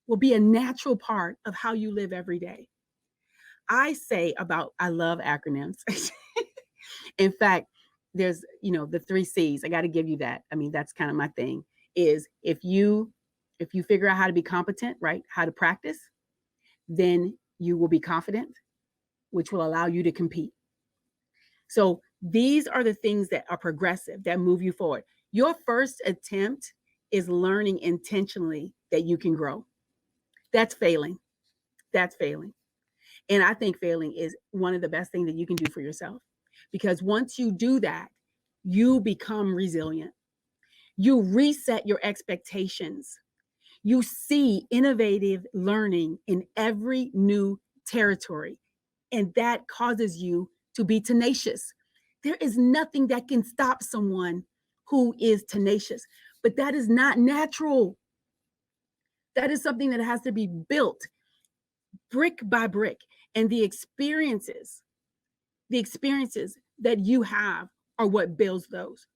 will be a natural part of how you live every day. I love acronyms. In fact, there's, the 3 C's. I got to give you that. I mean, that's kind of my thing, is if you figure out how to be competent, right? How to practice, then you will be confident, which will allow you to compete. So these are the things that are progressive, that move you forward. Your first attempt is learning intentionally that you can grow. That's failing. That's failing. And I think failing is one of the best things that you can do for yourself. Because once you do that, you become resilient. You reset your expectations. You see innovative learning in every new territory. And that causes you to be tenacious. There is nothing that can stop someone who is tenacious, but that is not natural. That is something that has to be built brick by brick. And the experiences that you have are what builds those.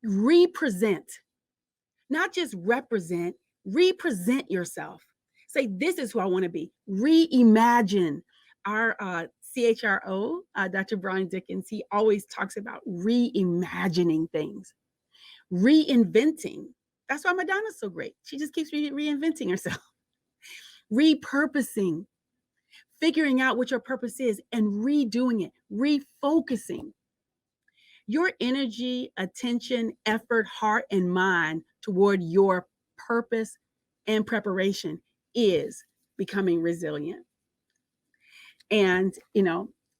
Represent, not just represent, represent yourself. Say, this is who I want to be. Reimagine. Our CHRO, Dr. Brian Dickens, he always talks about reimagining things, reinventing. That's why Madonna's so great. She just keeps reinventing herself. Repurposing, figuring out what your purpose is and redoing it, refocusing. Your energy, attention, effort, heart, and mind toward your purpose and preparation is becoming resilient. And,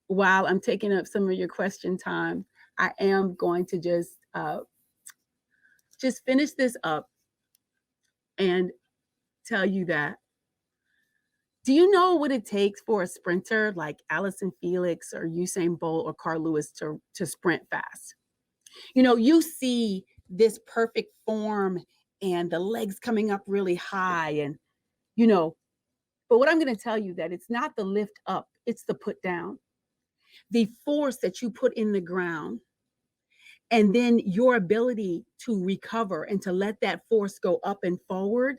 while I'm taking up some of your question time, I am going to just finish this up and tell you that, do you know what it takes for a sprinter like Allison Felix or Usain Bolt or Carl Lewis to sprint fast? You see this perfect form and the legs coming up really high, and, but what I'm going to tell you that it's not the lift up, it's the put down. The force that you put in the ground And then your ability to recover and to let that force go up and forward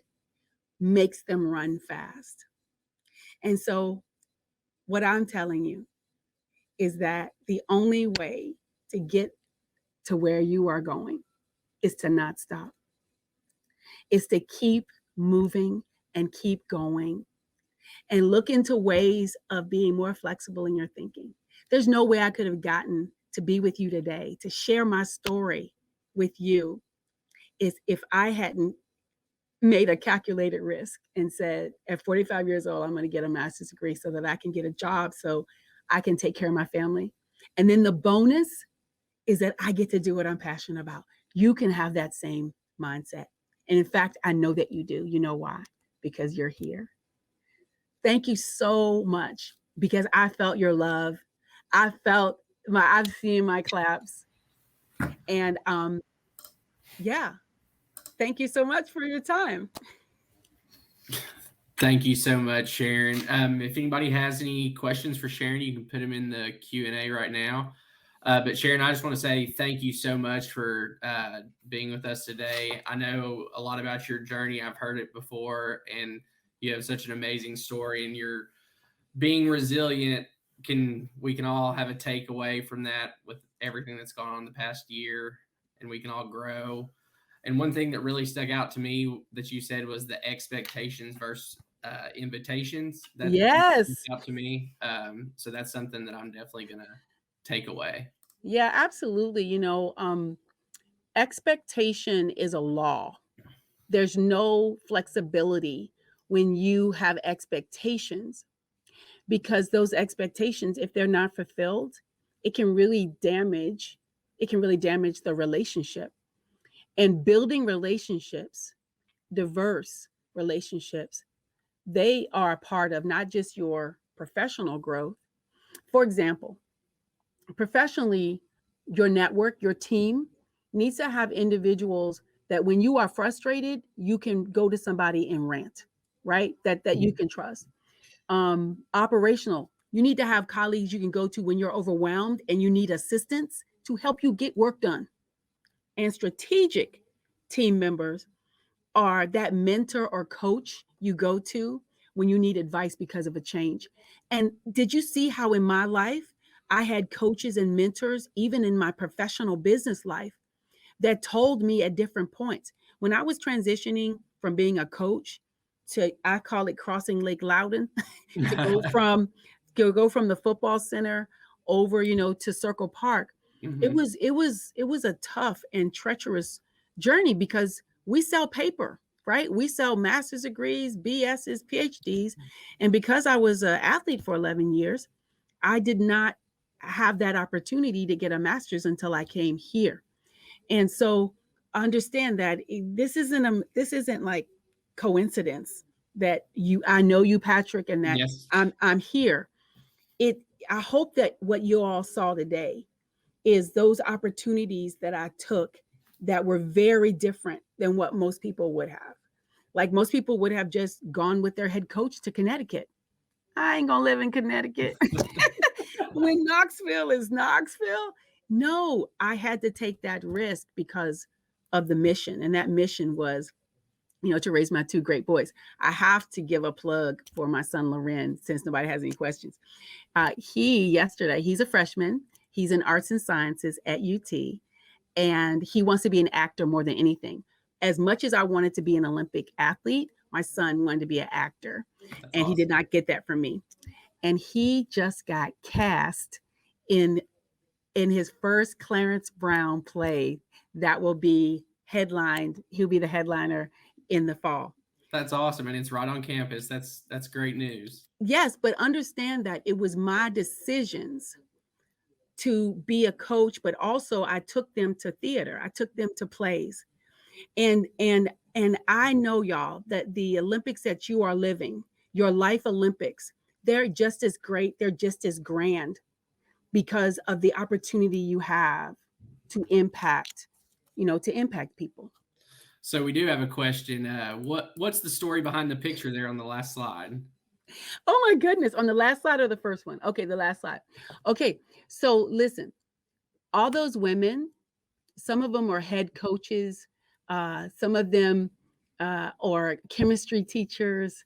makes them run fast. And so what I'm telling you is that the only way to get to where you are going is to not stop, is to keep moving and keep going and look into ways of being more flexible in your thinking. There's no way I could have gotten to be with you today, to share my story with you, is if I hadn't made a calculated risk and said, at 45 years old, I'm going to get a master's degree so that I can get a job so I can take care of my family. And then the bonus is that I get to do what I'm passionate about. You can have that same mindset. And in fact, I know that you do. You know why? Because you're here. Thank you so much, because I felt your love. I've seen my claps. And yeah, thank you so much for your time. Thank you so much, Sharon. If anybody has any questions for Sharon, you can put them in the Q&A right now. But Sharon, I just want to say thank you so much for being with us today. I know a lot about your journey. I've heard it before, and you have such an amazing story, and you're being resilient. We can all have a takeaway from that with everything that's gone on the past year, and we can all grow. And one thing that really stuck out to me that you said was the expectations versus invitations. That Yes. stuck out to me. So that's something that I'm definitely going to take away. Yeah, absolutely. You know, expectation is a law. There's no flexibility when you have expectations, because those expectations, if they're not fulfilled, it can really damage the relationship. And building relationships, diverse relationships, they are a part of not just your professional growth. For example, professionally, your network, your team needs to have individuals that when you are frustrated, you can go to somebody and rant, right? That you can trust. Operational, you need to have colleagues you can go to when you're overwhelmed and you need assistance to help you get work done. And strategic team members are that mentor or coach you go to when you need advice because of a change. And did you see how in my life, I had coaches and mentors, even in my professional business life, that told me at different points. When I was transitioning from being a coach to, I call it crossing Lake Loudon, to go from the football center over, to Circle Park. Mm-hmm. It was a tough and treacherous journey, because we sell paper, right? We sell master's degrees, BSs, PhDs. And because I was an athlete for 11 years, I did not have that opportunity to get a master's until I came here. And so understand that this isn't like coincidence that I know you, Patrick, and that yes. I'm here. I hope that what you all saw today is those opportunities that I took that were very different than what most people would have. Like most people would have just gone with their head coach to Connecticut. I ain't gonna live in Connecticut. When Knoxville is Knoxville. No, I had to take that risk because of the mission. And that mission was, to raise my two great boys. I have to give a plug for my son, Loren, since nobody has any questions. He's a freshman. He's in arts and sciences at UT, and he wants to be an actor more than anything. As much as I wanted to be an Olympic athlete, my son wanted to be an actor. That's and awesome. He did not get that from me. And he just got cast in his first Clarence Brown play that will be headlined. He'll be the headliner in the fall. That's awesome. And it's right on campus. That's great news. Yes, but understand that it was my decisions to be a coach, but also I took them to theater. I took them to plays. And I know, y'all, that the Olympics that you are living, your life Olympics, they're just as great. They're just as grand because of the opportunity you have to impact people. So we do have a question. What's the story behind the picture there on the last slide? Oh my goodness. On the last slide or the first one? Okay, the last slide. Okay, so listen, all those women some of them are head coaches, some of them are chemistry teachers,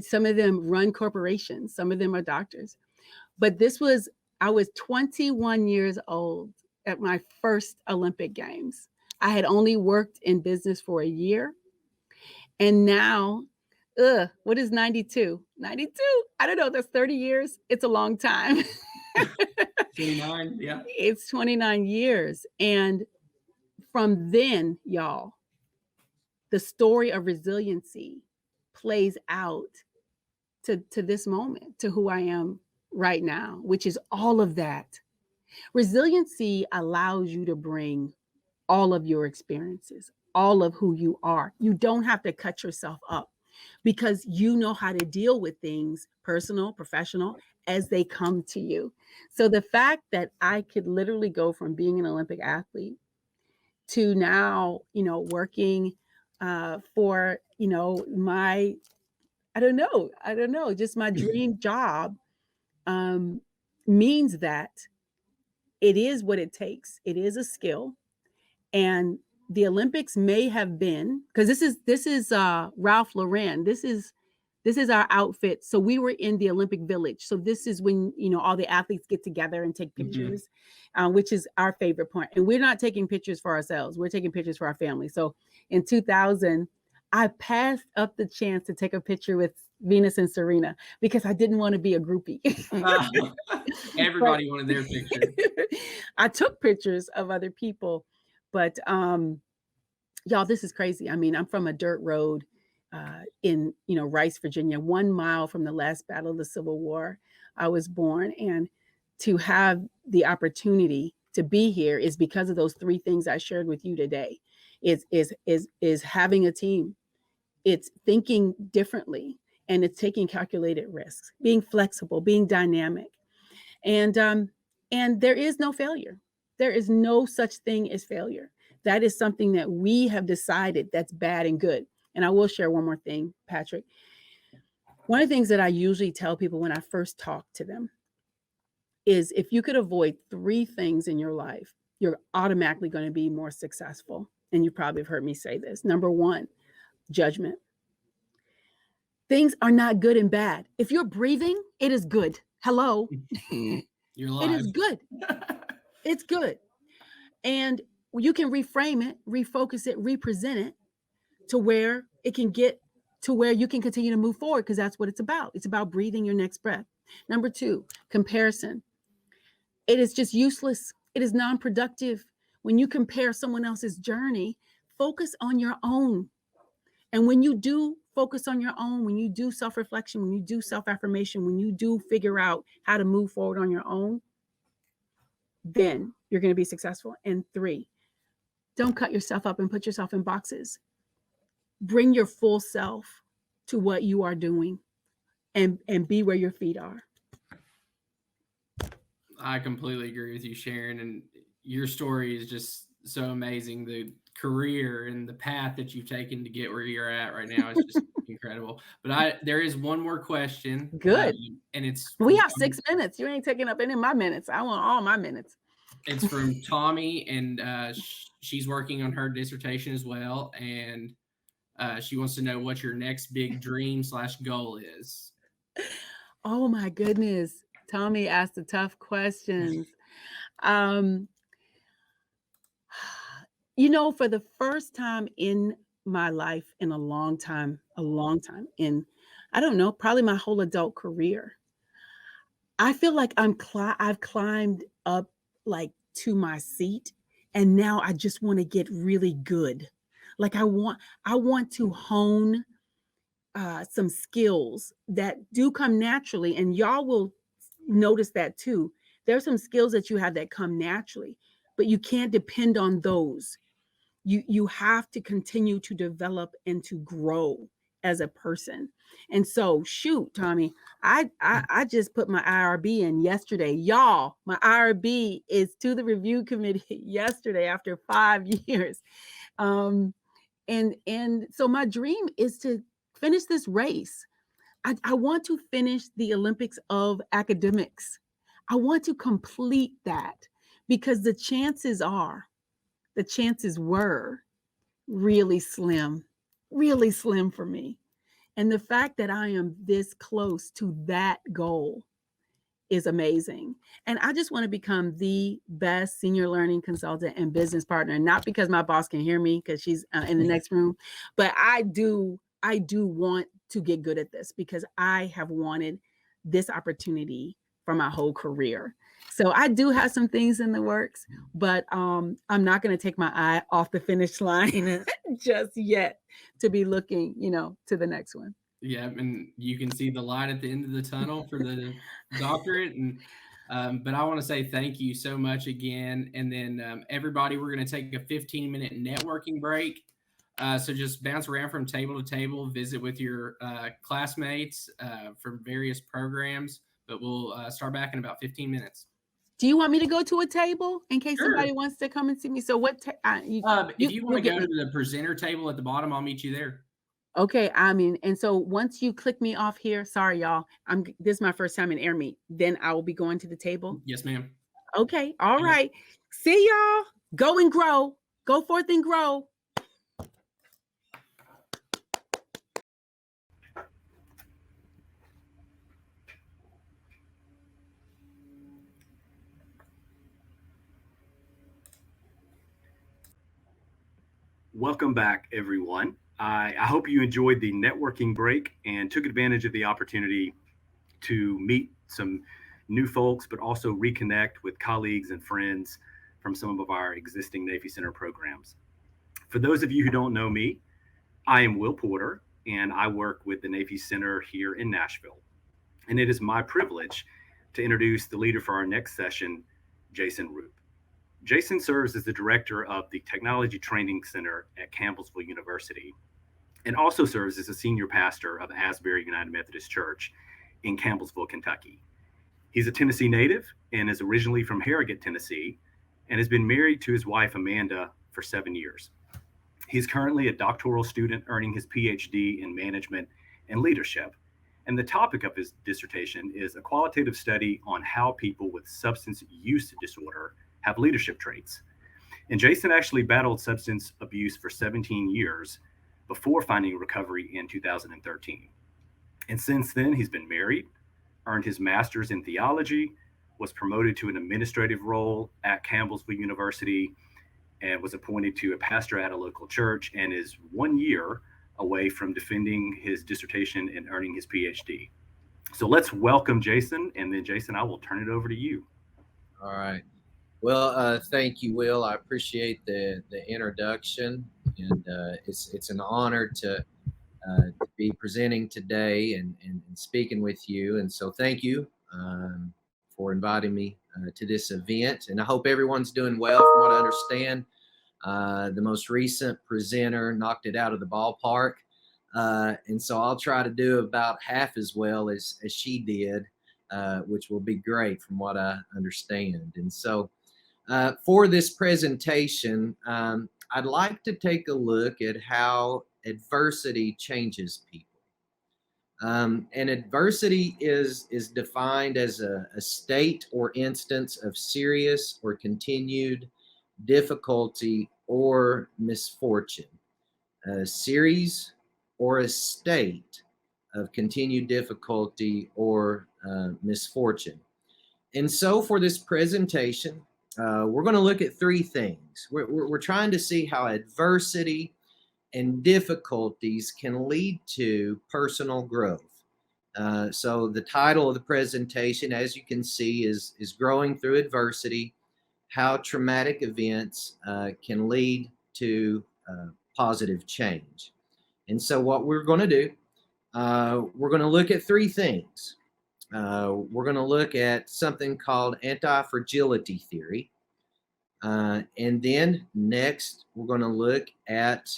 some of them run corporations, some of them are doctors. But I was 21 years old at my first Olympic Games. I had only worked in business for a year. And now, what is 92? 92? I don't know. That's 30 years. It's a long time. 29, yeah. It's 29 years. And from then, y'all, the story of resiliency plays out to this moment, to who I am right now, which is all of that. Resiliency allows you to bring all of your experiences, all of who you are. You don't have to cut yourself up because you know how to deal with things, personal, professional, as they come to you. So the fact that I could literally go from being an Olympic athlete to now, working for, my, I don't know, just my dream job means that it is what it takes. It is a skill. And the Olympics may have been, because this is Ralph Lauren. This is our outfit. So we were in the Olympic Village. So this is when, all the athletes get together and take pictures, which is our favorite part. And we're not taking pictures for ourselves. We're taking pictures for our family. So in 2000, I passed up the chance to take a picture with Venus and Serena because I didn't want to be a groupie. Everybody wanted their picture. I took pictures of other people, but y'all, this is crazy. I mean, I'm from a dirt road in Rice, Virginia, 1 mile from the last battle of the Civil War. I was born, and to have the opportunity to be here is because of those three things I shared with you today. Is having a team. It's thinking differently, and it's taking calculated risks, being flexible, being dynamic, and there is no failure. There is no such thing as failure. That is something that we have decided that's bad and good. And I will share one more thing, Patrick. One of the things that I usually tell people when I first talk to them is if you could avoid three things in your life, you're automatically going to be more successful. And you probably have heard me say this. Number one, judgment. Things are not good and bad. If you're breathing, it is good. Hello. You're live. It is good. It's good. And you can reframe it, refocus it, represent it to where it can get to where you can continue to move forward, because that's what it's about. It's about breathing your next breath. Number two, comparison. It is just useless. It is non-productive. When you compare someone else's journey, focus on your own. And when you do focus on your own, when you do self-reflection, when you do self-affirmation, when you do figure out how to move forward on your own, then you're going to be successful. And three, don't cut yourself up and put yourself in boxes. Bring your full self to what you are doing and be where your feet are. I completely agree with you, Sharon. And your story is just so amazing. The career and the path that you've taken to get where you're at right now is just incredible. But there is one more question. Good. And we have 6 minutes. You ain't taking up any of my minutes. I want all my minutes. It's from Tommy, and she's working on her dissertation as well. And she wants to know what your next big dream / goal is. Oh my goodness. Tommy asked the tough questions. For the first time in my life in a long time, in, I don't know, probably my whole adult career, I feel like I've climbed up like to my seat, and now I just want to get really good. Like I want to hone some skills that do come naturally, and y'all will notice that too. There's some skills that you have that come naturally, but you can't depend on those. You have to continue to develop and to grow as a person. And so, shoot, Tommy, I just put my IRB in yesterday. Y'all, my IRB is to the review committee yesterday after 5 years. And so my dream is to finish this race. I want to finish the Olympics of academics. I want to complete that, because the chances are the chances were really slim for me. And the fact that I am this close to that goal is amazing. And I just want to become the best senior learning consultant and business partner, not because my boss can hear me because she's in the next room, but I do want to get good at this because I have wanted this opportunity for my whole career. So I do have some things in the works, but I'm not going to take my eye off the finish line just yet to be looking, to the next one. Yeah, and you can see the light at the end of the tunnel for the doctorate. And but I want to say thank you so much again. And then everybody, we're going to take a 15-minute networking break. So just bounce around from table to table, visit with your classmates from various programs. But we'll start back in about 15 minutes. Do you want me to go to a table in case Sure. somebody wants to come and see me? So what? If you want to go to the presenter table at the bottom, I'll meet you there. Okay, and so once you click me off here, sorry y'all, this is my first time in Air Meet. Then I will be going to the table. Yes, ma'am. Okay, all right. See y'all. Go and grow. Go forth and grow. Welcome back, everyone. I hope you enjoyed the networking break and took advantage of the opportunity to meet some new folks, but also reconnect with colleagues and friends from some of our existing Navy Center programs. For those of you who don't know me, I am Will Porter, and I work with the Navy Center here in Nashville. And it is my privilege to introduce the leader for our next session, Jason Roop. Jason serves as the director of the Technology Training Center at Campbellsville University and also serves as a senior pastor of Asbury United Methodist Church in Campbellsville, Kentucky. He's a Tennessee native and is originally from Harrogate, Tennessee, and has been married to his wife, Amanda, for 7 years. He's currently a doctoral student earning his PhD in management and leadership. And the topic of his dissertation is a qualitative study on how people with substance use disorder have leadership traits. And Jason actually battled substance abuse for 17 years before finding recovery in 2013. And since then, he's been married, earned his master's in theology, was promoted to an administrative role at Campbellsville University, and was appointed to a pastor at a local church, and is 1 year away from defending his dissertation and earning his PhD. So let's welcome Jason, and then Jason, I will turn it over to you. All right. Well, thank you, Will. I appreciate the introduction, and it's an honor to be presenting today and speaking with you. And so thank you for inviting me to this event. And I hope everyone's doing well. From what I understand, the most recent presenter knocked it out of the ballpark. And so I'll try to do about half as well as she did, which will be great from what I understand. And so for this presentation, I'd like to take a look at how adversity changes people. And adversity is defined as a state or instance of serious or continued difficulty or misfortune. A series or a state of continued difficulty or misfortune. And so for this presentation, we're going to look at three things. We're trying to see how adversity and difficulties can lead to personal growth. So the title of the presentation, as you can see, is Growing Through Adversity, How Traumatic Events Can Lead to Positive Change. And so what we're going to do, we're going to look at three things. We're going to look at something called anti-fragility theory. And then next, we're going to look at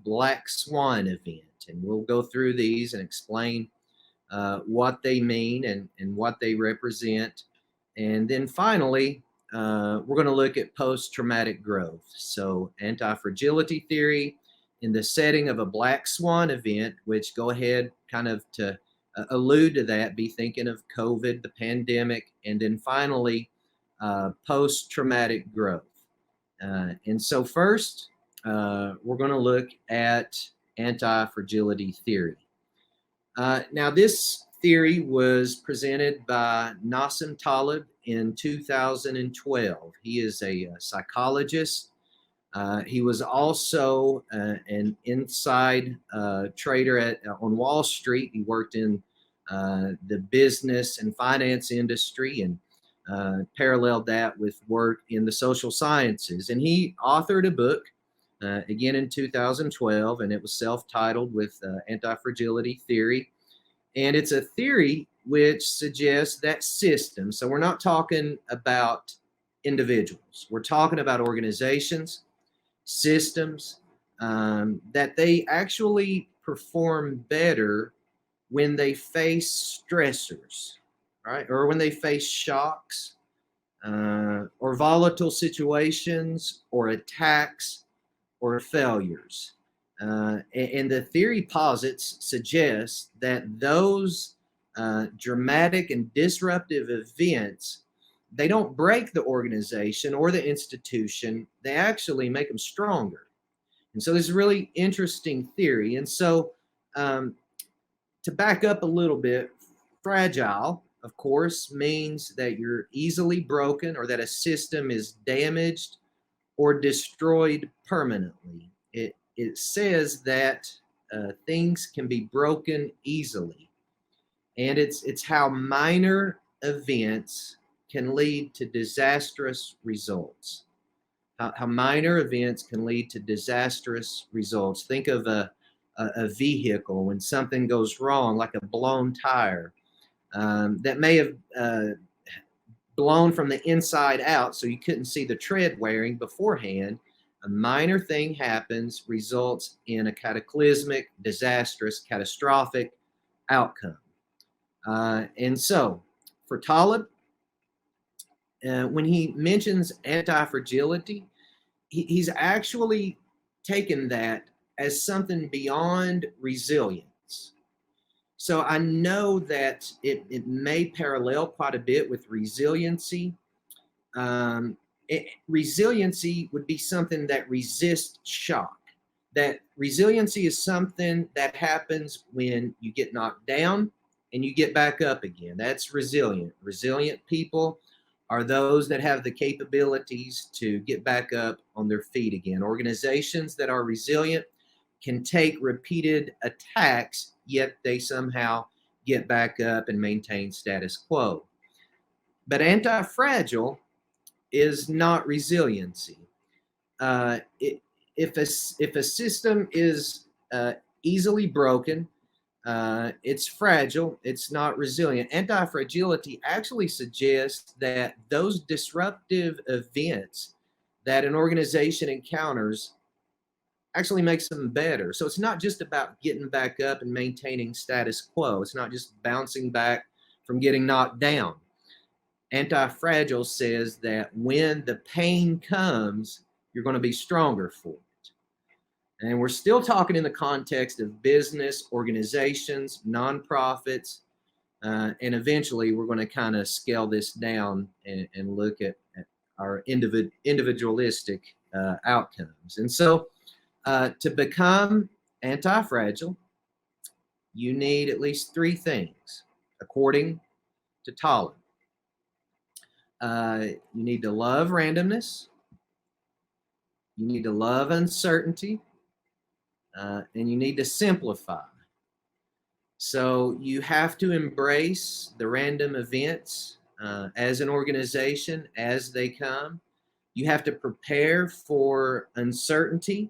black swan event. And we'll go through these and explain what they mean and what they represent. And then finally, we're going to look at post-traumatic growth. So anti-fragility theory in the setting of a black swan event, which go ahead kind of to allude to that, be thinking of COVID, the pandemic, and then finally post-traumatic growth. And so first, we're going to look at anti-fragility theory. Now, this theory was presented by Nassim Taleb in 2012. He is a psychologist. He was also an inside trader on Wall Street. He worked in the business and finance industry and paralleled that with work in the social sciences. And he authored a book again in 2012, and it was self-titled with Anti-Fragility Theory. And it's a theory which suggests that systems, so we're not talking about individuals, we're talking about organizations, systems, that they actually perform better when they face stressors, right? Or when they face shocks, or volatile situations, or attacks, or failures. And the theory suggests that those dramatic and disruptive events, they don't break the organization or the institution, they actually make them stronger. And so this is a really interesting theory. And so to back up a little bit, fragile, of course, means that you're easily broken or that a system is damaged or destroyed permanently. It says that things can be broken easily. And it's how minor events can lead to disastrous results. How minor events can lead to disastrous results. Think of a vehicle when something goes wrong, like a blown tire that may have blown from the inside out, so you couldn't see the tread wearing beforehand. A minor thing happens, results in a cataclysmic, disastrous, catastrophic outcome. And so, for Taleb, when he mentions anti-fragility, he's actually taken that as something beyond resilience. So I know that it may parallel quite a bit with resiliency. Resiliency would be something that resists shock. That resiliency is something that happens when you get knocked down and you get back up again. That's resilient. Resilient people are those that have the capabilities to get back up on their feet again. Organizations that are resilient can take repeated attacks, yet they somehow get back up and maintain status quo. But anti-fragile is not resiliency. If a system is easily broken, it's fragile, it's not resilient. Anti-fragility actually suggests that those disruptive events that an organization encounters actually makes them better. So it's not just about getting back up and maintaining status quo. It's not just bouncing back from getting knocked down. Anti-fragile says that when the pain comes, you're going to be stronger for it. And we're still talking in the context of business, organizations, nonprofits, and eventually we're going to kind of scale this down and look at our individualistic outcomes. And so to become anti-fragile, you need at least three things, according to Taleb. You need to love randomness, you need to love uncertainty, and you need to simplify. So you have to embrace the random events as an organization as they come. You have to prepare for uncertainty,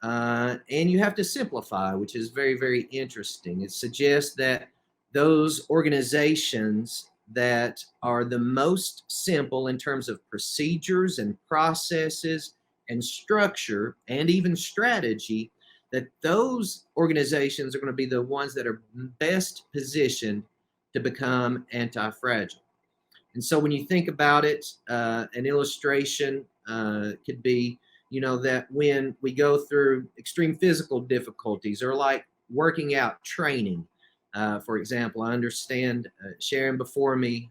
and you have to simplify, which is very, very interesting. It suggests that those organizations that are the most simple in terms of procedures and processes and structure and even strategy, that those organizations are going to be the ones that are best positioned to become anti-fragile. And so when you think about it, an illustration could be, that when we go through extreme physical difficulties or like working out training, for example, I understand Sharon before me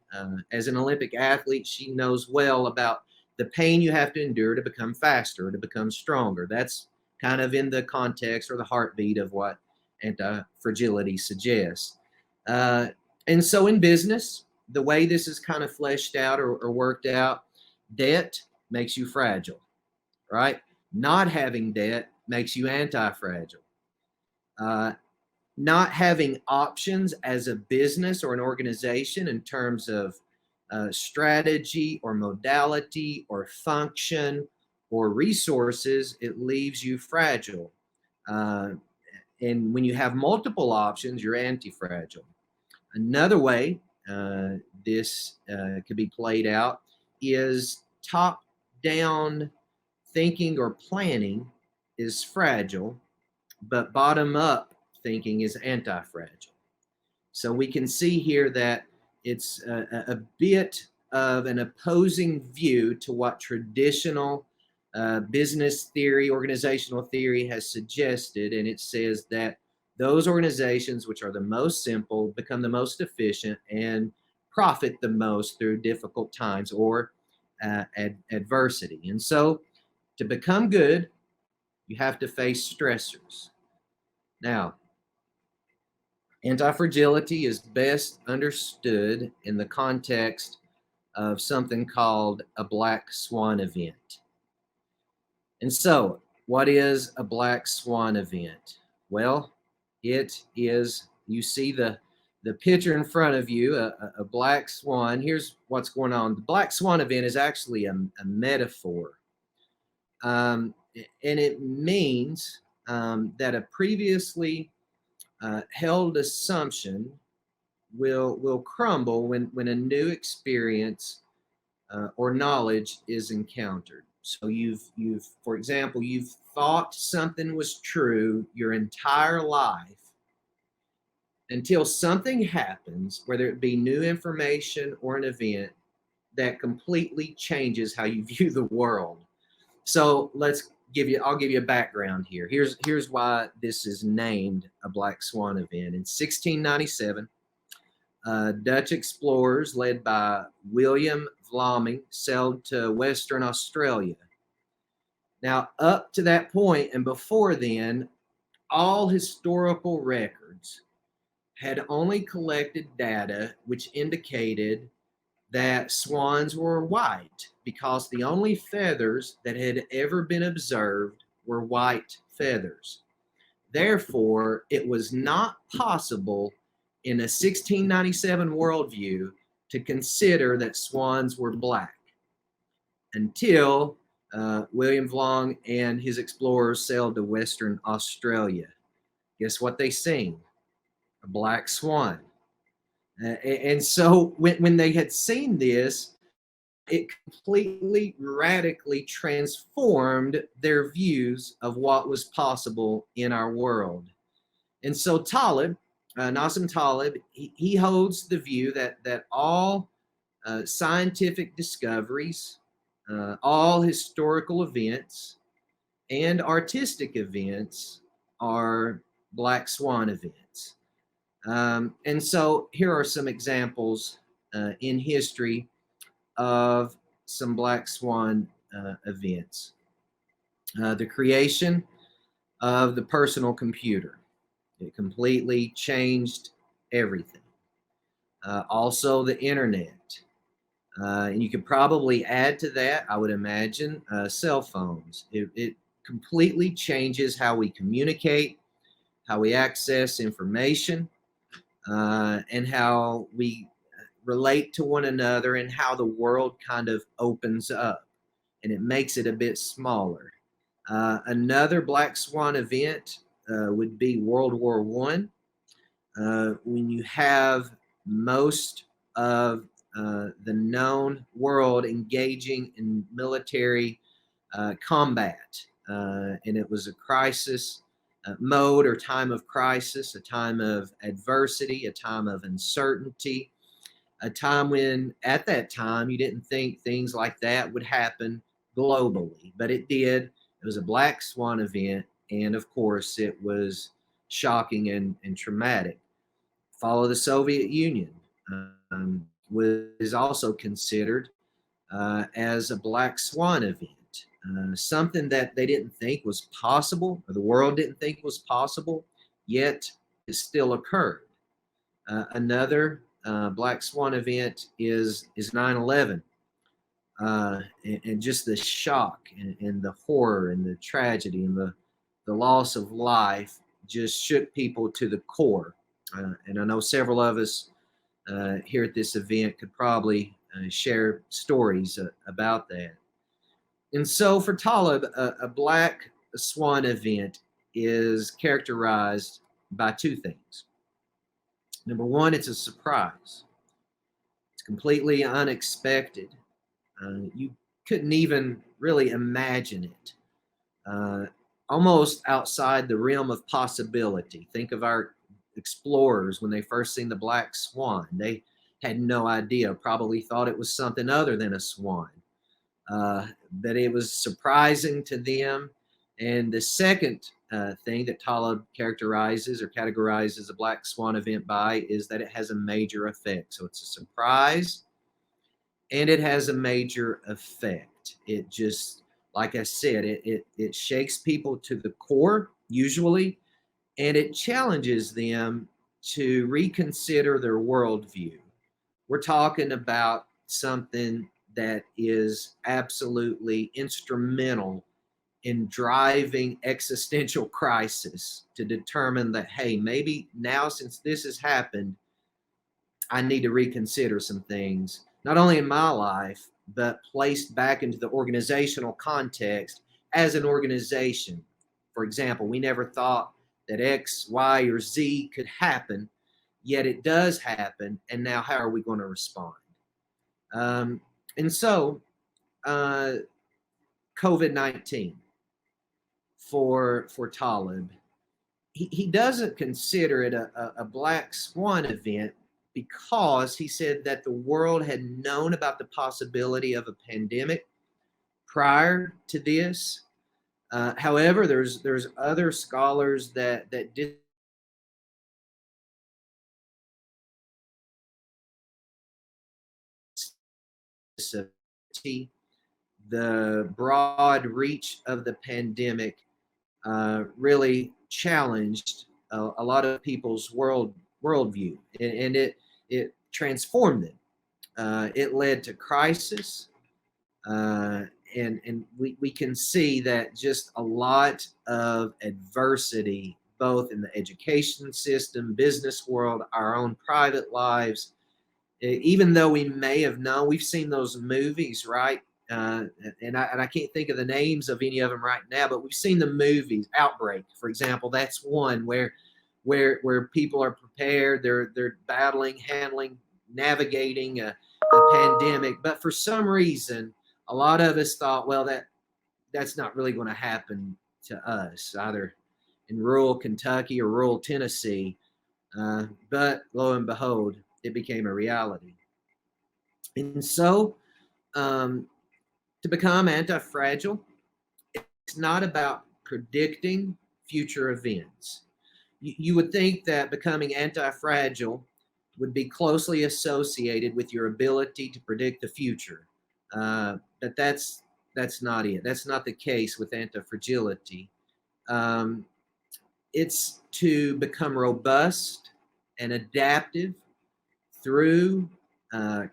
as an Olympic athlete, she knows well about the pain you have to endure to become faster, to become stronger. That's kind of in the context or the heartbeat of what anti-fragility suggests. And so in business, the way this is kind of fleshed out or worked out, debt makes you fragile, right? Not having debt makes you anti-fragile. Not having options as a business or an organization in terms of strategy or modality or function or resources, it leaves you fragile. And when you have multiple options, you're anti-fragile. Another way this could be played out is top-down thinking or planning is fragile, but bottom-up thinking is anti-fragile. So we can see here that it's a bit of an opposing view to what traditional business theory, organizational theory has suggested. And it says that those organizations which are the most simple become the most efficient and profit the most through difficult times or adversity. And so to become good, you have to face stressors. Now, anti-fragility is best understood in the context of something called a black swan event. And so, what is a black swan event? Well, it is, you see the picture in front of you, a black swan. Here's what's going on. The black swan event is actually a metaphor. And it means that a previously held assumption will crumble when a new experience or knowledge is encountered. So you've for example, you've thought something was true your entire life until something happens, whether it be new information or an event that completely changes how you view the world. So I'll give you a background here. Here's why this is named a black swan event. In 1697, Dutch explorers led by William Vlaming sailed to Western Australia. Now, up to that point and before then, all historical records had only collected data which indicated that swans were white because the only feathers that had ever been observed were white feathers. Therefore, it was not possible in a 1697 worldview to consider that swans were black until William Vlaming and his explorers sailed to Western Australia. Guess what they seen? A black swan. And so when they had seen this, it completely radically transformed their views of what was possible in our world. And so Taleb, Nassim Taleb, he holds the view that all scientific discoveries, all historical events, and artistic events are black swan events. And so here are some examples in history of some black swan events. The creation of the personal computer. It completely changed everything. Also the internet. And you could probably add to that, I would imagine, cell phones. It completely changes how we communicate, how we access information, and how we relate to one another, and how the world kind of opens up, and it makes it a bit smaller. Another black swan event would be World War I, when you have most of the known world engaging in military combat, and it was a crisis mode or time of crisis, a time of adversity, a time of uncertainty, a time when at that time you didn't think things like that would happen globally, but it did. It was a black swan event, and of course it was shocking and traumatic. Follow the Soviet Union was also considered as a black swan event, something that they didn't think was possible, or the world didn't think was possible, yet it still occurred. Another black swan event is 9/11, and just the shock and the horror and the tragedy and the loss of life just shook people to the core. And I know several of us here at this event could probably share stories about that. And so for Talib, a black swan event is characterized by two things. Number one, it's a surprise. It's completely unexpected. You couldn't even really imagine it. Almost outside the realm of possibility. Think of our explorers when they first seen the black swan. They had no idea, probably thought it was something other than a swan. But it was surprising to them. And the second thing that Talib characterizes or categorizes a black swan event by is that it has a major effect. So it's a surprise and it has a major effect. It just, like I said, it shakes people to the core usually, and it challenges them to reconsider their worldview. We're talking about something that is absolutely instrumental in driving existential crisis to determine that, hey, maybe now since this has happened, I need to reconsider some things, not only in my life, but placed back into the organizational context as an organization. For example, we never thought that X, Y, or Z could happen, yet it does happen. And now how are we going to respond? And so COVID-19 for Talib, he doesn't consider it a black swan event because he said that the world had known about the possibility of a pandemic prior to this. However, there's other scholars that the broad reach of the pandemic really challenged a lot of people's worldview, and it transformed them. It led to crisis, and we can see that just a lot of adversity, both in the education system, business world, our own private lives. Even though we may have known, we've seen those movies, right? And I can't think of the names of any of them right now, but we've seen the movies. Outbreak, for example, that's one where people are prepared, they're battling, handling, navigating a pandemic. But for some reason, a lot of us thought, well, that's not really going to happen to us, either in rural Kentucky or rural Tennessee. But lo and behold, it became a reality. And so to become anti-fragile, it's not about predicting future events. You would think that becoming anti-fragile would be closely associated with your ability to predict the future. But that's not it. That's not the case with anti-fragility. It's to become robust and adaptive through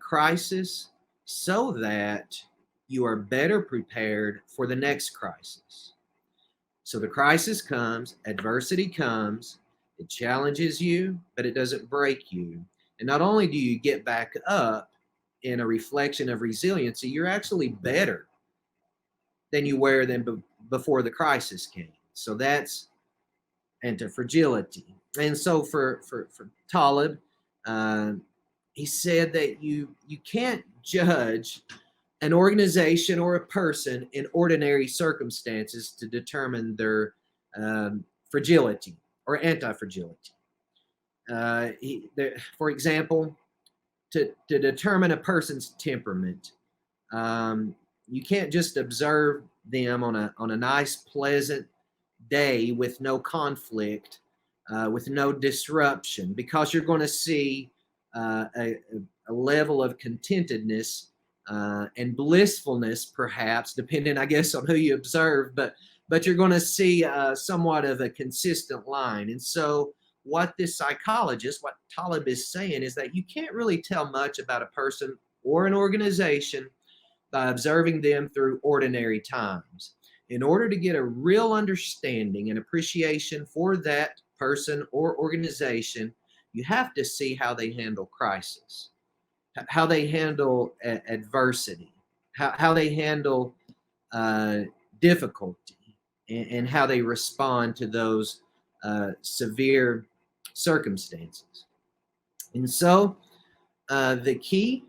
crisis so that you are better prepared for the next crisis. So the crisis comes, adversity comes, it challenges you, but it doesn't break you. And not only do you get back up in a reflection of resiliency, you're actually better than you were before the crisis came. So that's anti-fragility. And so for Talib, he said that you can't judge an organization or a person in ordinary circumstances to determine their fragility or anti-fragility. For example, to determine a person's temperament, you can't just observe them on a nice, pleasant day with no conflict, with no disruption, because you're going to see a level of contentedness and blissfulness, perhaps, depending, I guess, on who you observe, but you're going to see somewhat of a consistent line. And so what this psychologist, what Taleb is saying, is that you can't really tell much about a person or an organization by observing them through ordinary times. In order to get a real understanding and appreciation for that person or organization, you have to see how they handle crisis, how they handle adversity, how they handle difficulty, and how they respond to those severe circumstances. And so the key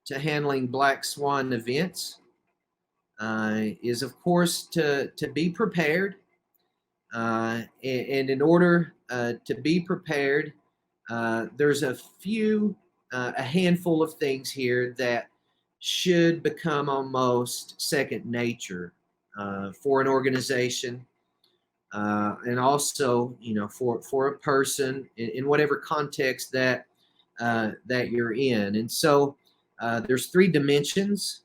to handling black swan events is, of course, to be prepared. And in order to be prepared, there's a handful of things here that should become almost second nature for an organization, and also, for a person in whatever context that you're in. And so there's 3 dimensions,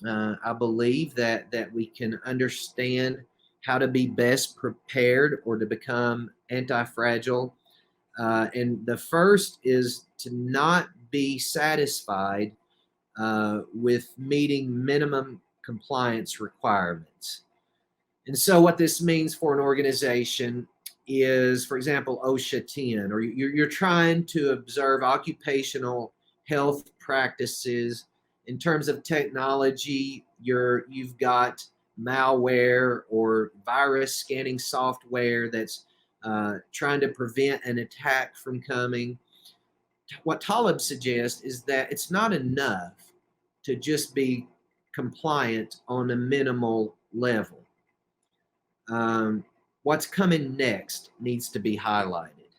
I believe, that we can understand how to be best prepared or to become anti-fragile. And the first is to not be satisfied with meeting minimum compliance requirements. And so what this means for an organization is, for example, OSHA 10, or you're trying to observe occupational health practices. In terms of technology, you've got malware or virus scanning software that's trying to prevent an attack from coming. What Taleb suggests is that it's not enough to just be compliant on a minimal level. What's coming next needs to be highlighted.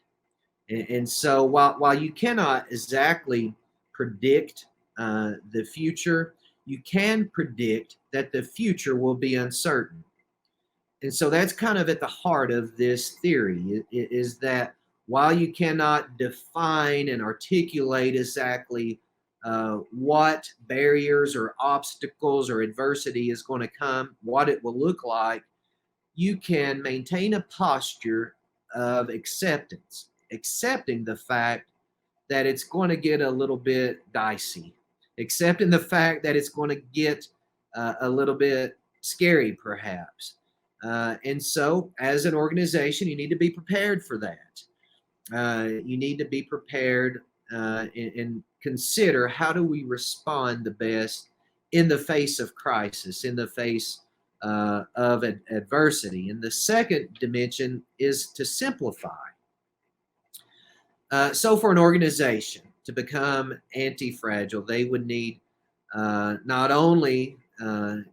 And so while you cannot exactly predict the future, you can predict that the future will be uncertain. And so that's kind of at the heart of this theory, is that while you cannot define and articulate exactly what barriers or obstacles or adversity is going to come, what it will look like, you can maintain a posture of acceptance, accepting the fact that it's going to get a little bit dicey, accepting the fact that it's going to get a little bit scary, perhaps. And so, as an organization, you need to be prepared for that. You need to be prepared and consider, how do we respond the best in the face of crisis, in the face of adversity. And the second dimension is to simplify. So for an organization to become anti-fragile, they would need not only to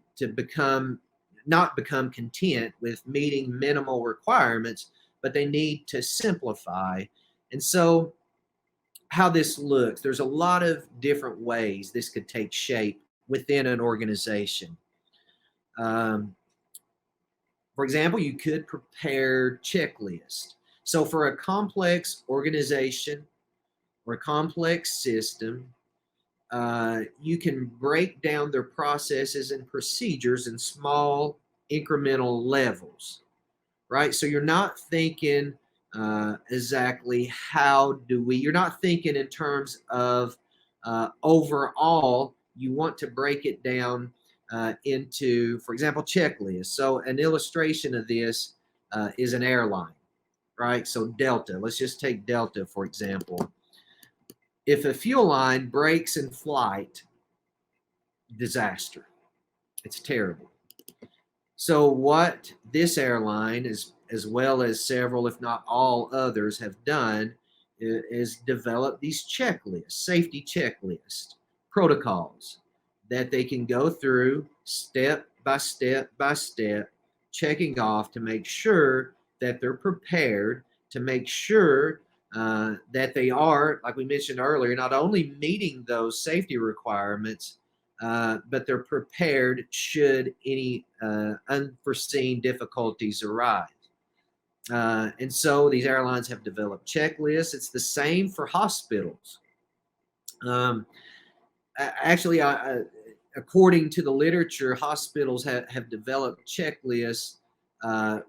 not become content with meeting minimal requirements, but they need to simplify. And so how this looks, there's a lot of different ways this could take shape within an organization. For example, you could prepare checklists. So for a complex organization or a complex system, you can break down their processes and procedures in small incremental levels, right? So you're not thinking exactly you're not thinking in terms of overall. You want to break it down into, for example, checklists. So an illustration of this is an airline, right? So Delta, let's just take Delta, for example. If a fuel line breaks in flight, disaster. It's terrible. So what this airline, as well as several, if not all others, have done is develop these checklists, safety checklists, protocols that they can go through step by step by step, checking off to make sure that they're prepared, to make sure that they are, like we mentioned earlier, not only meeting those safety requirements, but they're prepared should any unforeseen difficulties arise. And so these airlines have developed checklists. It's the same for hospitals. Actually, according to the literature, hospitals have developed checklists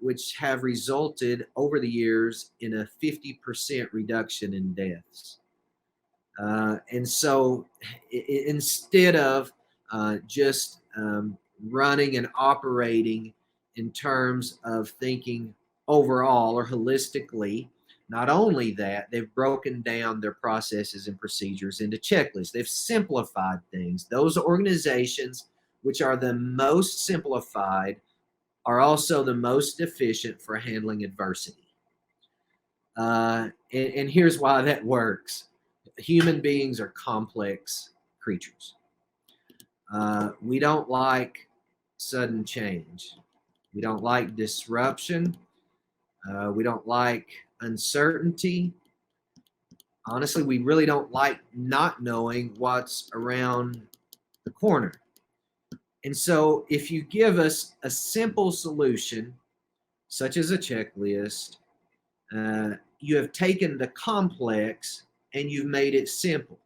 which have resulted over the years in a 50% reduction in deaths. And so instead of just running and operating in terms of thinking overall or holistically, not only that, they've broken down their processes and procedures into checklists. They've simplified things. Those organizations which are the most simplified are also the most efficient for handling adversity. And here's why that works. Human beings are complex creatures. We don't like sudden change. We don't like disruption. We don't like uncertainty. Honestly, we really don't like not knowing what's around the corner. And so if you give us a simple solution, such as a checklist, you have taken the complex and you've made it simple.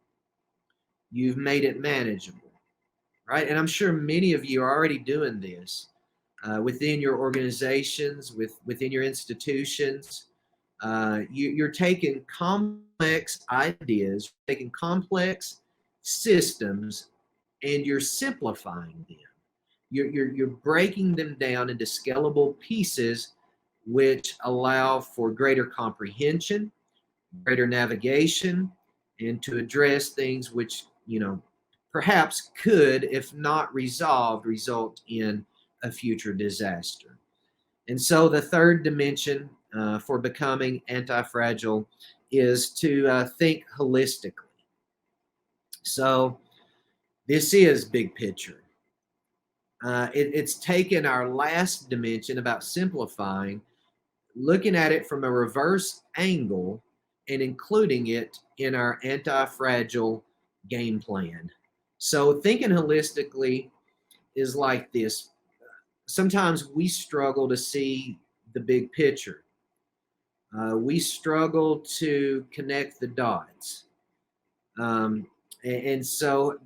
You've made it manageable, right? And I'm sure many of you are already doing this within your organizations, within your institutions. You're taking complex ideas, taking complex systems, and you're simplifying them. You're breaking them down into scalable pieces, which allow for greater comprehension, greater navigation, and to address things which, perhaps could, if not resolved, result in a future disaster. And so the third dimension for becoming anti-fragile is to think holistically. So this is big picture. It's taken our last dimension about simplifying, looking at it from a reverse angle and including it in our anti-fragile game plan. So thinking holistically is like this. Sometimes we struggle to see the big picture. We struggle to connect the dots. And so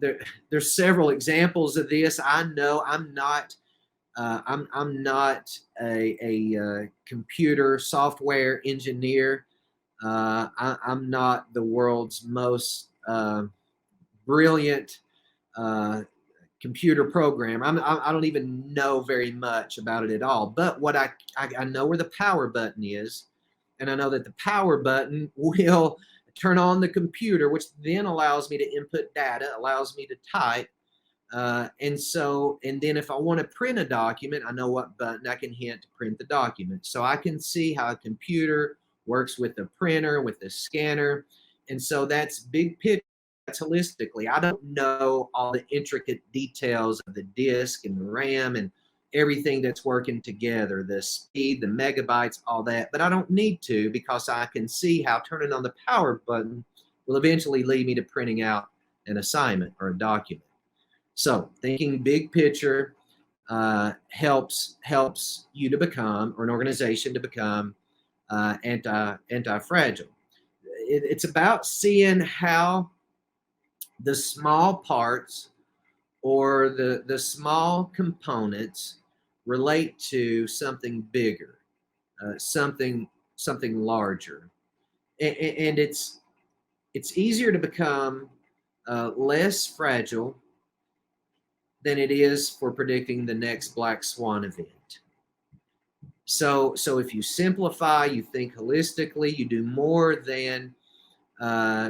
there's several examples of this. I know I'm not a computer software engineer. I'm not the world's most brilliant computer programmer. I don't even know very much about it at all. But what I know where the power button is, and I know that the power button will turn on the computer, which then allows me to input data, allows me to type. And then if I want to print a document, I know what button I can hit to print the document. So I can see how a computer works with the printer, with the scanner. And so that's big picture, that's holistically. I don't know all the intricate details of the disk and the RAM and everything that's working together, the speed, the megabytes, all that. But I don't need to, because I can see how turning on the power button will eventually lead me to printing out an assignment or a document. So thinking big picture helps you to become, or an organization to become, anti-fragile. It's about seeing how the small parts or the small components relate to something bigger, something larger, and it's easier to become less fragile than it is for predicting the next black swan event. So if you simplify, you think holistically, you do more than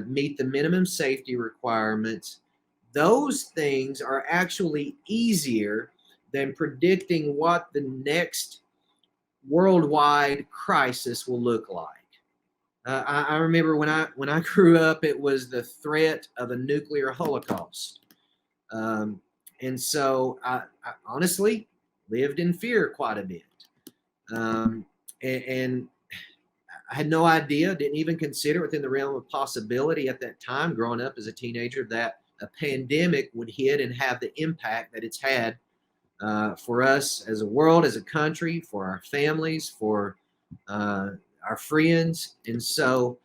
meet the minimum safety requirements, those things are actually easier than predicting what the next worldwide crisis will look like. I remember when I grew up, it was the threat of a nuclear holocaust. And so I honestly lived in fear quite a bit. And I had no idea, didn't even consider within the realm of possibility at that time, growing up as a teenager, that a pandemic would hit and have the impact that it's had for us as a world, as a country, for our families, for our friends. And so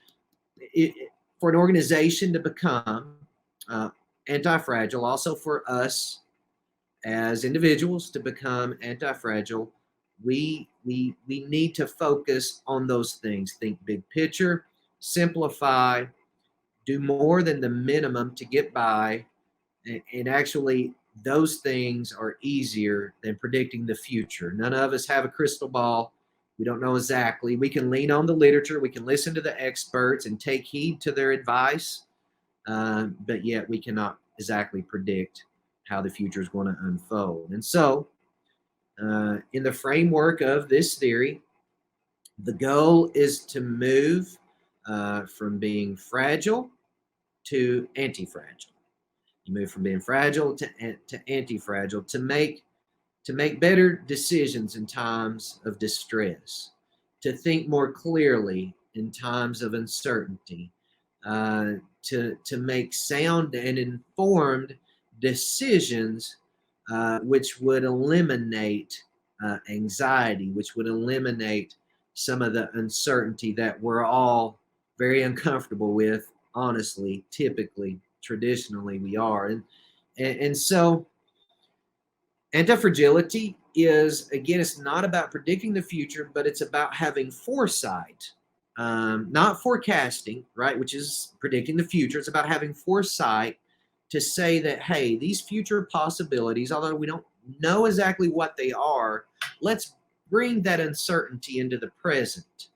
for an organization to become anti-fragile, also for us as individuals to become anti-fragile, we need to focus on those things. Think big picture, simplify, do more than the minimum to get by, and actually those things are easier than predicting the future. None of us have a crystal ball. We don't know exactly. We can lean on the literature, we can listen to the experts and take heed to their advice, but yet we cannot exactly predict how the future is going to unfold. And so, in the framework of this theory, the goal is to move from being fragile to anti-fragile. You move from being fragile to anti-fragile to make better decisions in times of distress, to think more clearly in times of uncertainty, to make sound and informed decisions, which would eliminate anxiety, which would eliminate some of the uncertainty that we're all very uncomfortable with. Honestly, typically, traditionally, we are, and so anti-fragility is, again, it's not about predicting the future, but it's about having foresight, not forecasting, right, which is predicting the future. It's about having foresight to say that, hey, these future possibilities, although we don't know exactly what they are, let's bring that uncertainty into the present.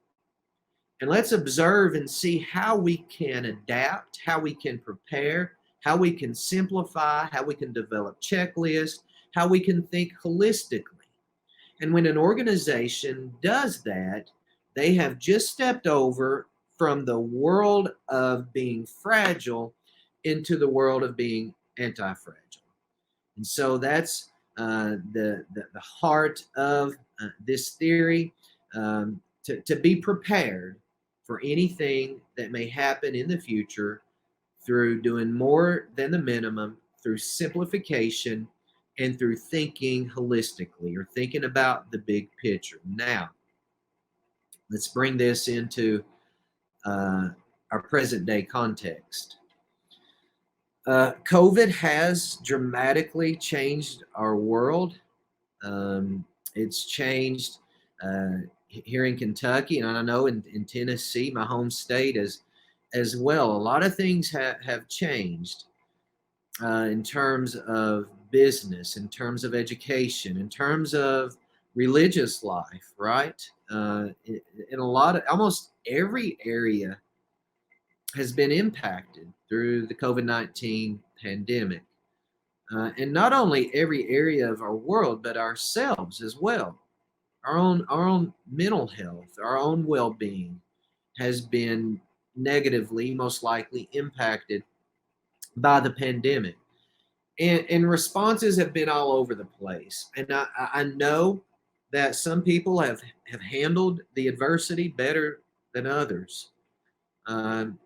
And let's observe and see how we can adapt, how we can prepare, how we can simplify, how we can develop checklists, how we can think holistically. And when an organization does that, they have just stepped over from the world of being fragile into the world of being anti-fragile. And so that's the heart of this theory, to be prepared for anything that may happen in the future through doing more than the minimum, through simplification, and through thinking holistically, or thinking about the big picture. Now, let's bring this into our present day context. COVID has dramatically changed our world. It's changed here in Kentucky, and I know in Tennessee, my home state, as well. A lot of things have changed in terms of business, in terms of education, in terms of religious life, right? In a lot of, almost every area has been impacted through the COVID-19 pandemic. And not only every area of our world, but ourselves as well. Our own mental health, our own well-being has been negatively, most likely, impacted by the pandemic. And responses have been all over the place. And I know that some people have handled the adversity better than others.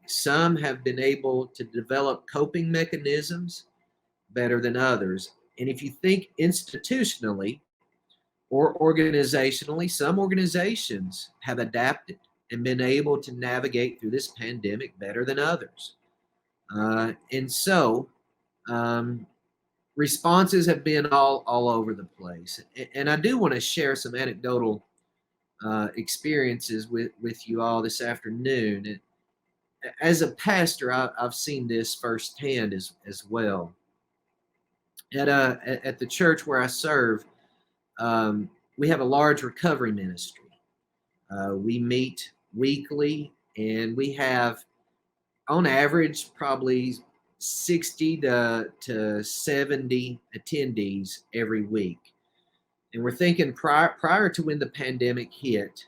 Some have been able to develop coping mechanisms better than others. And if you think institutionally or organizationally, some organizations have adapted and been able to navigate through this pandemic better than others. And so responses have been all over the place. And I do want to share some anecdotal experiences with you all this afternoon. And as a pastor, I've seen this firsthand as well. At the church where I serve, we have a large recovery ministry. We meet weekly, and we have, on average, probably 60 to 70 attendees every week. And we're thinking prior to when the pandemic hit,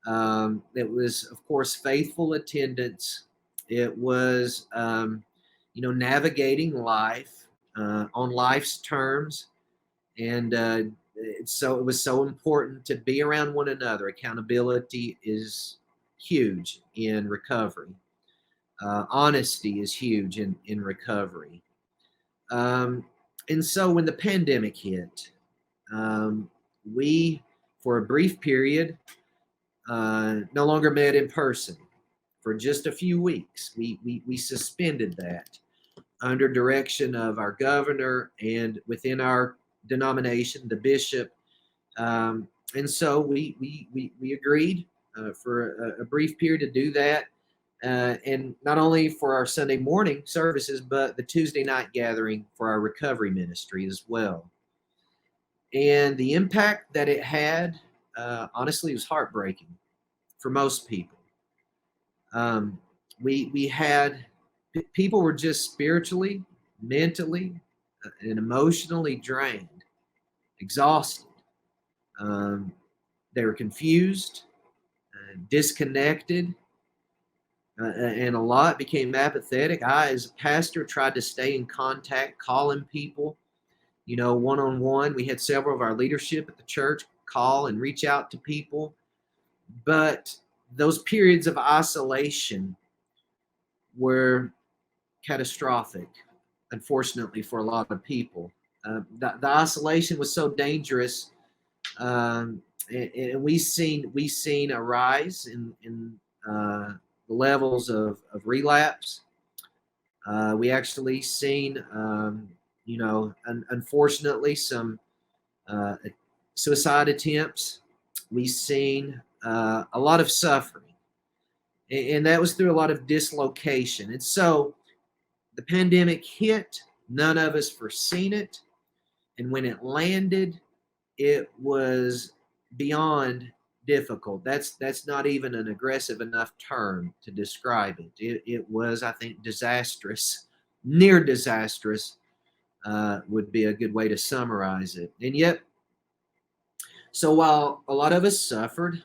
it was, of course, faithful attendance. It was, navigating life on life's terms. And so it was so important to be around one another. Accountability is huge in recovery. Honesty is huge in recovery. And so when the pandemic hit, we, for a brief period, no longer met in person for just a few weeks. We suspended that under direction of our governor and within our denomination, the bishop. And so we agreed for a brief period to do that. And not only for our Sunday morning services, but the Tuesday night gathering for our recovery ministry as well. And the impact that it had, honestly, was heartbreaking for most people. We had, people were just spiritually, mentally, and emotionally drained, exhausted. They were confused, disconnected, and a lot became apathetic. I, as a pastor, tried to stay in contact, calling people, one-on-one. We had several of our leadership at the church call and reach out to people. But those periods of isolation were catastrophic, unfortunately, for a lot of people. The isolation was so dangerous, and we've seen a rise in the levels of relapse. We actually seen, unfortunately, some suicide attempts. We've seen a lot of suffering, and that was through a lot of dislocation. And so the pandemic hit. None of us foreseen it. And when it landed, it was beyond difficult. That's not even an aggressive enough term to describe it. It was, I think, disastrous, near disastrous, would be a good way to summarize it. And yet, so while a lot of us suffered,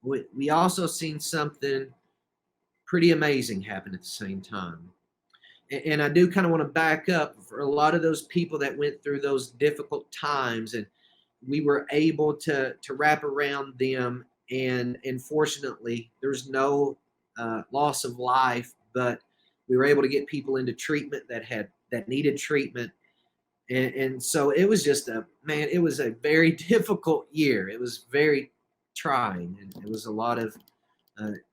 we also seen something pretty amazing happen at the same time. And I do kind of want to back up for a lot of those people that went through those difficult times, and we were able to wrap around them. And fortunately, there's no loss of life, but we were able to get people into treatment that needed treatment. And so it was just it was a very difficult year. It was very trying, and it was a lot of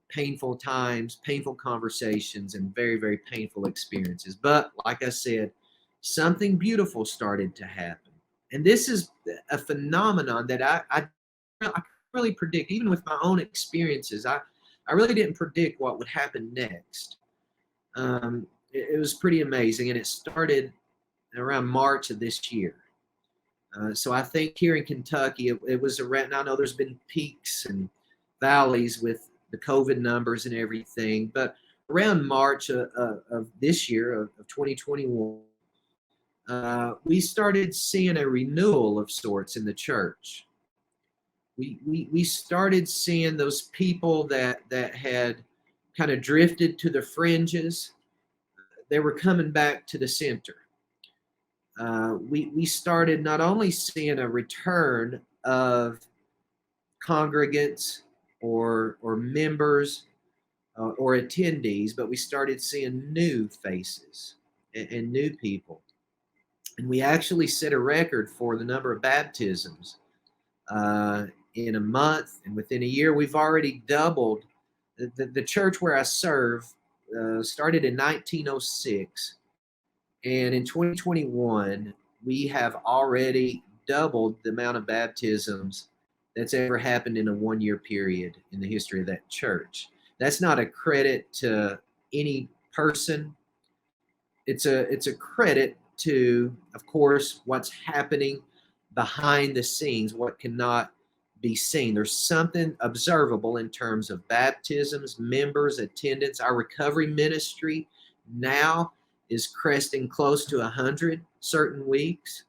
painful times, painful conversations, and very, very painful experiences. But like I said, something beautiful started to happen. And this is a phenomenon that I really predict, even with my own experiences. I really didn't predict what would happen next. It was pretty amazing, and it started around March of this year. So I think here in Kentucky, it was around, I know there's been peaks and valleys with the COVID numbers and everything, but around March of this year, of 2021, we started seeing a renewal of sorts in the church. We started seeing those people that had kind of drifted to the fringes. They were coming back to the center. We started not only seeing a return of congregants or members or attendees, but we started seeing new faces and new people. And we actually set a record for the number of baptisms in a month, and within a year we've already doubled. The church where I serve started in 1906, and in 2021 we have already doubled the amount of baptisms that's ever happened in a one-year period in the history of that church. That's not a credit to any person. It's a credit to, of course, what's happening behind the scenes, what cannot be seen. There's something observable in terms of baptisms, members, attendance. Our recovery ministry now is cresting close to 100 certain weeks.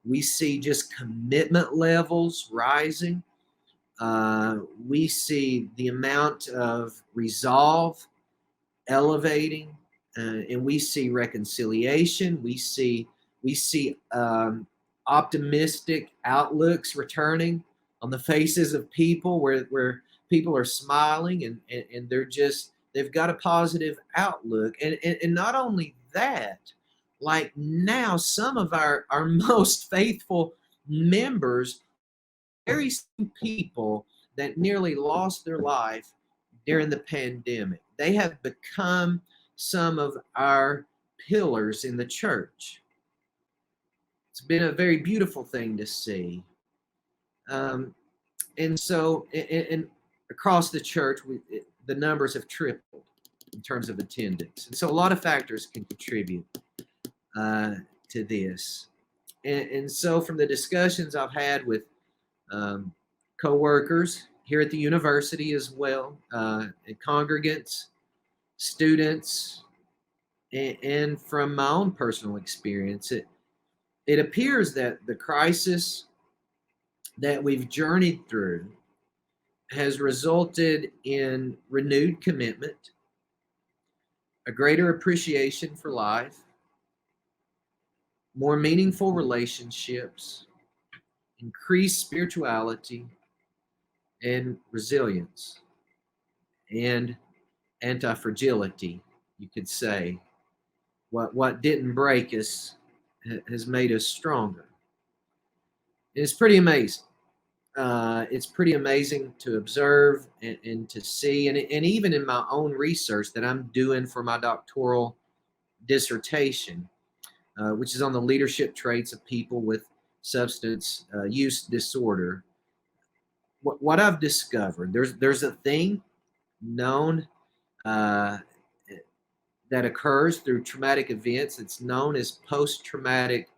We see just commitment levels rising. We see the amount of resolve elevating, and we see reconciliation. We see optimistic outlooks returning on the faces of people, where people are smiling and they've got a positive outlook. And not only that, like now some of our most faithful members, very same people that nearly lost their life during the pandemic, they have become some of our pillars in the church. It's been a very beautiful thing to see. And so, and across the church, the numbers have tripled in terms of attendance. And so a lot of factors can contribute to this. And so from the discussions I've had with co-workers here at the university as well, and congregants, students, and from my own personal experience, it appears that the crisis that we've journeyed through has resulted in renewed commitment, a greater appreciation for life, more meaningful relationships, increased spirituality, and resilience, and anti-fragility, you could say. What didn't break us has made us stronger. It's pretty amazing. It's pretty amazing to observe and to see, and even in my own research that I'm doing for my doctoral dissertation, which is on the leadership traits of people with substance use disorder. What I've discovered, there's a thing known that occurs through traumatic events. It's known as post-traumatic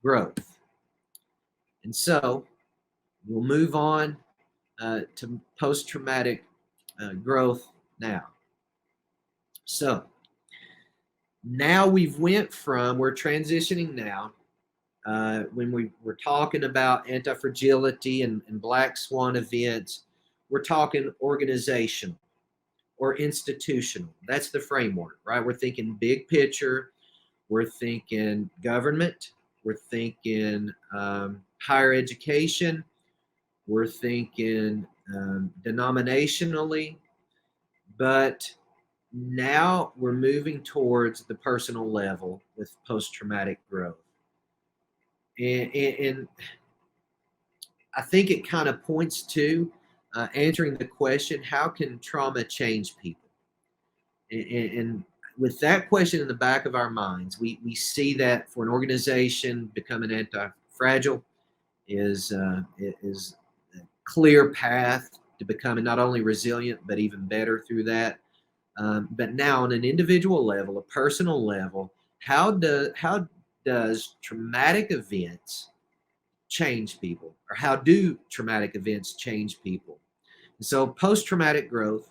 growth. And so we'll move on to post-traumatic growth now. So now we're transitioning now. When we were talking about anti-fragility and black swan events, we're talking organizational or institutional. That's the framework, right? We're thinking big picture. We're thinking government. We're thinking higher education. We're thinking denominationally. But now we're moving towards the personal level with post-traumatic growth. And I think it kind of points to answering the question, how can trauma change people? And with that question in the back of our minds, we see that for an organization, becoming anti-fragile is a clear path to becoming not only resilient, but even better through that. But now on an individual level, a personal level, how does traumatic events change people, or how do traumatic events change people? And so post-traumatic growth,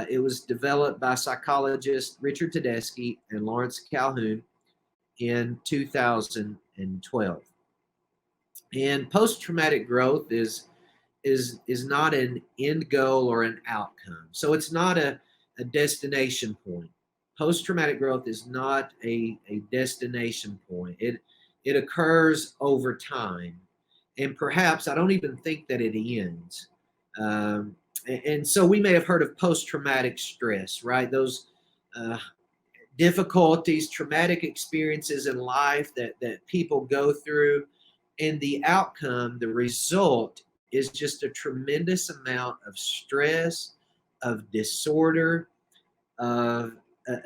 it was developed by psychologists Richard Tedeschi and Lawrence Calhoun in 2012. And post-traumatic growth is not an end goal or an outcome. So it's not a destination point. Post-traumatic growth is not a destination point. It occurs over time. And perhaps I don't even think that it ends. And so we may have heard of post-traumatic stress, right? Those difficulties, traumatic experiences in life that people go through. And the outcome, the result, is just a tremendous amount of stress, of disorder, of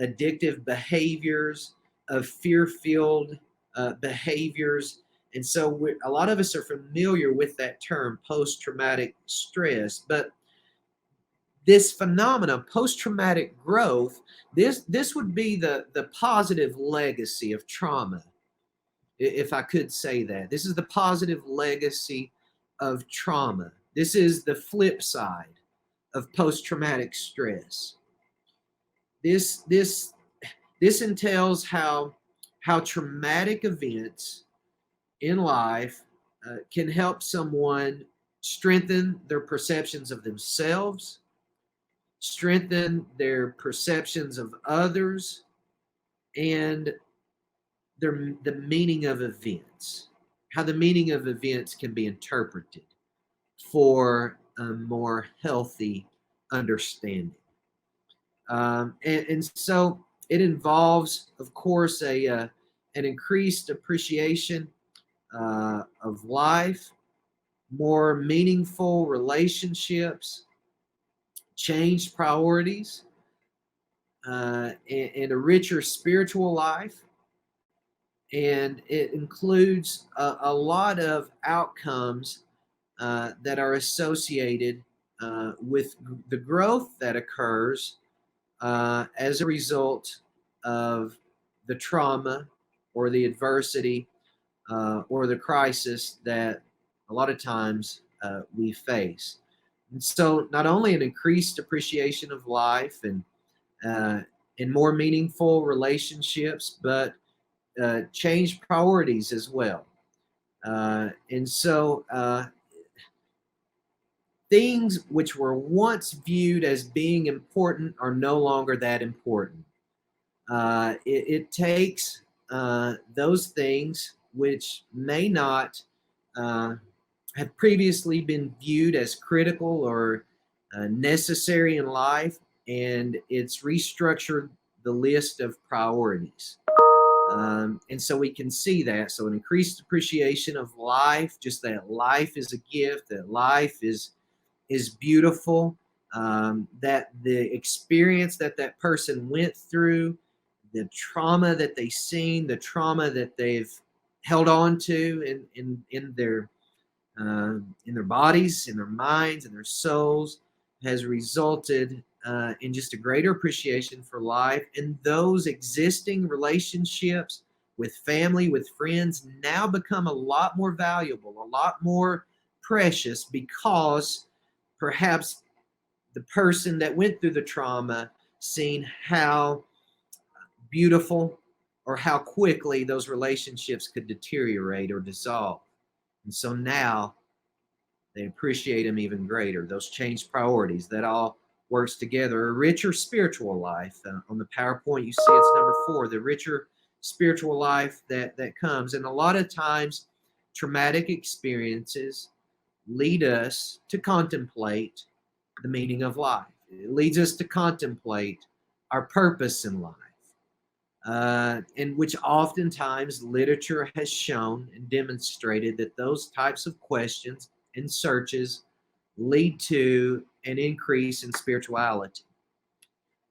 addictive behaviors, of fear-filled behaviors. And so a lot of us are familiar with that term, post-traumatic stress. But this phenomenon, post-traumatic growth, this would be the positive legacy of trauma, if I could say that. This is the positive legacy of trauma. This is the flip side of post-traumatic stress. This entails how traumatic events in life can help someone strengthen their perceptions of themselves, strengthen their perceptions of others, and the meaning of events, how the meaning of events can be interpreted for a more healthy understanding. And so it involves, of course, an increased appreciation of life, more meaningful relationships, changed priorities, and a richer spiritual life, And it includes a lot of outcomes that are associated with the growth that occurs as a result of the trauma or the adversity or the crisis that a lot of times we face. And so not only an increased appreciation of life and more meaningful relationships, but changed priorities as well. And so things which were once viewed as being important are no longer that important. It takes those things which may not have previously been viewed as critical or necessary in life, and it's restructured the list of priorities. And so we can see that. So an increased appreciation of life, just that life is a gift, that life is beautiful, that the experience that person went through, the trauma that they've seen, the trauma that they've held on to in their bodies, in their minds, in their souls, has resulted in just a greater appreciation for life. And those existing relationships with family, with friends, now become a lot more valuable, a lot more precious, because perhaps the person that went through the trauma seen how beautiful or how quickly those relationships could deteriorate or dissolve. And so now they appreciate them even greater. Those changed priorities, that all works together. A richer spiritual life. On the PowerPoint, you see it's number 4, the richer spiritual life that comes. And a lot of times, traumatic experiences lead us to contemplate the meaning of life. It leads us to contemplate our purpose in life. In which oftentimes literature has shown and demonstrated that those types of questions and searches lead to an increase in spirituality.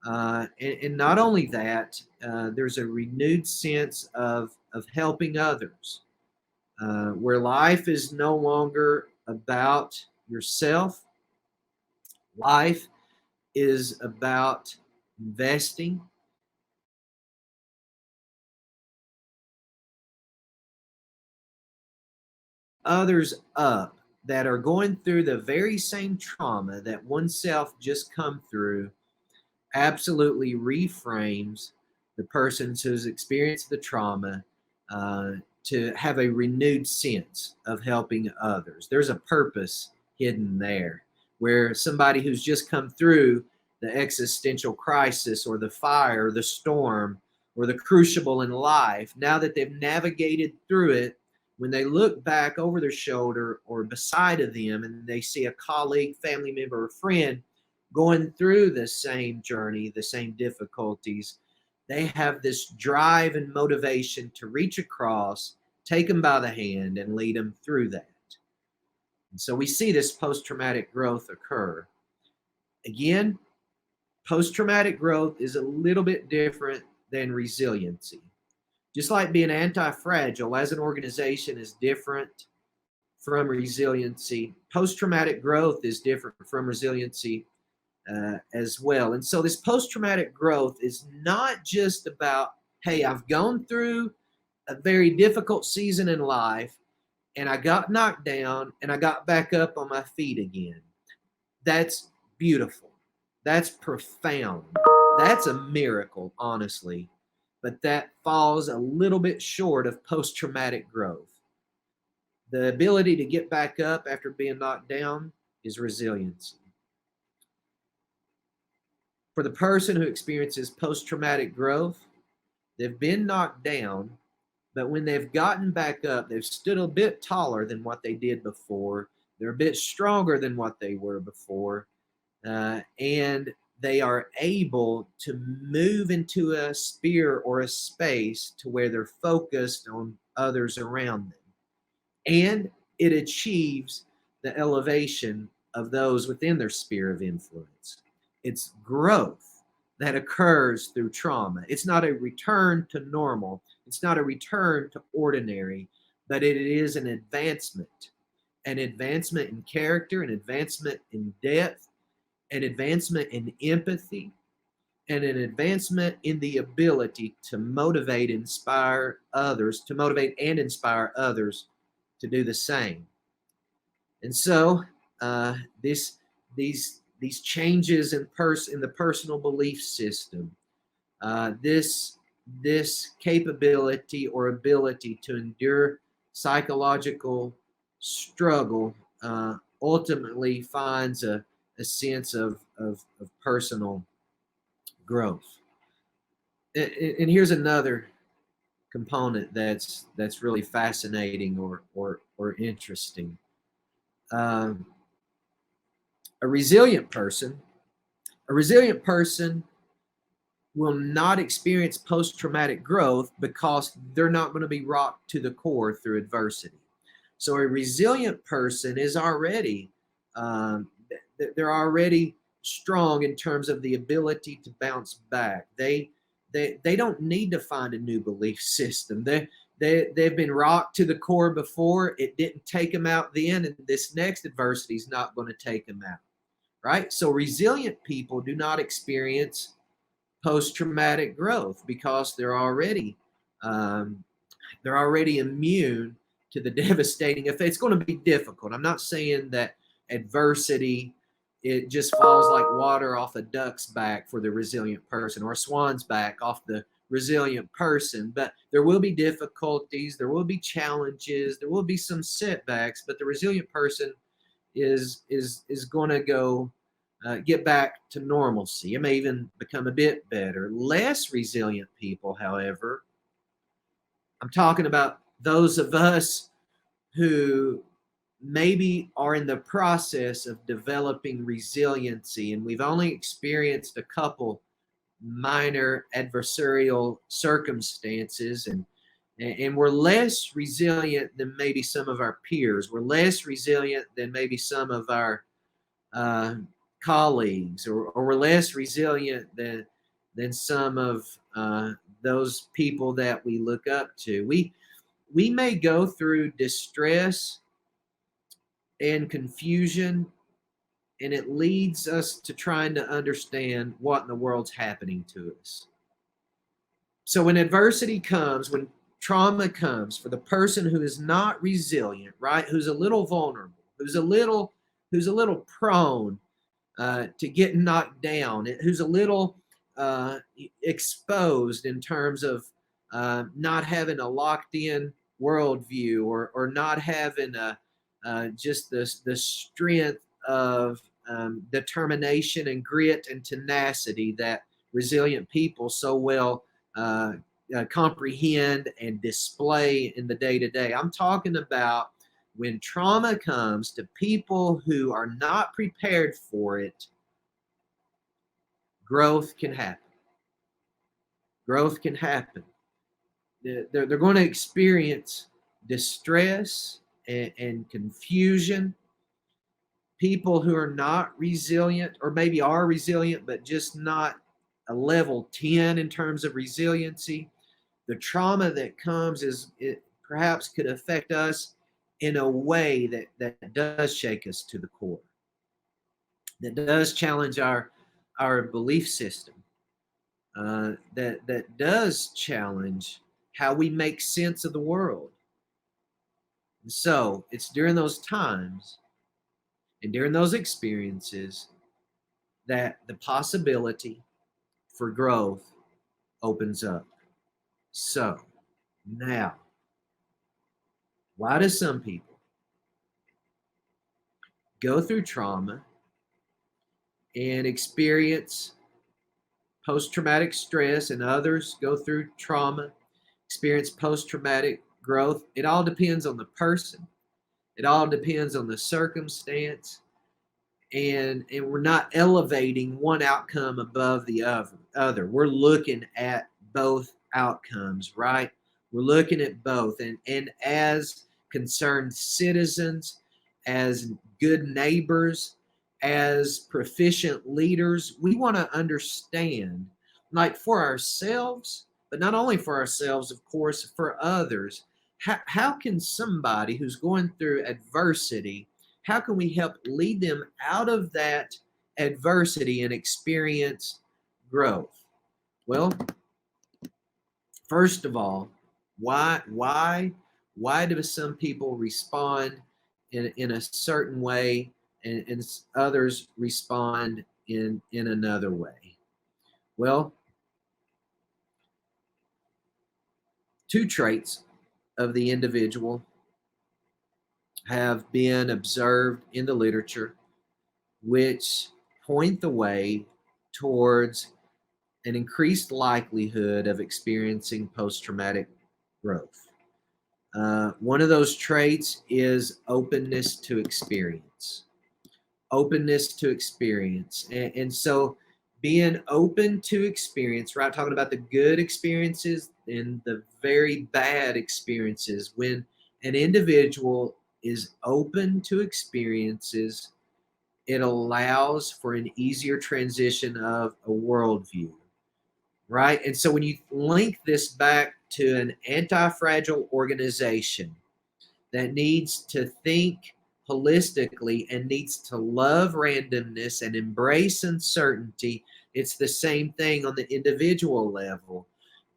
And not only that, there's a renewed sense of helping others, where life is no longer about yourself. Life is about investing others up that are going through the very same trauma that oneself just come through. Absolutely reframes the person who's experienced the trauma to have a renewed sense of helping others. There's a purpose hidden there, where somebody who's just come through the existential crisis or the fire or the storm or the crucible in life, now that they've navigated through it, when they look back over their shoulder or beside of them and they see a colleague, family member, or friend going through the same journey, the same difficulties, they have this drive and motivation to reach across, take them by the hand, and lead them through that. And so we see this post-traumatic growth occur. Again, post-traumatic growth is a little bit different than resiliency. Just like being anti-fragile as an organization is different from resiliency, post-traumatic growth is different from resiliency as well. And so this post-traumatic growth is not just about, hey, I've gone through a very difficult season in life and I got knocked down and I got back up on my feet again. That's beautiful. That's profound. That's a miracle, honestly. But that falls a little bit short of post-traumatic growth. The ability to get back up after being knocked down is resiliency. For the person who experiences post-traumatic growth, they've been knocked down, but when they've gotten back up, they've stood a bit taller than what they did before. They're a bit stronger than what they were before. And they are able to move into a sphere or a space to where they're focused on others around them. And it achieves the elevation of those within their sphere of influence. It's growth that occurs through trauma. It's not a return to normal. It's not a return to ordinary, but it is an advancement in character, an advancement in depth, an advancement in empathy, and an advancement in the ability to motivate and inspire others to do the same. And so these changes in the personal belief system, this capability or ability to endure psychological struggle ultimately finds a sense of personal growth. And here's another component that's really fascinating or interesting. A resilient person will not experience post-traumatic growth because they're not going to be rocked to the core through adversity. So a resilient person is already they're already strong in terms of the ability to bounce back. They don't need to find a new belief system. They've been rocked to the core before. It didn't take them out then, and this next adversity is not going to take them out, right? So resilient people do not experience post-traumatic growth because they're already immune to the devastating effect. It's going to be difficult. I'm not saying that adversity, it just falls like water off a duck's back for the resilient person, or a swan's back off the resilient person, but there will be difficulties, there will be challenges, there will be some setbacks, but the resilient person is going to go get back to normalcy. It may even become a bit better. Less resilient people, however, I'm talking about those of us who maybe are in the process of developing resiliency, and we've only experienced a couple minor adversarial circumstances, and we're less resilient than maybe some of our peers. We're less resilient than maybe some of our colleagues, or we're less resilient than some of those people that we look up to. We may go through distress and confusion, and it leads us to trying to understand what in the world's happening to us. So when adversity comes, when trauma comes, for the person who is not resilient, right, who's a little vulnerable, who's a little prone to getting knocked down, who's a little exposed in terms of not having a locked-in worldview, or not having just the strength of determination and grit and tenacity that resilient people so well comprehend and display in the day-to-day. I'm talking about when trauma comes to people who are not prepared for it, growth can happen. Growth can happen. They're going to experience distress and confusion. People who are not resilient, or maybe are resilient, but just not a level 10 in terms of resiliency, the trauma that comes it perhaps could affect us in a way that does shake us to the core, that does challenge our belief system, that does challenge how we make sense of the world. And so it's during those times and during those experiences that the possibility for growth opens up. So now, why do some people go through trauma and experience post-traumatic stress, and others go through trauma, experience post-traumatic growth? It all depends on the person. It all depends on the circumstance, and we're not elevating one outcome above the other. We're looking at both outcomes, right? We're looking at both, and as concerned citizens, as good neighbors, as proficient leaders, we want to understand, like for ourselves, but not only for ourselves, of course, for others. How can somebody who's going through adversity, how can we help lead them out of that adversity and experience growth? Well, first of all, why do some people respond in a certain way and others respond in another way? Well, two traits of the individual have been observed in the literature which point the way towards an increased likelihood of experiencing post-traumatic growth. One of those traits is openness to experience. Openness to experience. And so being open to experience, right? Talking about the good experiences and the very bad experiences. When an individual is open to experiences, it allows for an easier transition of a worldview, right? And so when you link this back to an anti-fragile organization that needs to think holistically and needs to love randomness and embrace uncertainty, it's the same thing on the individual level.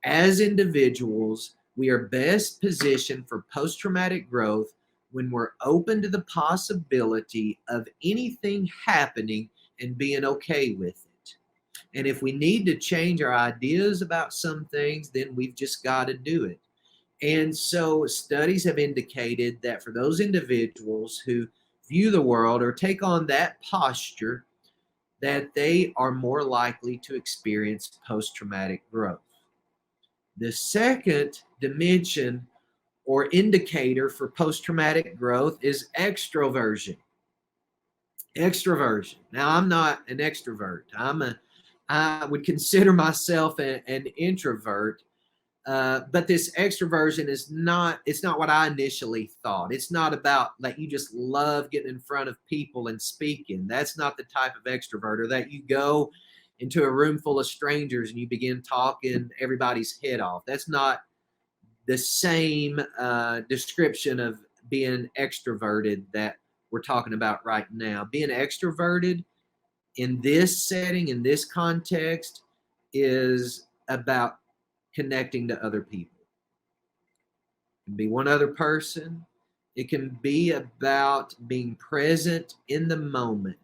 As individuals, we are best positioned for post-traumatic growth when we're open to the possibility of anything happening and being okay with it. And if we need to change our ideas about some things, then we've just got to do it. And so studies have indicated that for those individuals who view the world or take on that posture, that they are more likely to experience post-traumatic growth. The second dimension or indicator for post-traumatic growth is extroversion. Extroversion. Now, I'm not an extrovert. I would consider myself an introvert. But this extroversion is not, it's not what I initially thought. It's not about that you just love getting in front of people and speaking. That's not the type of extrovert, or that you go into a room full of strangers and you begin talking everybody's head off. That's not the same description of being extroverted that we're talking about right now. Being extroverted in this setting, in this context, is about connecting to other people. It can be one other person. It can be about being present in the moment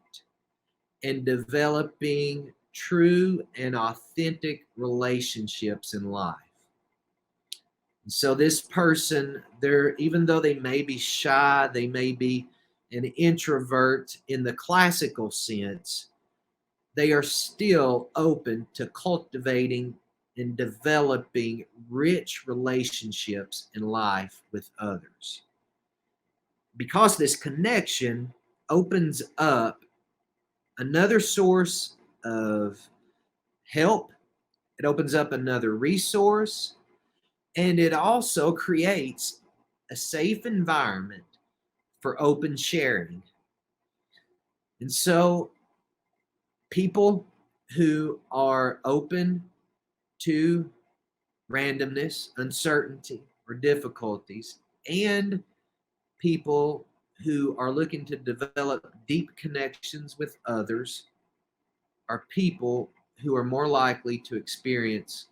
and developing true and authentic relationships in life. And so this person, even though they may be shy, they may be an introvert in the classical sense, they are still open to cultivating and developing rich relationships in life with others. Because this connection opens up another source of help, it opens up another resource, and it also creates a safe environment for open sharing. And so people who are open to randomness, uncertainty, or difficulties, and people who are looking to develop deep connections with others are people who are more likely to experience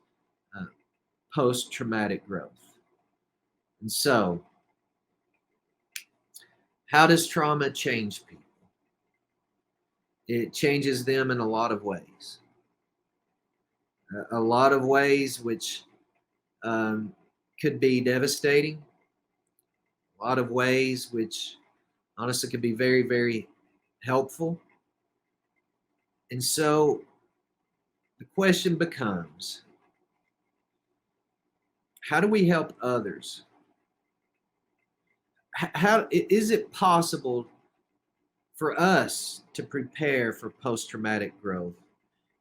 post-traumatic growth. And so, how does trauma change people? It changes them in a lot of ways. A lot of ways which could be devastating. A lot of ways which honestly could be very, very helpful. And so the question becomes, how do we help others? How is it possible for us to prepare for post-traumatic growth?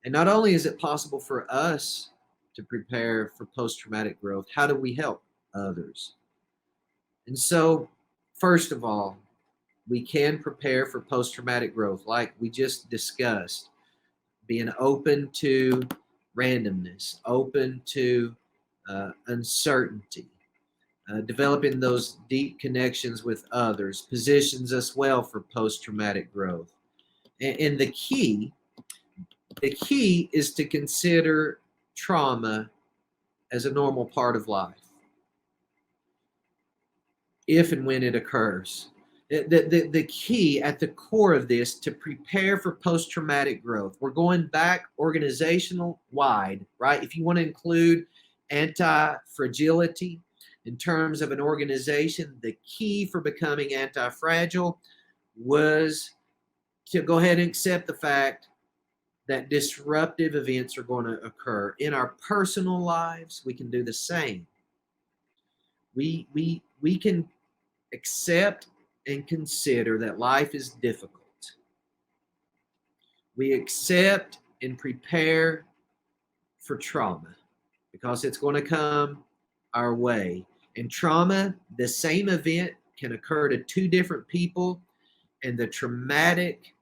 And not only is it possible for us to prepare for post-traumatic growth, how do we help others? And so, first of all, we can prepare for post-traumatic growth, like we just discussed, being open to randomness, open to uncertainty. Developing those deep connections with others positions us well for post-traumatic growth. And the key is to consider trauma as a normal part of life, if and when it occurs. The key at the core of this, to prepare for post-traumatic growth. We're going back organizational wide, right? If you want to include anti-fragility in terms of an organization, the key for becoming anti-fragile was to go ahead and accept the fact that disruptive events are going to occur. In our personal lives, we can do the same. We can accept and consider that life is difficult. We accept and prepare for trauma because it's going to come our way. And trauma, the same event can occur to two different people, and the traumatic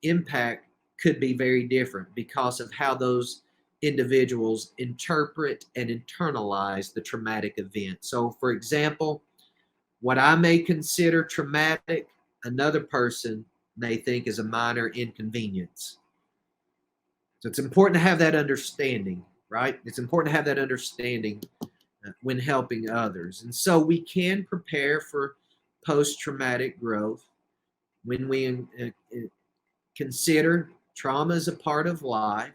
impact could be very different because of how those individuals interpret and internalize the traumatic event. So, for example, what I may consider traumatic, another person may think is a minor inconvenience. So it's important to have that understanding, right? It's important to have that understanding when helping others. And so we can prepare for post-traumatic growth when we consider trauma as a part of life,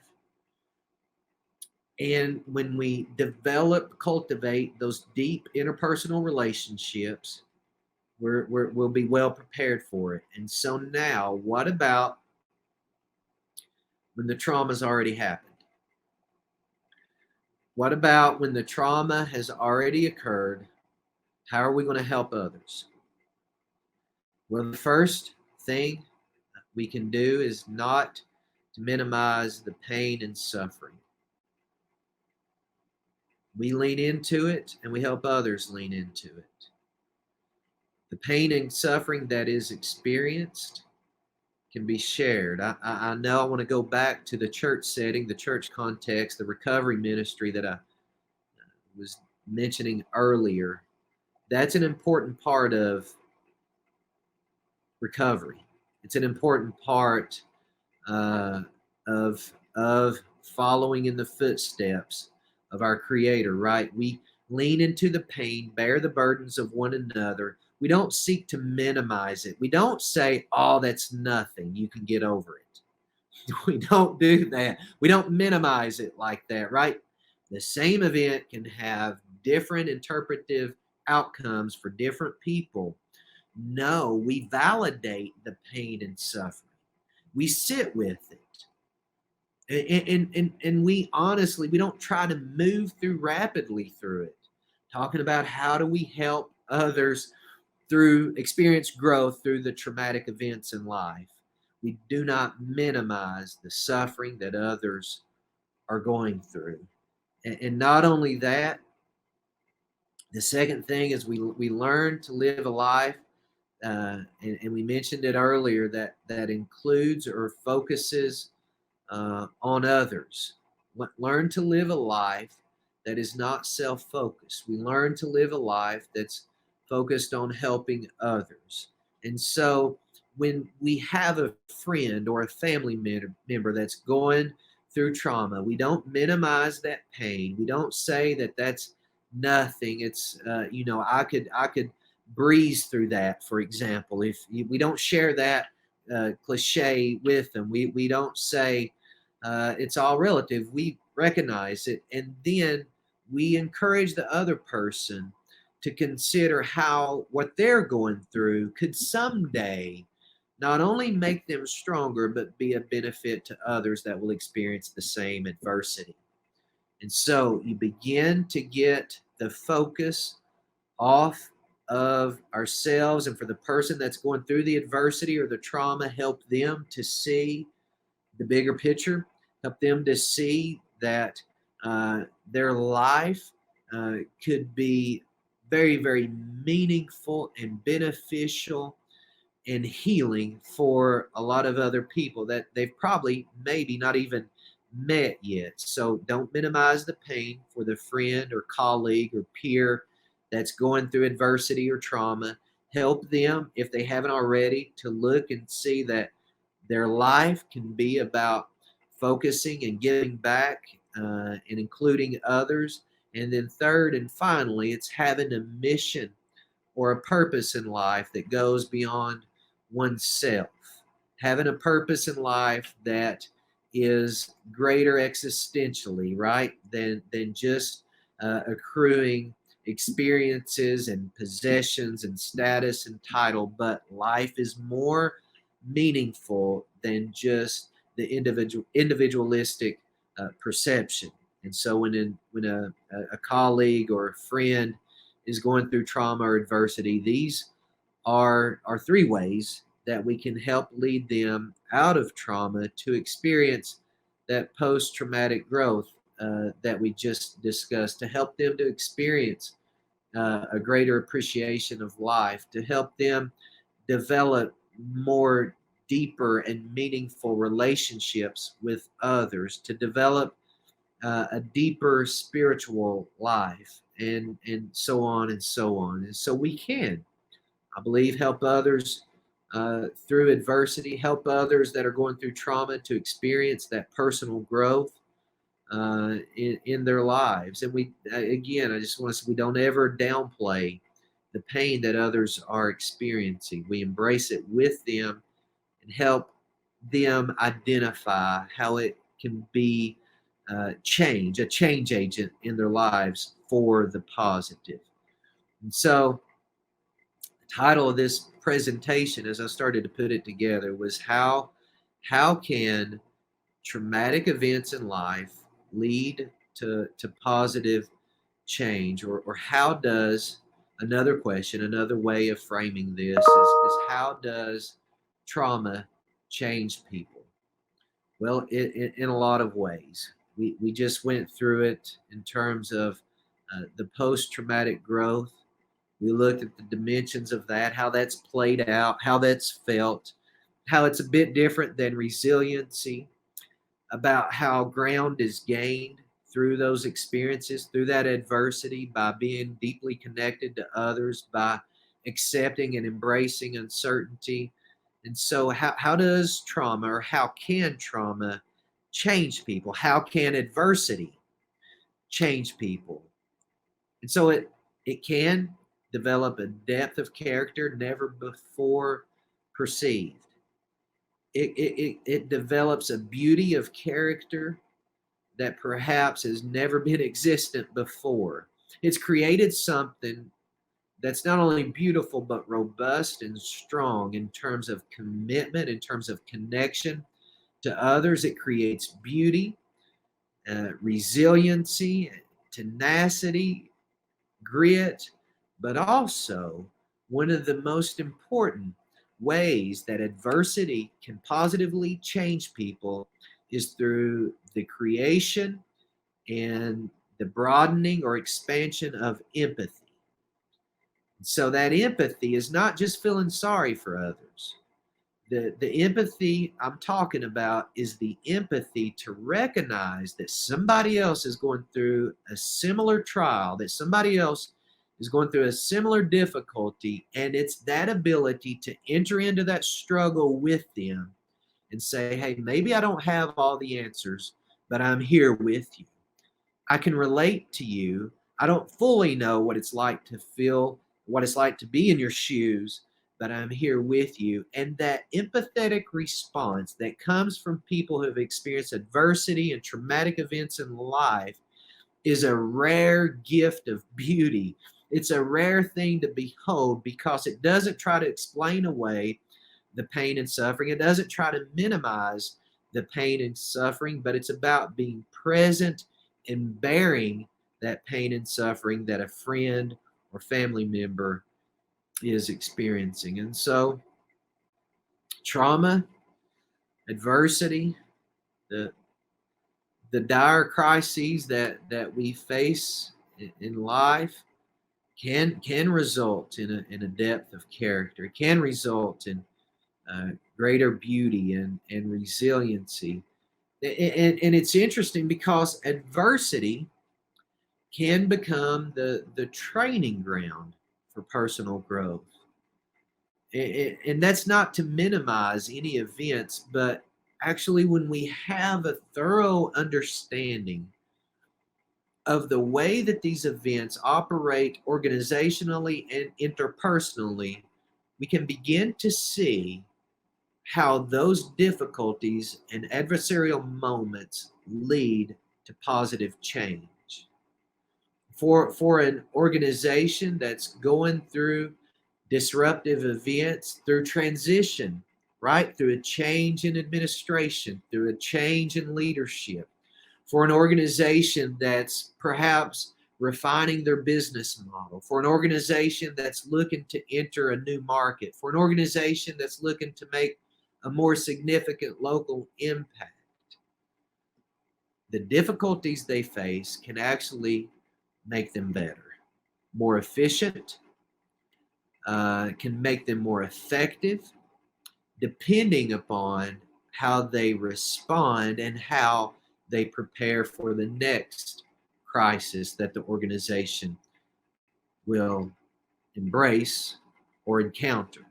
and when we cultivate those deep interpersonal relationships, we'll be well prepared for it. And so now, what about when the trauma's already happened? What about when the trauma has already occurred? How are we going to help others? Well, the first thing we can do is not to minimize the pain and suffering. We lean into it, and we help others lean into it. The pain and suffering that is experienced can be shared. I know I want to go back to the church setting, the church context, the recovery ministry that I was mentioning earlier. That's an important part of recovery. It's an important part of following in the footsteps of our Creator, right? We lean into the pain, bear the burdens of one another. We don't seek to minimize it. We don't say, oh, that's nothing, you can get over it. We don't do that. We don't minimize it like that, right? The same event can have different interpretive outcomes for different people. No, we validate the pain and suffering. We sit with it. And we honestly, we don't try to move rapidly through it. Talking about how do we help others through experience growth through the traumatic events in life. We do not minimize the suffering that others are going through. And not only that, the second thing is we learn to live a life, and we mentioned it earlier, that includes or focuses on others. Learn to live a life that is not self-focused. We learn to live a life that's focused on helping others. And so when we have a friend or a family member that's going through trauma, we don't minimize that pain. We don't say that that's nothing. It's I could breeze through that, for example. If we don't share that cliche with them, we don't say it's all relative. We recognize it, and then we encourage the other person to consider how what they're going through could someday not only make them stronger, but be a benefit to others that will experience the same adversity. And so you begin to get the focus off of ourselves, and for the person that's going through the adversity or the trauma, help them to see the bigger picture, help them to see that their life could be very, very meaningful and beneficial and healing for a lot of other people that they've probably maybe not even met yet. So don't minimize the pain for the friend or colleague or peer that's going through adversity or trauma. Help them, if they haven't already, to look and see that their life can be about focusing and giving back and including others. And then third and finally, it's having a mission or a purpose in life that goes beyond oneself. Having a purpose in life that is greater existentially, right, than just accruing experiences and possessions and status and title, but life is more meaningful than just the individualistic perception. And so when a colleague or a friend is going through trauma or adversity, these are three ways that we can help lead them out of trauma to experience that post-traumatic growth that we just discussed, to help them to experience a greater appreciation of life, to help them develop more deeper and meaningful relationships with others, to develop a deeper spiritual life, and so on and so on. And so we can, I believe, help others through adversity, help others that are going through trauma to experience that personal growth in their lives. And we, again, I just want to say, we don't ever downplay the pain that others are experiencing. We embrace it with them and help them identify how it can be a change agent in their lives for the positive. And so the title of this presentation, as I started to put it together, was how can traumatic events in life lead to positive change, or how does, another question, another way of framing this is how does trauma change people? Well, in a lot of ways. We just went through it in terms of the post-traumatic growth. We looked at the dimensions of that, how that's played out, how that's felt, how it's a bit different than resiliency, about how ground is gained through those experiences, through that adversity, by being deeply connected to others, by accepting and embracing uncertainty. And so how does trauma, or how can trauma change people? How can adversity change people? And so it can develop a depth of character never before perceived. It develops a beauty of character that perhaps has never been existent before. It's created something that's not only beautiful, but robust and strong in terms of commitment, in terms of connection to others. It creates beauty, resiliency, tenacity, grit, but also one of the most important ways that adversity can positively change people is through the creation and the broadening or expansion of empathy. So that empathy is not just feeling sorry for others. The empathy I'm talking about is the empathy to recognize that somebody else is going through a similar trial, that somebody else is going through a similar difficulty, and it's that ability to enter into that struggle with them and say, hey, maybe I don't have all the answers, but I'm here with you. I can relate to you. I don't fully know what it's like to feel, what it's like to be in your shoes, but I'm here with you. And that empathetic response that comes from people who have experienced adversity and traumatic events in life is a rare gift of beauty. It's a rare thing to behold because it doesn't try to explain away the pain and suffering. It doesn't try to minimize the pain and suffering, but it's about being present and bearing that pain and suffering that a friend or family member is experiencing. And so trauma, adversity, the dire crises that we face in life can result in a depth of character. It can result in greater beauty and resiliency. And it's interesting because adversity can become the training ground for personal growth. And that's not to minimize any events, but actually when we have a thorough understanding of the way that these events operate organizationally and interpersonally, we can begin to see how those difficulties and adversarial moments lead to positive change. For an organization that's going through disruptive events, through transition, right? Through a change in administration, through a change in leadership, for an organization that's perhaps refining their business model, for an organization that's looking to enter a new market, for an organization that's looking to make a more significant local impact. The difficulties they face can actually make them better, more efficient, can make them more effective, depending upon how they respond and how they prepare for the next crisis that the organization will embrace or encounter.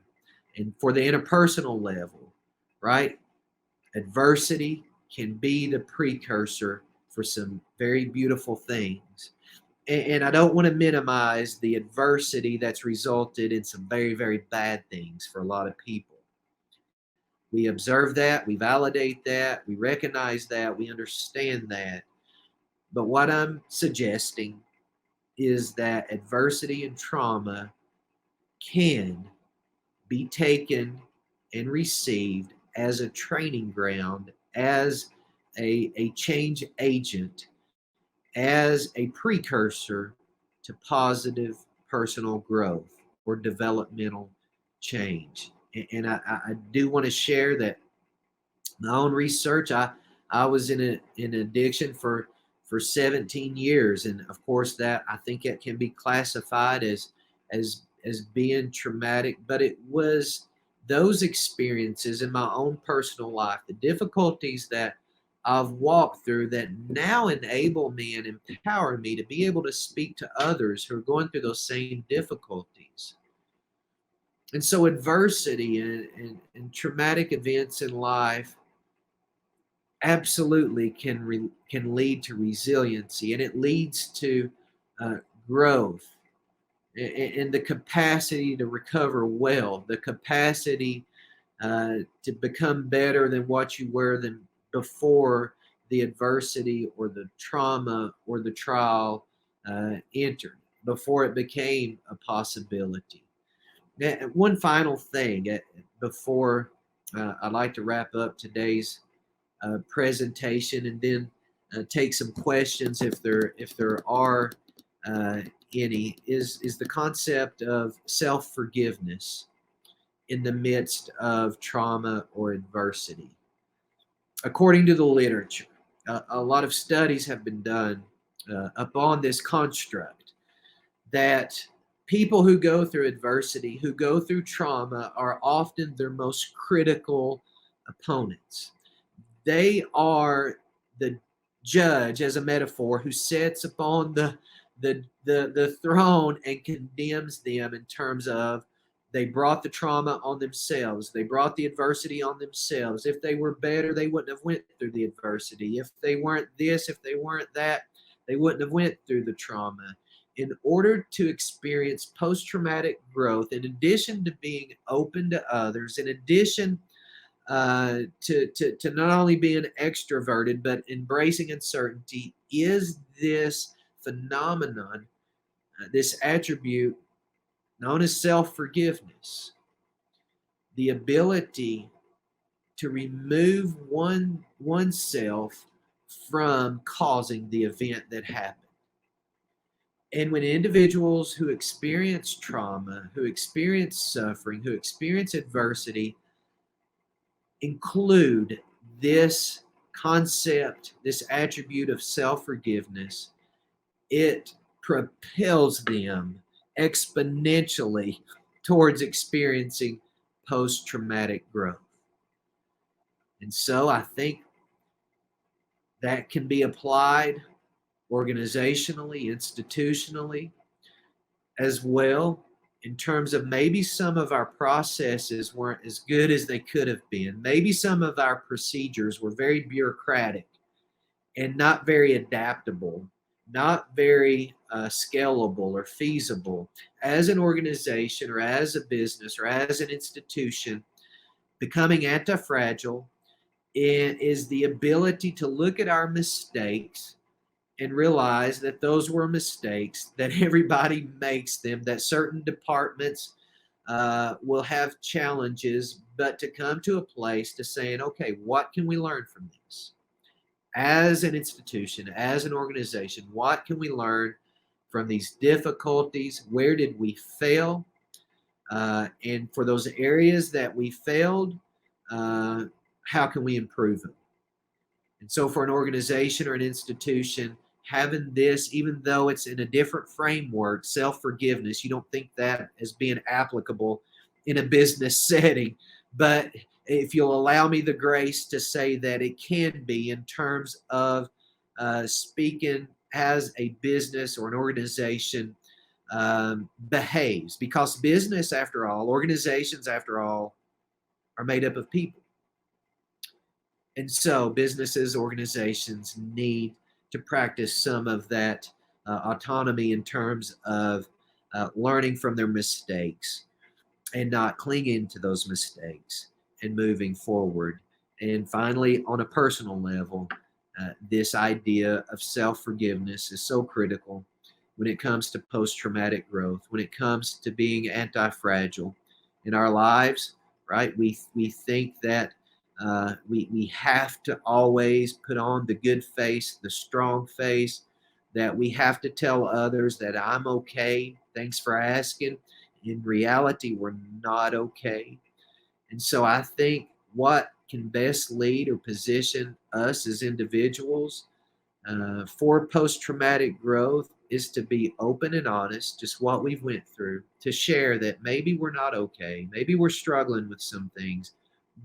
And for the interpersonal level, right? Adversity can be the precursor for some very beautiful things. And I don't want to minimize the adversity that's resulted in some very, very bad things for a lot of people. We observe that, we validate that, we recognize that, we understand that. But what I'm suggesting is that adversity and trauma can be taken and received as a training ground, as a change agent, as a precursor to positive personal growth or developmental change. And I do want to share that my own research, I was in addiction for 17 years. And of course that I think it can be classified as being traumatic, but it was those experiences in my own personal life, the difficulties that I've walked through that now enable me and empower me to be able to speak to others who are going through those same difficulties. And so adversity and traumatic events in life absolutely can lead to resiliency, and it leads to growth and the capacity to recover well, the capacity to become better than what you were than before the adversity or the trauma or the trial entered, before it became a possibility. Now, one final thing before I'd like to wrap up today's presentation, and then take some questions if there are any, is the concept of self-forgiveness in the midst of trauma or adversity. According to the literature, a lot of studies have been done upon this construct that people who go through adversity, who go through trauma, are often their most critical opponents. They are the judge, as a metaphor, who sits upon the throne and condemns them in terms of they brought the trauma on themselves. They brought the adversity on themselves. If they were better, they wouldn't have went through the adversity. If they weren't this, if they weren't that, they wouldn't have went through the trauma. In order to experience post-traumatic growth, in addition to being open to others, in addition to not only being extroverted, but embracing uncertainty, is this phenomenon, this attribute known as self-forgiveness, the ability to remove oneself from causing the event that happened. And when individuals who experience trauma, who experience suffering, who experience adversity, include this concept, this attribute of self-forgiveness, it propels them exponentially towards experiencing post-traumatic growth. And so I think that can be applied organizationally, institutionally, as well, in terms of maybe some of our processes weren't as good as they could have been. Maybe some of our procedures were very bureaucratic and not very adaptable, not very scalable or feasible. As an organization or as a business or as an institution, becoming anti-fragile is the ability to look at our mistakes and realize that those were mistakes, that everybody makes them, that certain departments will have challenges, but to come to a place to saying, okay, what can we learn from this? As an institution, as an organization, what can we learn from these difficulties? Where did we fail? And for those areas that we failed, how can we improve them? And so for an organization or an institution, having this, even though it's in a different framework, self-forgiveness, you don't think that as being applicable in a business setting, but if you'll allow me the grace to say that it can be in terms of speaking as a business or an organization behaves, because business, after all, organizations, after all, are made up of people. And so businesses, organizations need to practice some of that autonomy in terms of learning from their mistakes and not clinging to those mistakes and moving forward. And finally, on a personal level, this idea of self-forgiveness is so critical when it comes to post-traumatic growth, when it comes to being anti-fragile in our lives, right? We think that we have to always put on the good face, the strong face, that we have to tell others that I'm okay, thanks for asking. In reality, we're not okay. And so I think what can best lead or position us as individuals for post-traumatic growth is to be open and honest, just what we've went through, to share that maybe we're not okay, maybe we're struggling with some things,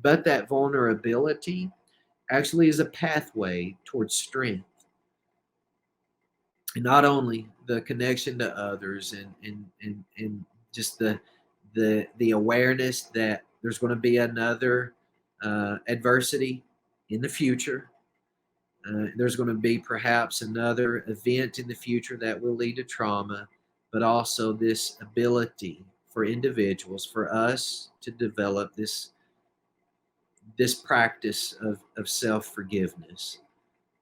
but that vulnerability actually is a pathway towards strength. And not only the connection to others and just the awareness that there's going to be another adversity in the future. There's going to be perhaps another event in the future that will lead to trauma, but also this ability for individuals, for us to develop this practice of self-forgiveness,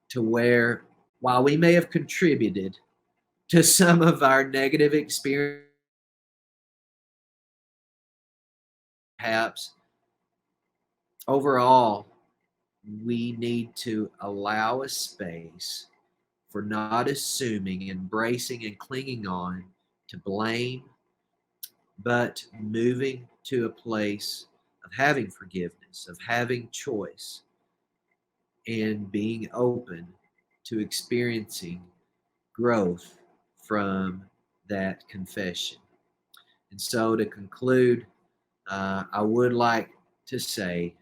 to where while we may have contributed to some of our negative experience, perhaps overall, we need to allow a space for not assuming, embracing, and clinging on to blame, but moving to a place of having forgiveness, of having choice, and being open to experiencing growth from that confession. And so to conclude, I would like to say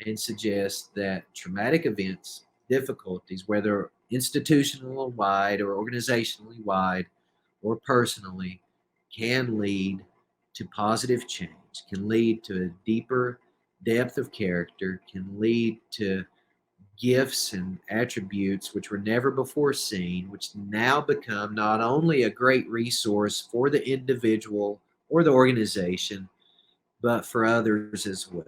and suggest that traumatic events, difficulties, whether institutional wide or organizationally wide or personally, can lead to positive change, can lead to a deeper depth of character, can lead to gifts and attributes which were never before seen, which now become not only a great resource for the individual or the organization, but for others as well.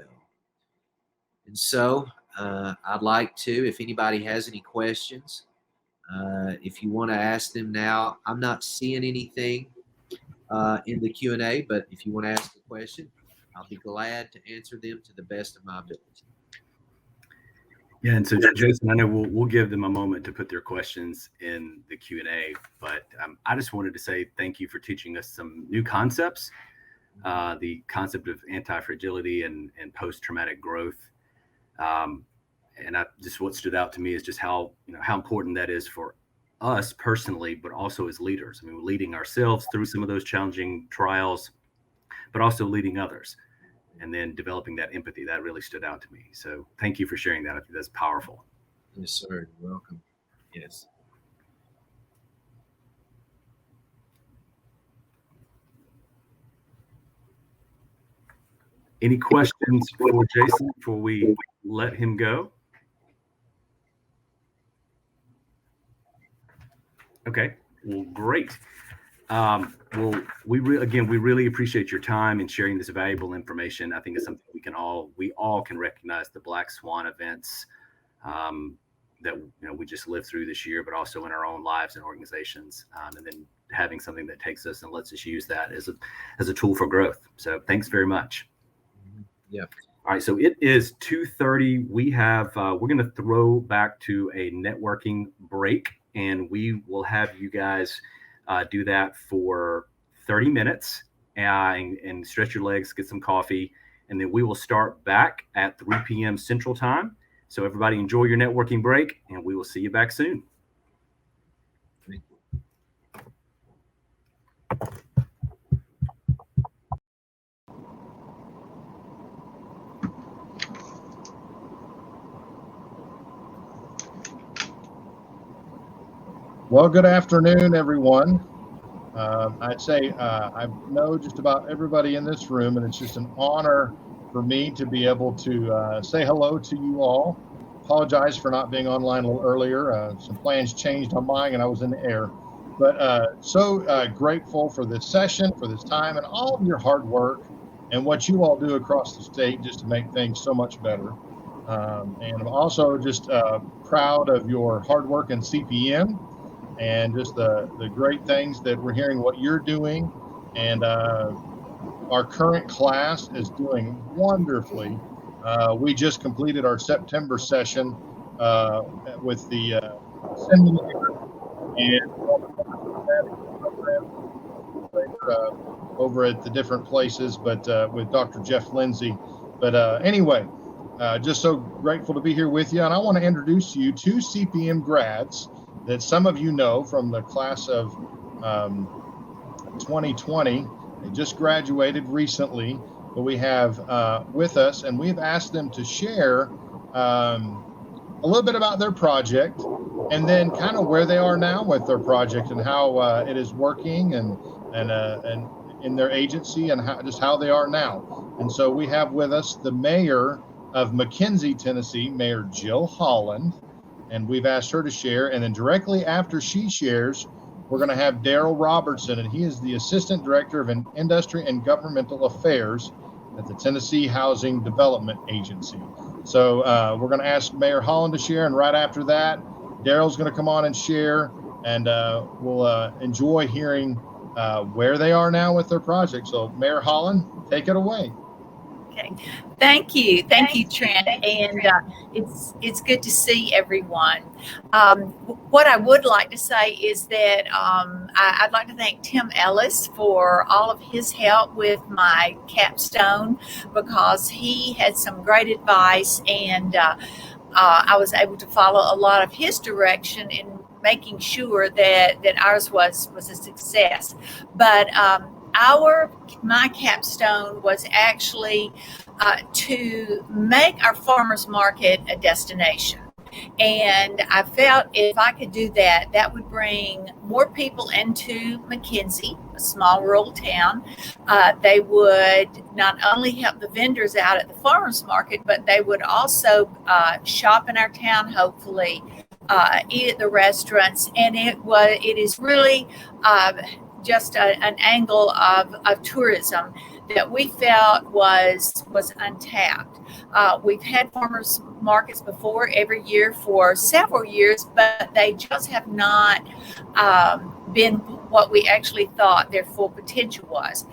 And so I'd like to, if anybody has any questions, if you want to ask them now, I'm not seeing anything in the Q&A, but if you want to ask a question, I'll be glad to answer them to the best of my ability. Yeah, and so Jason, I know we'll give them a moment to put their questions in the Q&A, but I just wanted to say thank you for teaching us some new concepts, the concept of anti-fragility and post-traumatic growth. And what stood out to me is just how important that is for us personally, but also as leaders. I mean, we're leading ourselves through some of those challenging trials, but also leading others. And then developing that empathy, that really stood out to me. So thank you for sharing that. I think that's powerful. Yes, sir. You're welcome. Yes. Any questions for Jason before we let him go? Okay, well, great. Well, we really appreciate your time and sharing this valuable information. I think it's something we all can recognize the Black Swan events that we just lived through this year, but also in our own lives and organizations, and then having something that takes us and lets us use that as a tool for growth. So thanks very much. Yeah. All right, so it is 2:30. We're going to throw back to a networking break, and we will have you guys do that for 30 minutes and stretch your legs, get some coffee, and then we will start back at 3 p.m. Central Time. So everybody enjoy your networking break, and we will see you back soon. Thank you. Well, good afternoon, everyone. I'd say I know just about everybody in this room, and it's just an honor for me to be able to say hello to you all. Apologize for not being online a little earlier. Some plans changed on mine, and I was in the air. But so grateful for this session, for this time, and all of your hard work and what you all do across the state just to make things so much better. And I'm also just proud of your hard work in CPM. And just the great things that we're hearing what you're doing. And our current class is doing wonderfully. We just completed our September session with the seminary and over at the different places, but with Dr. Jeff Lindsay. But anyway, just so grateful to be here with you. And I want to introduce you to CPM grads that some of you know from the class of 2020. They just graduated recently, but we have with us, and we've asked them to share a little bit about their project, and then kind of where they are now with their project and how it is working, and in their agency, and how they are now. And so we have with us the mayor of McKenzie, Tennessee, Mayor Jill Holland. And we've asked her to share. And then directly after she shares, we're going to have Daryl Robertson, and he is the Assistant Director of Industry and Governmental Affairs at the Tennessee Housing Development Agency. So we're going to ask Mayor Holland to share, and right after that, Daryl's going to come on and share, and we'll enjoy hearing where they are now with their project. So Mayor Holland, take it away. Okay, thank you, Trent, and it's good to see everyone. What I would like to say is that I'd like to thank Tim Ellis for all of his help with my capstone, because he had some great advice, and I was able to follow a lot of his direction in making sure that ours was a success. But my capstone was actually to make our farmers market a destination. And I felt if I could do that, that would bring more people into McKenzie, a small rural town. They would not only help the vendors out at the farmers market, but they would also shop in our town, hopefully, eat at the restaurants. And it is really just an angle of tourism that we felt was untapped. We've had farmers markets before every year for several years, but they just have not been what we actually thought their full potential was.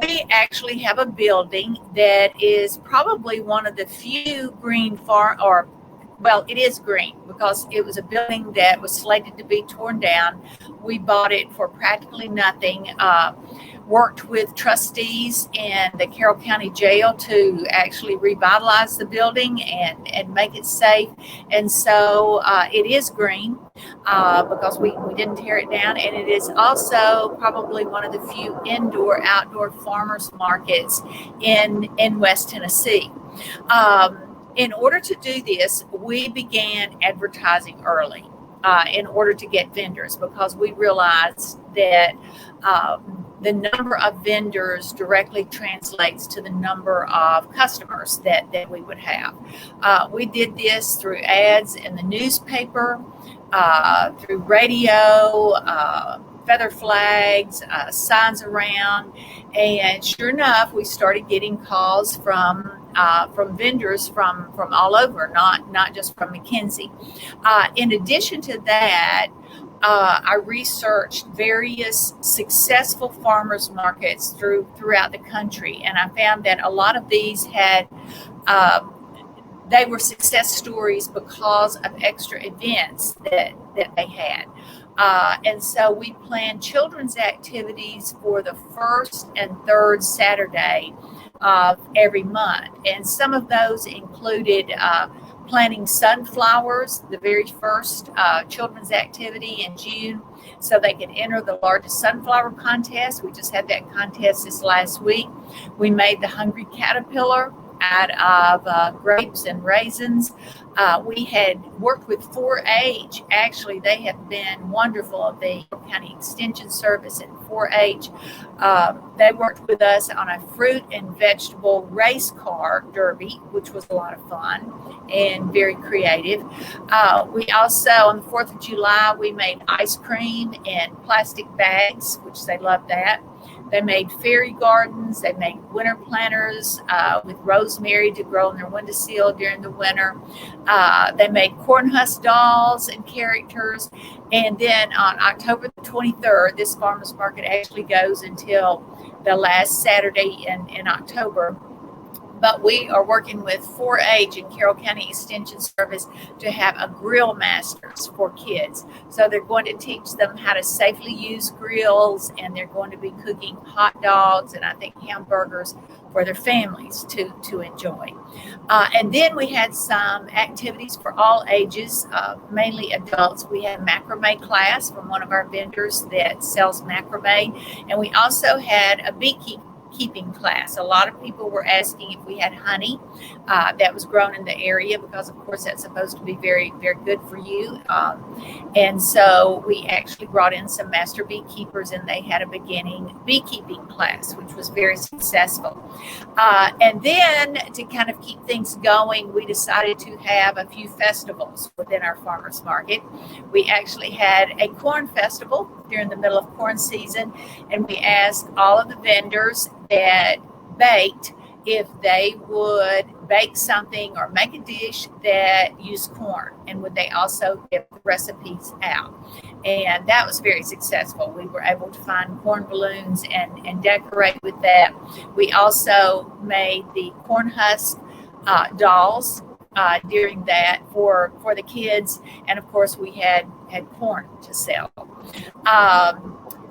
We actually have a building that is probably one of the few green well, it is green because it was a building that was slated to be torn down. We bought it for practically nothing, worked with trustees and the Carroll County Jail to actually revitalize the building and make it safe. And so it is green because we didn't tear it down. And it is also probably one of the few indoor-outdoor farmers markets in West Tennessee. In order to do this, we began advertising early. in order to get vendors, because we realized that the number of vendors directly translates to the number of customers that we would have. We did this through ads in the newspaper, through radio, feather flags, signs around, and sure enough, we started getting calls from vendors from all over, not just from McKinsey. In addition to that, I researched various successful farmers markets throughout the country, and I found that a lot of these had they were success stories because of extra events that they had. And so we planned children's activities for the first and third Saturday of every month. And some of those included planting sunflowers, the very first children's activity in June, so they could enter the largest sunflower contest. We just had that contest this last week. We made the Hungry Caterpillar out of grapes and raisins. We had worked with 4-H. Actually, they have been wonderful. The County Extension Service and 4-H. They worked with us on a fruit and vegetable race car derby, which was a lot of fun and very creative. We also, on the 4th of July, we made ice cream in plastic bags, which they loved that. They made fairy gardens. They made winter planters with rosemary to grow in their windowsill during the winter. They made corn husk dolls and characters. And then on October the 23rd, this farmers market actually goes until the last Saturday in October. But we are working with 4-H and Carroll County Extension Service to have a grill masters for kids. So they're going to teach them how to safely use grills, and they're going to be cooking hot dogs and I think hamburgers for their families to enjoy. And then we had some activities for all ages, mainly adults. We had a macrame class from one of our vendors that sells macrame. And we also had a beekeeping class. A lot of people were asking if we had honey that was grown in the area, because of course that's supposed to be very, very good for you. And so we actually brought in some master beekeepers, and they had a beginning beekeeping class, which was very successful. And then to kind of keep things going, we decided to have a few festivals within our farmers market. We actually had a corn festival during the middle of corn season, and we asked all of the vendors that baked if they would bake something or make a dish that used corn, and would they also give recipes out. And that was very successful. We were able to find corn balloons and decorate with that. We also made the corn husk dolls during that for the kids, and of course we had corn to sell.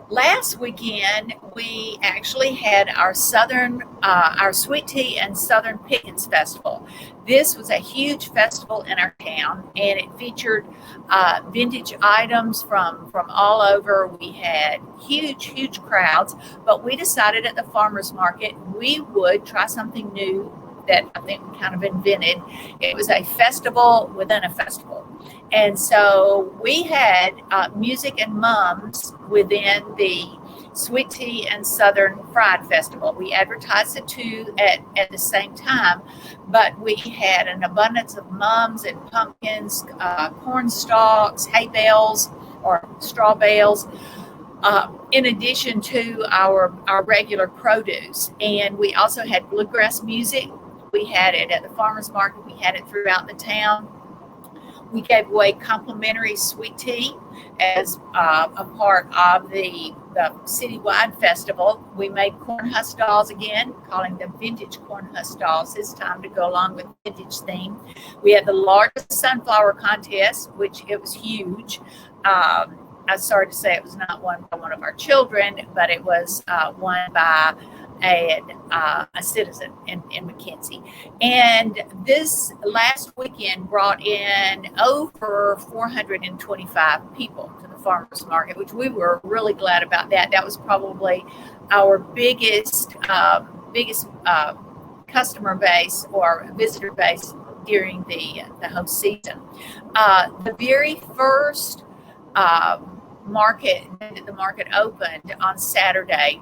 Last weekend, we actually had our Sweet Tea and Southern Pickens Festival. This was a huge festival in our town, and it featured vintage items from all over. We had huge crowds, but we decided at the farmers market we would try something new that I think we kind of invented. It was a festival within a festival. And so we had music and mums within the Sweet Tea and Southern Fried Festival. We advertised the two at the same time, but we had an abundance of mums and pumpkins, corn stalks, hay bales or straw bales, in addition to our regular produce. And we also had bluegrass music. We had it at the farmers market. We had it throughout the town. We gave away complimentary sweet tea as a part of the citywide festival. We made corn husk dolls again, calling them vintage corn husk dolls this time to go along with vintage theme. We had the largest sunflower contest, which it was huge. I'm sorry to say it was not won by one of our children, but it was won by a citizen in McKinsey. And this last weekend brought in over 425 people to the farmers market, which we were really glad about that. That was probably our biggest customer base or visitor base during the whole season. The very first market, the market opened on Saturday,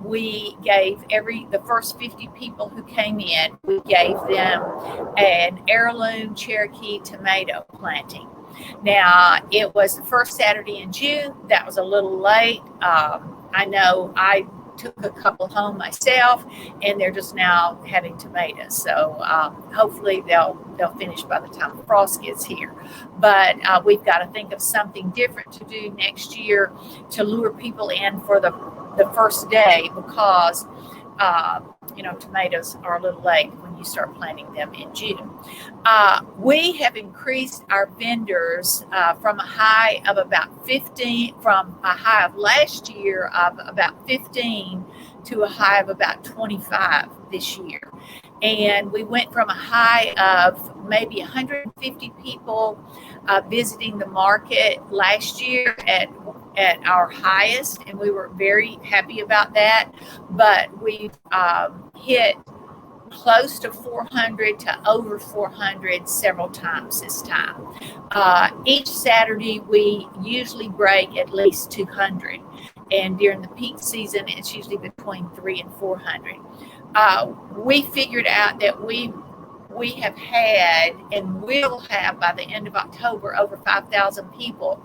we gave the first 50 people who came in, we gave them an heirloom Cherokee tomato planting. Now, it was the first Saturday in June. That was a little late. I know I took a couple home myself, and they're just now having tomatoes. So hopefully they'll finish by the time the frost gets here. But we've got to think of something different to do next year to lure people in for the first day, because tomatoes are a little late when you start planting them in June. We have increased our vendors from a high of about 15, from a high of last year of about 15 to a high of about 25 this year. And we went from a high of maybe 150 people visiting the market last year at our highest, and we were very happy about that. But we've hit close to 400 to over 400 several times this time. Each Saturday, we usually break at least 200. And during the peak season, it's usually between 300 and 400. We figured out that we have had and will have by the end of October over 5,000 people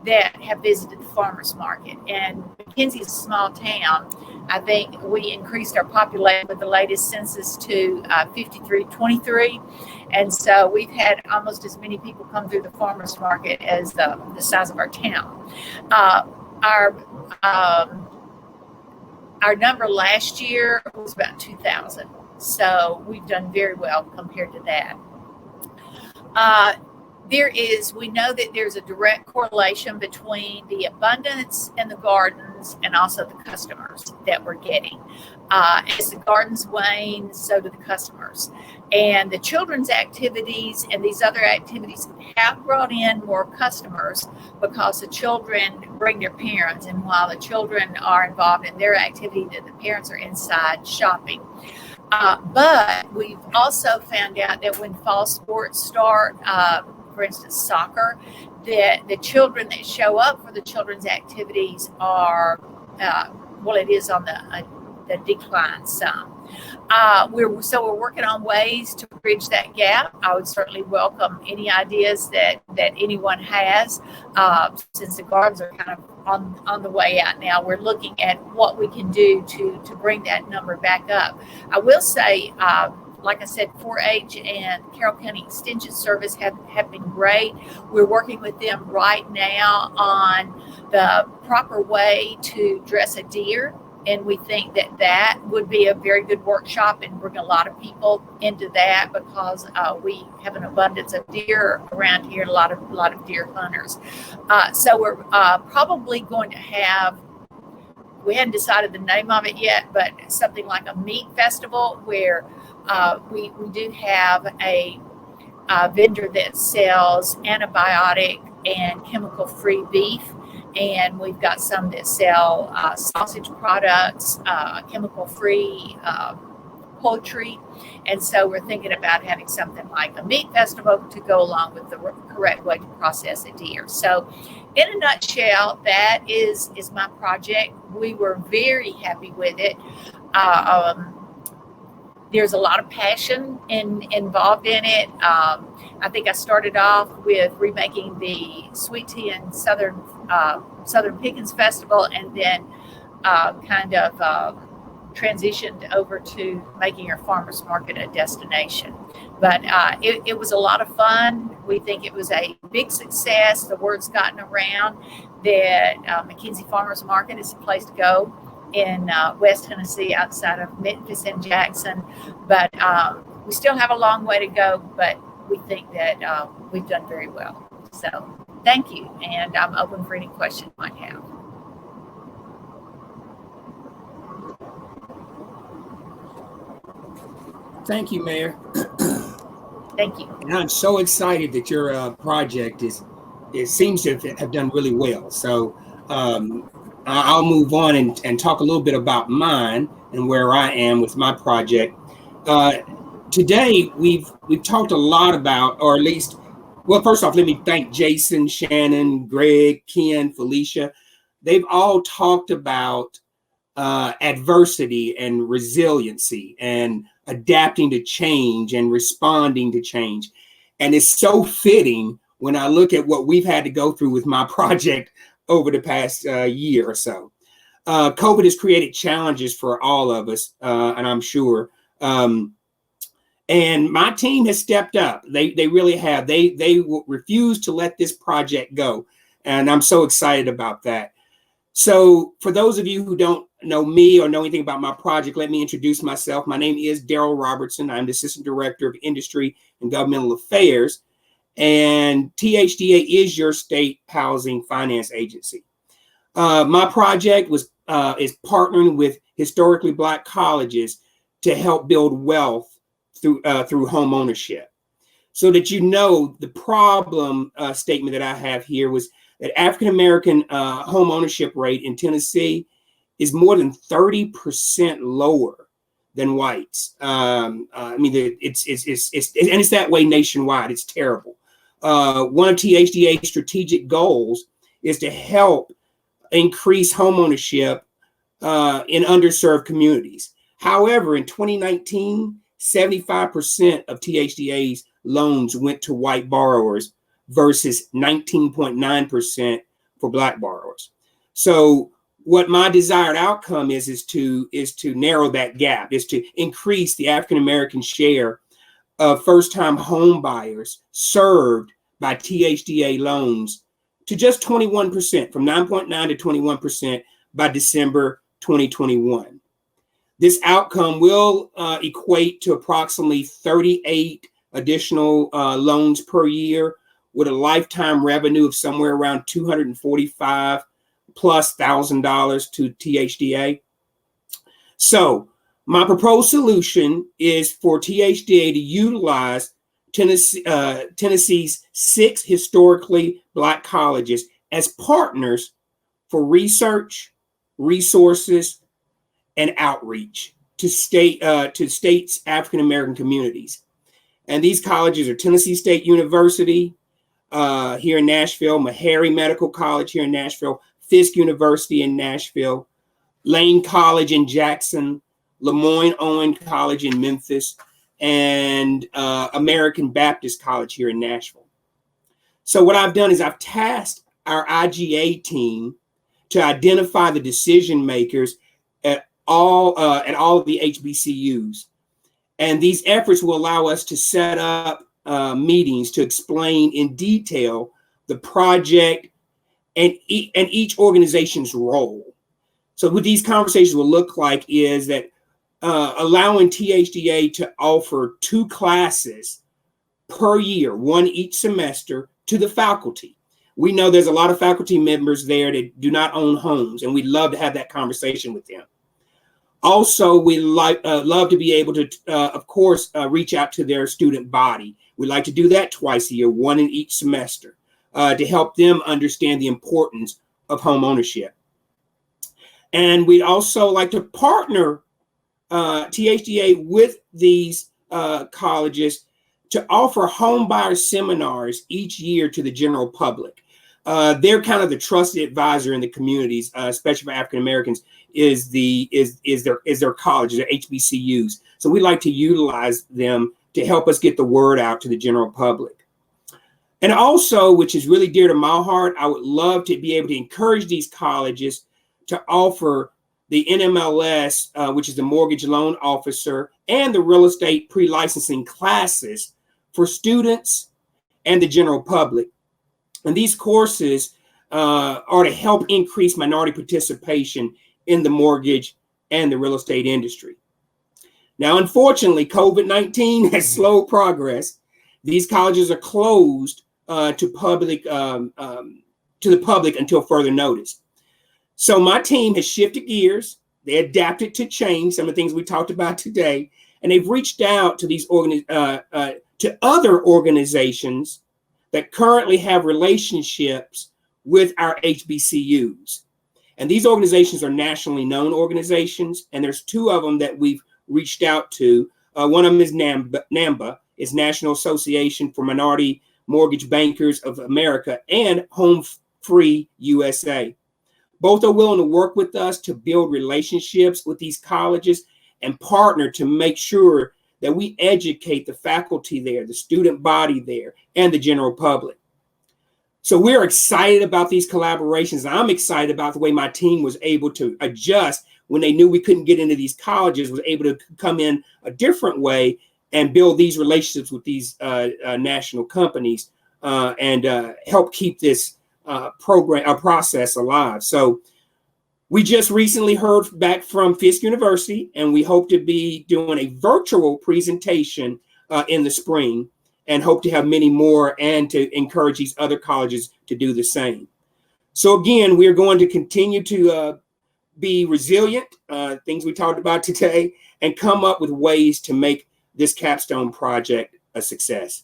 that have visited the farmers market. And McKenzie is a small town. I think we increased our population with the latest census to 5323. And so we've had almost as many people come through the farmers market as the size of our town. Our number last year was about 2,000. So we've done very well compared to that. We know that there's a direct correlation between the abundance in the gardens and also the customers that we're getting. As the gardens wane, so do the customers. And the children's activities and these other activities have brought in more customers because the children bring their parents. And while the children are involved in their activity, the parents are inside shopping. But we've also found out that when fall sports start, for instance, soccer, that the children that show up for the children's activities are, it is on the decline some. We're working on ways to bridge that gap. I would certainly welcome any ideas that anyone has. Since the gardens are kind of on the way out now, we're looking at what we can do to bring that number back up. I will say, like I said, 4-H and Carroll County Extension Service have been great. We're working with them right now on the proper way to dress a deer. And we think that would be a very good workshop and bring a lot of people into that, because we have an abundance of deer around here, a lot of deer hunters. So we're probably going to have, we hadn't decided the name of it yet, but something like a meat festival where we do have a vendor that sells antibiotic and chemical-free beef. And we've got some that sell sausage products, chemical-free poultry. And so we're thinking about having something like a meat festival to go along with the correct way to process a deer. So in a nutshell, that is my project. We were very happy with it. There's a lot of passion involved in it. I think I started off with remaking the Sweet Tea and Southern Pickens Festival, and then transitioned over to making our farmers market a destination. But it was a lot of fun. We think it was a big success. The word's gotten around that McKenzie Farmers Market is a place to go in West Tennessee, outside of Memphis and Jackson. But we still have a long way to go, but we think that we've done very well. So thank you, and I'm open for any questions you might have. Thank you, Mayor. Thank you. And I'm so excited that your project seems to have done really well. So I'll move on and talk a little bit about mine and where I am with my project. today we've talked a lot about, or at least, well, first off, let me thank Jason, Shannon, Greg, Ken, Felicia. They've all talked about adversity and resiliency and adapting to change and responding to change. And it's so fitting when I look at what we've had to go through with my project over the past year or so. COVID has created challenges for all of us, and I'm sure. And my team has stepped up. They really have. They refuse to let this project go. And I'm so excited about that. So for those of you who don't know me or know anything about my project, let me introduce myself. My name is Daryl Robertson. I'm the Assistant Director of Industry and Governmental Affairs. And THDA is your state housing finance agency. My project is partnering with historically Black colleges to help build wealth through home ownership. So that you know, the problem statement that I have here was that African-American home ownership rate in Tennessee is more than 30% lower than whites. I mean, it's that way nationwide. It's terrible. One of THDA's strategic goals is to help increase home ownership in underserved communities. However, in 2019, 75% of THDA's loans went to white borrowers versus 19.9% for Black borrowers. So what my desired outcome is to narrow that gap, is to increase the African-American share of first-time home buyers served by THDA loans to just 21%, from 9.9 to 21% by December 2021. This outcome will equate to approximately 38 additional loans per year, with a lifetime revenue of somewhere around $245,000+ to THDA. So my proposed solution is for THDA to utilize Tennessee's 6 historically Black colleges as partners for research, resources, and outreach to states' African-American communities. And these colleges are Tennessee State University here in Nashville, Meharry Medical College here in Nashville, Fisk University in Nashville, Lane College in Jackson, Lemoyne-Owen College in Memphis, and American Baptist College here in Nashville. So what I've done is I've tasked our IGA team to identify the decision makers at all of the HBCUs. And these efforts will allow us to set up meetings to explain in detail the project and each organization's role. So what these conversations will look like is that allowing THDA to offer 2 classes per year, 1 each semester, to the faculty. We know there's a lot of faculty members there that do not own homes, and we'd love to have that conversation with them. Also, we love to be able to, of course, reach out to their student body. We like to do that twice a year, 1 in each semester, to help them understand the importance of home ownership. And we'd also like to partner THDA with these colleges to offer home buyer seminars each year to the general public. They're kind of the trusted advisor in the communities, especially for African Americans, is their colleges, their HBCUs. So we like to utilize them to help us get the word out to the general public. And also, which is really dear to my heart, I would love to be able to encourage these colleges to offer the NMLS, which is the mortgage loan officer, and the real estate pre-licensing classes for students and the general public. And these courses are to help increase minority participation in the mortgage and the real estate industry. Now, unfortunately, COVID-19 has slowed progress. These colleges are closed to the public until further notice. So my team has shifted gears. They adapted to change, some of the things we talked about today, and they've reached out to these to other organizations that currently have relationships with our HBCUs. And these organizations are nationally known organizations, and there's 2 of them that we've reached out to. One of them is NAMBA, it's National Association for Minority Mortgage Bankers of America, and Home Free USA. Both are willing to work with us to build relationships with these colleges and partner to make sure that we educate the faculty there, the student body there, and the general public. So we're excited about these collaborations. I'm excited about the way my team was able to adjust when they knew we couldn't get into these colleges, was able to come in a different way and build these relationships with these national companies and help keep this process alive. So we just recently heard back from Fisk University, and we hope to be doing a virtual presentation in the spring, and hope to have many more and to encourage these other colleges to do the same. So again, we're going to continue to be resilient, things we talked about today, and come up with ways to make this capstone project a success.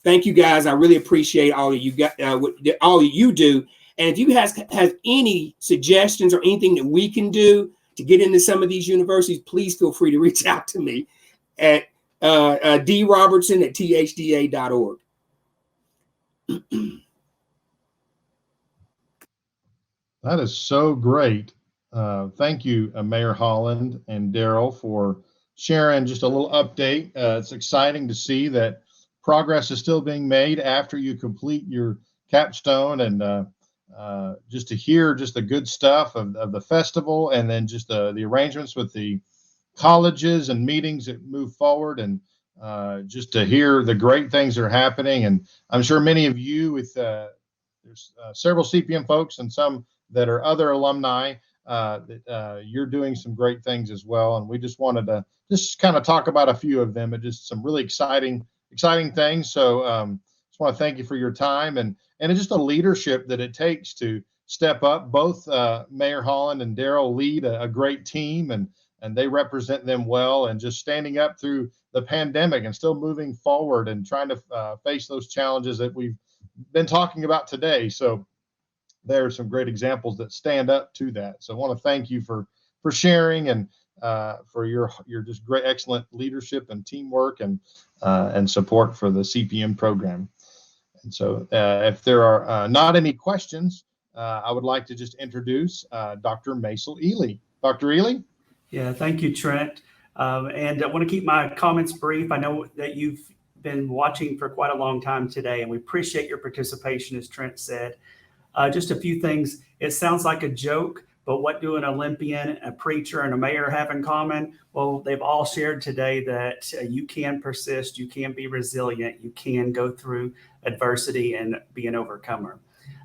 Thank you guys. I really appreciate all of you all of you do. And if you have any suggestions or anything that we can do to get into some of these universities, please feel free to reach out to me at drobertson@thda.org. That is so great. Thank you, Mayor Holland and Daryl, for sharing just a little update. It's exciting to see that progress is still being made after you complete your capstone, and just to hear just the good stuff of the festival, and then just the arrangements with the colleges and meetings that move forward, and just to hear the great things that are happening. And I'm sure many of you with there's several CPM folks and some that are other alumni that you're doing some great things as well. And we just wanted to just kind of talk about a few of them, and just some really exciting things. So just want to thank you for your time, and it's just a leadership that it takes to step up. Both Mayor Holland and Daryl lead a great team, and they represent them well, and just standing up through the pandemic and still moving forward and trying to face those challenges that we've been talking about today. So there are some great examples that stand up to that. So I want to thank you for sharing, and for your just great, excellent leadership and teamwork, and support for the CPM program. And so if there are not any questions, I would like to just introduce Dr. Maisel Ely. Dr. Ely? Yeah, thank you, Trent. And I want to keep my comments brief. I know that you've been watching for quite a long time today, and we appreciate your participation, as Trent said. Just a few things. It sounds like a joke, but what do an Olympian, a preacher, and a mayor have in common? Well, they've all shared today that you can persist, you can be resilient, you can go through adversity and be an overcomer.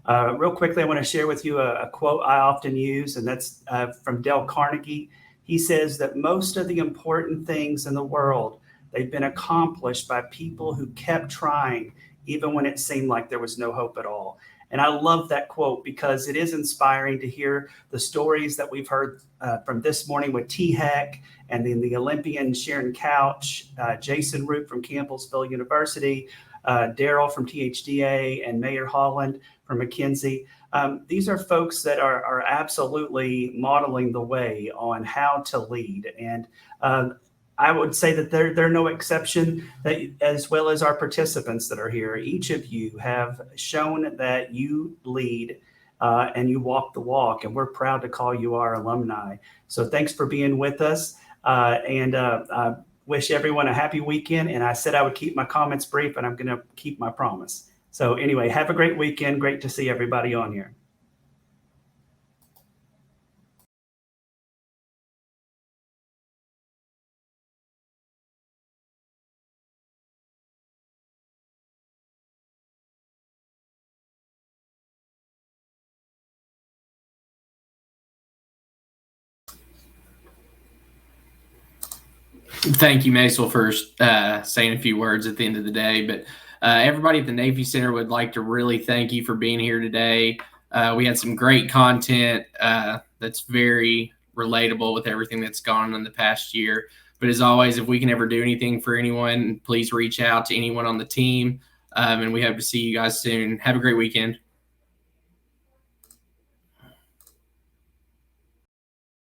Real quickly, I want to share with you a quote I often use, and that's from Dale Carnegie. He says that most of the important things in the world, they've been accomplished by people who kept trying, even when it seemed like there was no hope at all. And I love that quote because it is inspiring to hear the stories that we've heard from this morning with THEC, and then the Olympian Sharon Couch, Jason Root from Campbellsville University, Daryl from THDA, and Mayor Holland from McKinsey. These are folks that are absolutely modeling the way on how to lead. And I would say that they're no exception, that, as well as our participants that are here. Each of you have shown that you lead and you walk the walk, and we're proud to call you our alumni. So thanks for being with us, and I wish everyone a happy weekend. And I said I would keep my comments brief, and I'm going to keep my promise. So anyway, have a great weekend. Great to see everybody on here. Thank you, Maisel, for saying a few words at the end of the day. But everybody at the Navy Center would like to really thank you for being here today. We had some great content that's very relatable with everything that's gone on in the past year. But as always, if we can ever do anything for anyone, please reach out to anyone on the team. And we hope to see you guys soon. Have a great weekend.